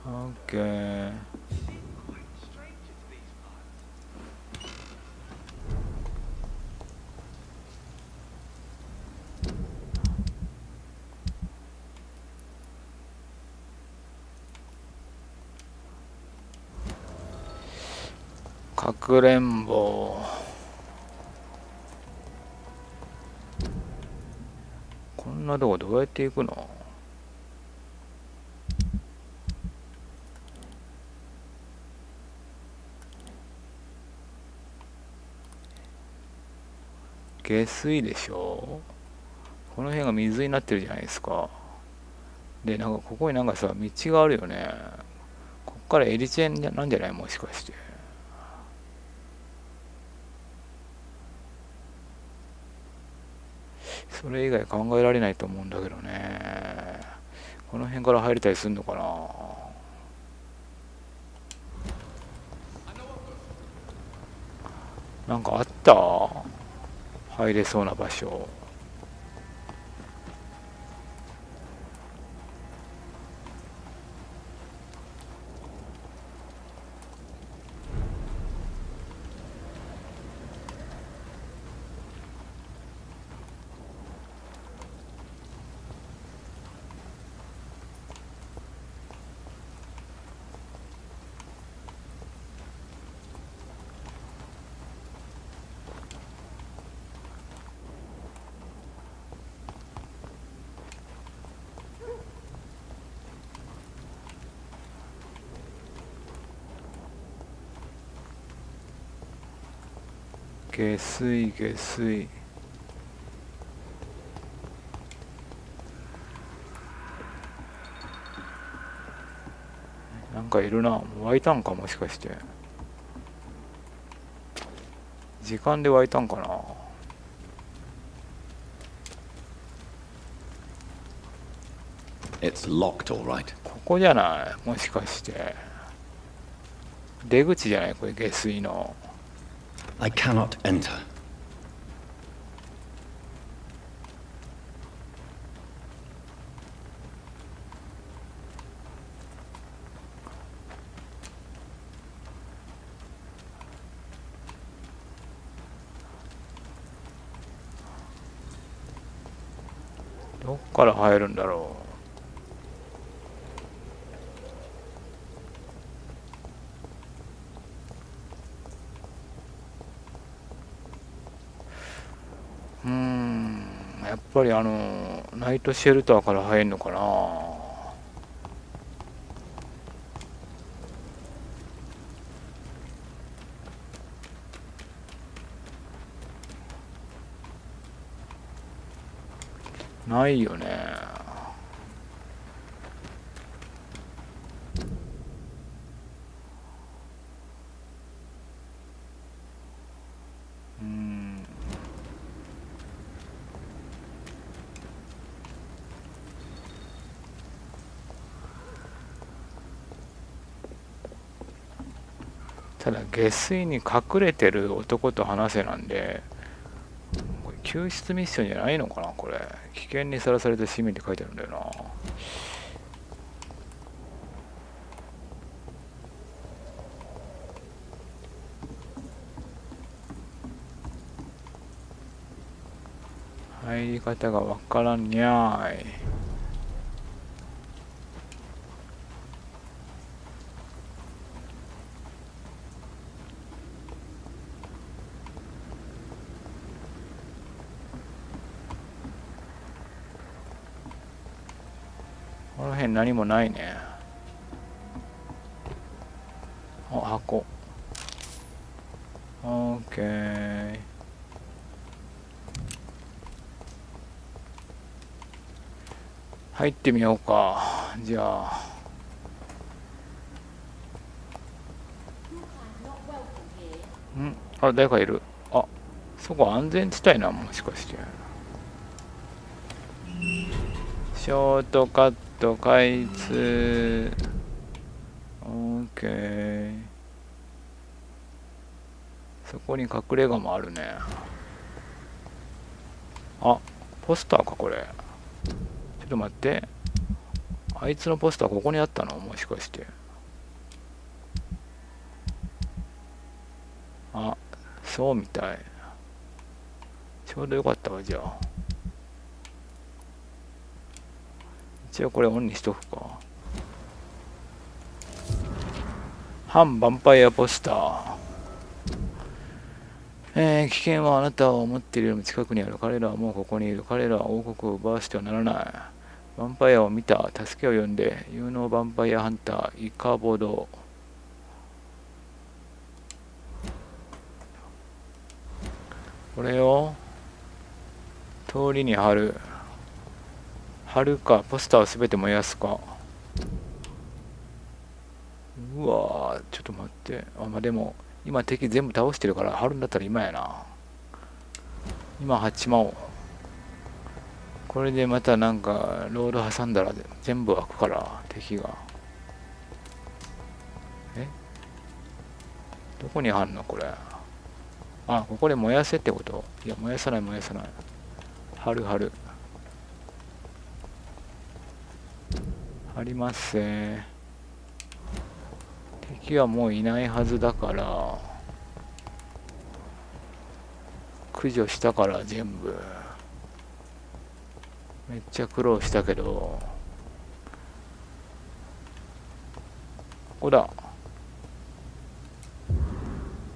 Okay. かくれんぼ。こんなとこどうやって行くの？下水でしょ。この辺が水になってるじゃないですか。で、なんかここになんかさ、道があるよね。こっからエリチェンなんじゃない？もしかして。それ以外考えられないと思うんだけどね。この辺から入れたりするのかな。なんかあった？入れそうな場所。下水下水。なんかいるな。湧いたんか、もしかして。時間で湧いたんかな。It's locked, all right. ここじゃない？もしかして。出口じゃない？これ下水の。I cannot enter. どっから入るんだろう。やっぱりナイトシェルターから入るのかな。ないよね。ただ下水に隠れてる男と話せなんで、救出ミッションじゃないのかなこれ。危険にさらされた市民って書いてあるんだよな。入り方がわからんにゃーい。この辺何もないね。あ、箱。オーケー。入ってみようか。じゃあ。あ、誰かいる。あ、そこ安全地帯な、もしかして。ショートカット開通。オーケー。そこに隠れ家もあるね。あ、ポスターかこれ。ちょっと待って。あいつのポスターここにあったの？もしかして。あ、そうみたい。ちょうどよかったわ、じゃあ。一応これオンにしとくか。反ヴァンパイアポスター。危険はあなたを思っているよりも近くにある。彼らはもうここにいる。彼らは王国を奪わしてはならない。ヴァンパイアを見た。助けを呼んで。有能ヴァンパイアハンター、イカボド。これを通りに貼る。貼るか、ポスターをすべて燃やすか。うわー、ちょっと待って。あ、まあ、でも、今敵全部倒してるから貼るんだったら今やな。今貼っちまおう。これでまたなんかロール挟んだら全部開くから敵が。どこに貼んのこれ。あ、ここで燃やせってこと？いや、燃やさない燃やさない。貼る貼る。貼りますね。敵はもういないはずだから駆除したから全部。めっちゃ苦労したけど、ここだ。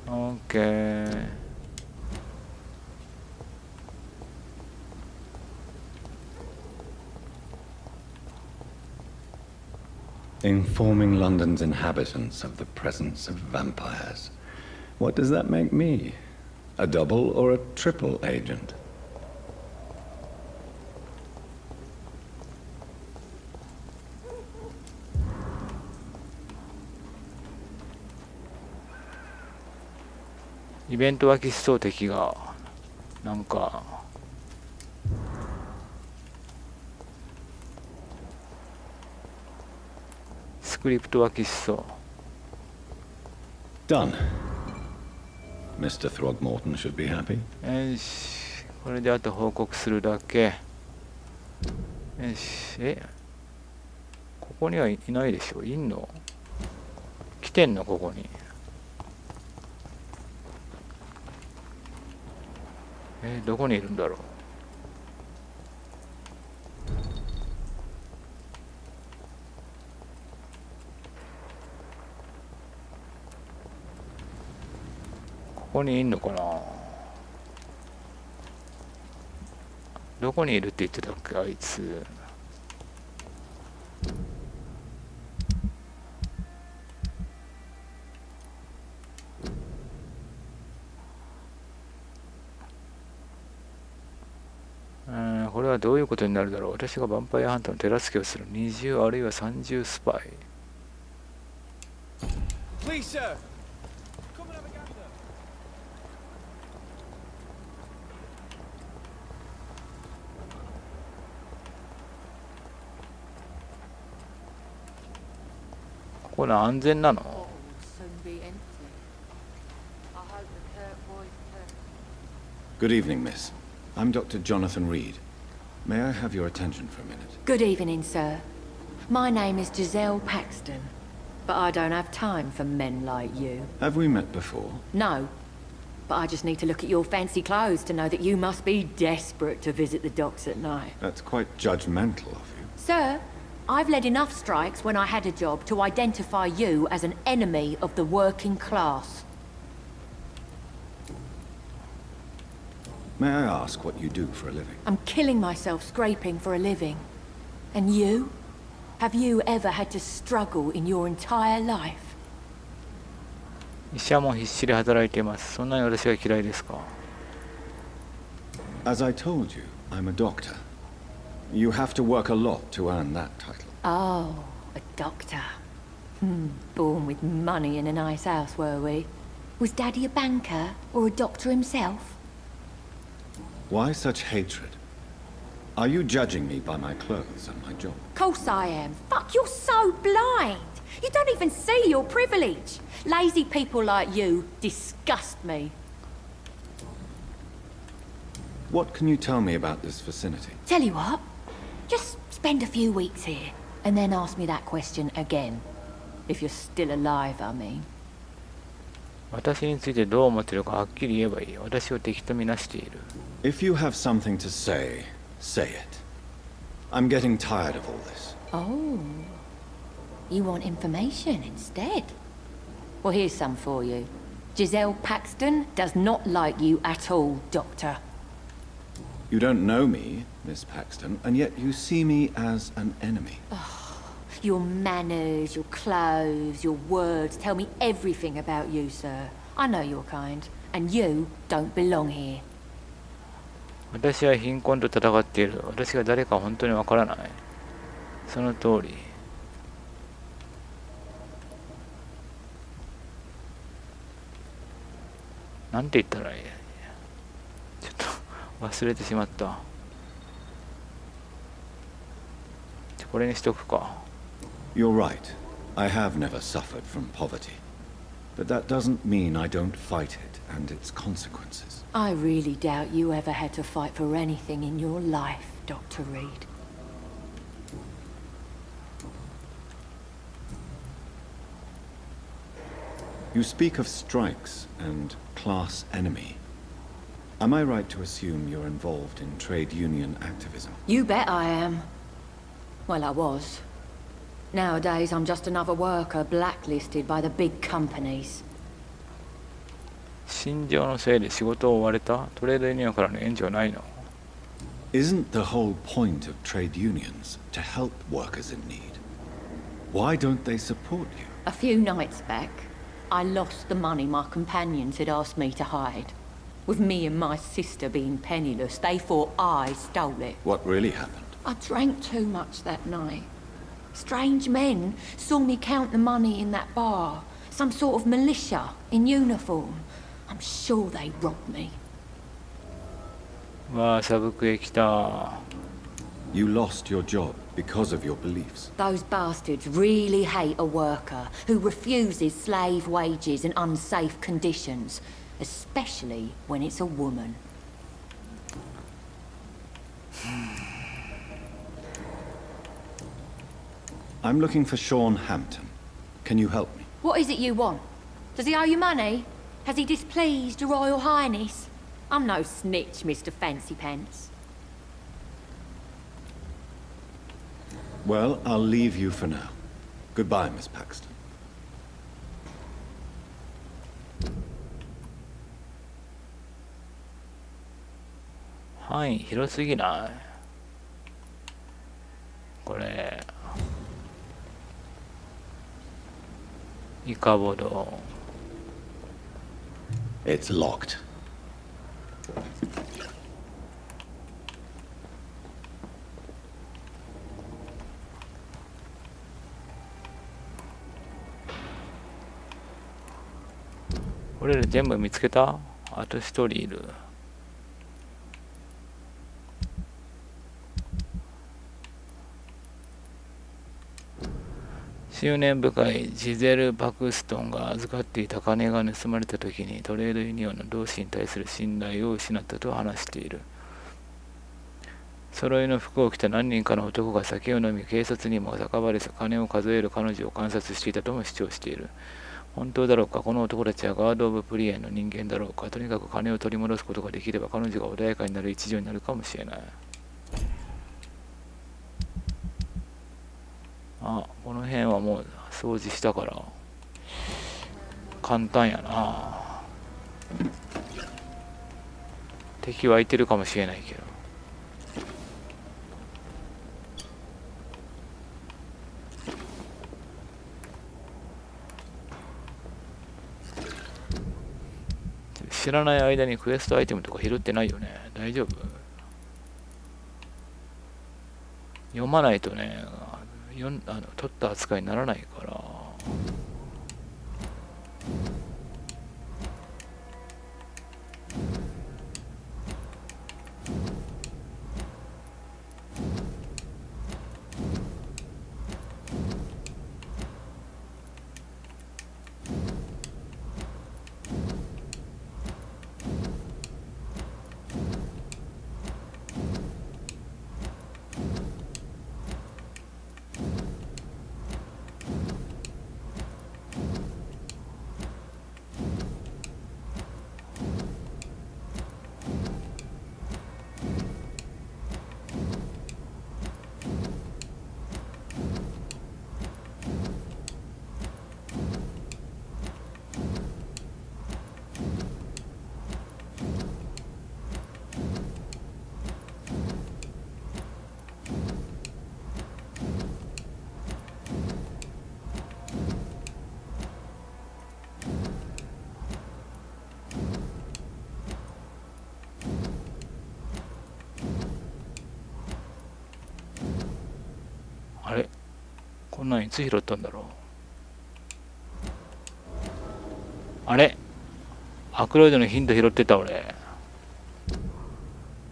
オッケー。Informing London's inhabitants of the presence of vampires. What does that make me? A double or a triple agent?イベント脇しそう敵がなんかスクリプト脇しそう。 Done. Mr. Throgmorton should be happy. よし、これであと報告するだけ。よし、ここにはいないでしょ。いんの？来てんのここに。どこにいるんだろう。ここにいんのかな。どこにいるって言ってたっけあいつ。これはどういうことになるだろう。私がヴァンパイアハンターの手助けをする。20あるいは30スパイ。Please, sir. ここの安全なのGood evening, miss. I'm Dr. Jonathan Reed. May I have your attention for a minute? Good evening, sir. My name is Giselle Paxton, but I don't have time for men like you. Have we met before? No, but I just need to look at your fancy clothes to know that you must be desperate to visit the docks at night. That's quite judgmental of you. Sir, I've led enough strikes when I had a job to identify you as an enemy of the working class. May I ask what you do for a living? I'm killing myself scraping for a living. And you? Have you ever had to struggle in your entire life? 医者も必死で働いています。そんなに私が嫌いですか？ As I told you, I'm a doctor. You have to work a lot to earn that title. Oh, a doctor. Born with money in a nice house, were we? Was Daddy a banker or a doctor himself? Why such hatred? Are you judging me by my clothes and my job? Course I am. Fuck, you're so blind. You don't even see your privilege. Lazy people like you disgust me. What can you tell me about this vicinity? Tell you what, just spend a few weeks here, and then ask me that question again. If you're still alive, I mean. 私についてどう思っているかはっきり言えばいい。私を敵とみなしている。If you have something to say, say it. I'm getting tired of all this. Oh, you want information instead? Well, here's some for you. Giselle Paxton does not like you at all, Doctor. You don't know me, Miss Paxton, and yet you see me as an enemy. Your manners, your clothes, your words tell me everything about you, sir. I know your kind, and you don't belong here. 私は貧困と戦っている。私が誰か本当にわからない。その通り。なんて言ったらいい？ちょっと忘れてしまった。これにしとくか。You're right. I have never suffered from poverty. But that doesn't mean I don't fight it and its consequences. I really doubt you ever had to fight for anything in your life, Dr. Reed. You speak of strikes and class enemy. Am I right to assume you're involved in trade union activism? You bet I am. Well, I was. Nowadays, I'm just another worker blacklisted by the big companies. 心情のせいで仕事を追われた？トレードユニオンからの援助はないの？ Isn't the whole point of trade unions to help workers in need? Why don't they support you? A few nights back, I lost the money my companions had asked me to hide. With me and my sister being penniless, they thought I stole it. What really happened? I drank too much that night. Strange men saw me count the money in that bar. Some sort of militia in uniform. I'm sure they robbed me. わあ、サブクへ来た。You lost your job because of your beliefs. Those bastards really hate a worker who refuses slave wages and unsafe conditions, especially when it's a woman. I'm looking for Sean Hampton. Can you help me? What is it you want? Does he owe you money? Has he displeased your Royal Highness? I'm no snitch, Mr. Fancy Pants. Well, I'll leave you for now. Goodbye, Miss Paxton. 範囲広すぎない？これイカボド。It's locked.俺ら全部見つけた？あと一人いる。執念深いジゼル・パクストンが預かっていた金が盗まれた時にトレードユニオンの同志に対する信頼を失ったと話している。揃いの服を着た何人かの男が酒を飲み、警察にも叫ばれ、金を数える彼女を観察していたとも主張している。本当だろうか。この男たちはガード・オブ・プリエンの人間だろうか。とにかく金を取り戻すことができれば彼女が穏やかになる一助になるかもしれない。あ、この辺はもう掃除したから簡単やな。敵はいてるかもしれないけど。知らない間にクエストアイテムとか拾ってないよね。大丈夫？読まないとね、取った扱いにならないから。あれ、こんなんいつ拾ったんだろう。あれ、アクロイドのヒント拾ってた俺。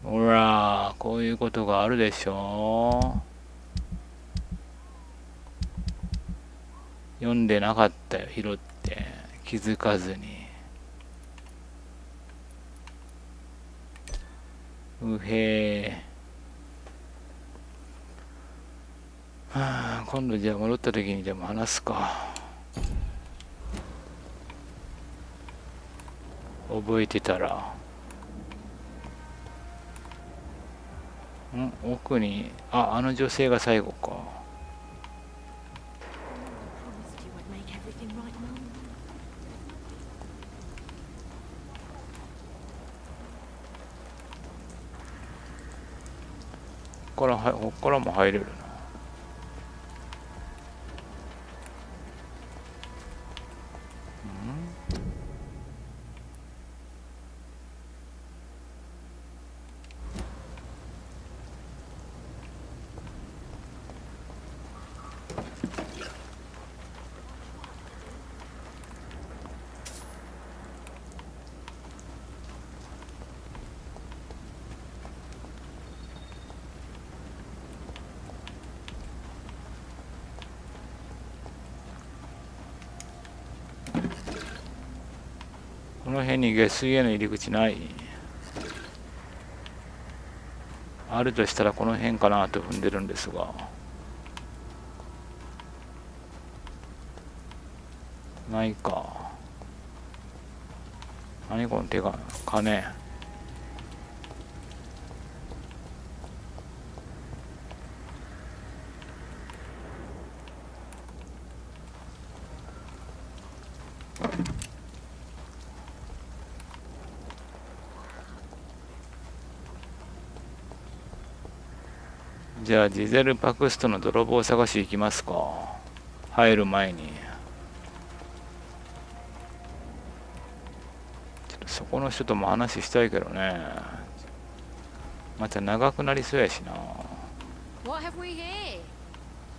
ほら、こういうことがあるでしょ。読んでなかったよ、拾って気づかずに。うへー。はあ、今度じゃあ戻った時にでも話すか。覚えてたら。奥に、あの女性が最後か。こっからも入れるな。この辺に下水への入り口ない？あるとしたらこの辺かなと踏んでるんですが。ないか。何この手が、金。じゃあジゼル・パクストの泥棒探し行きますか。入る前に。ちょっとそこの人とも話したいけどね。また長くなりそうやしな。What have we here?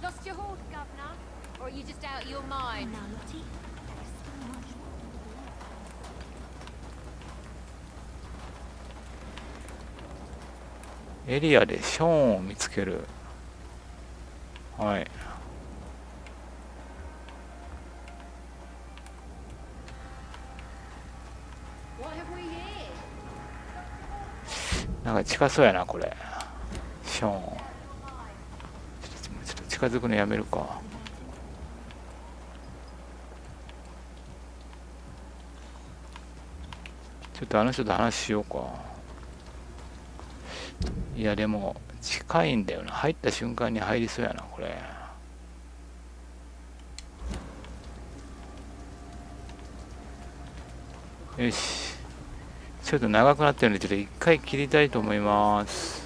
Lost your horse, Governor? Or are you just out of your mind? Lottie. エリアでショーンを見つける。はい。なんか近そうやなこれ。ショーン。ちょっと近づくのやめるか。ちょっとあの人と話しようか。いやでも近いんだよな。入った瞬間に入りそうやなこれ。よし、ちょっと長くなってるんでちょっと一回切りたいと思います。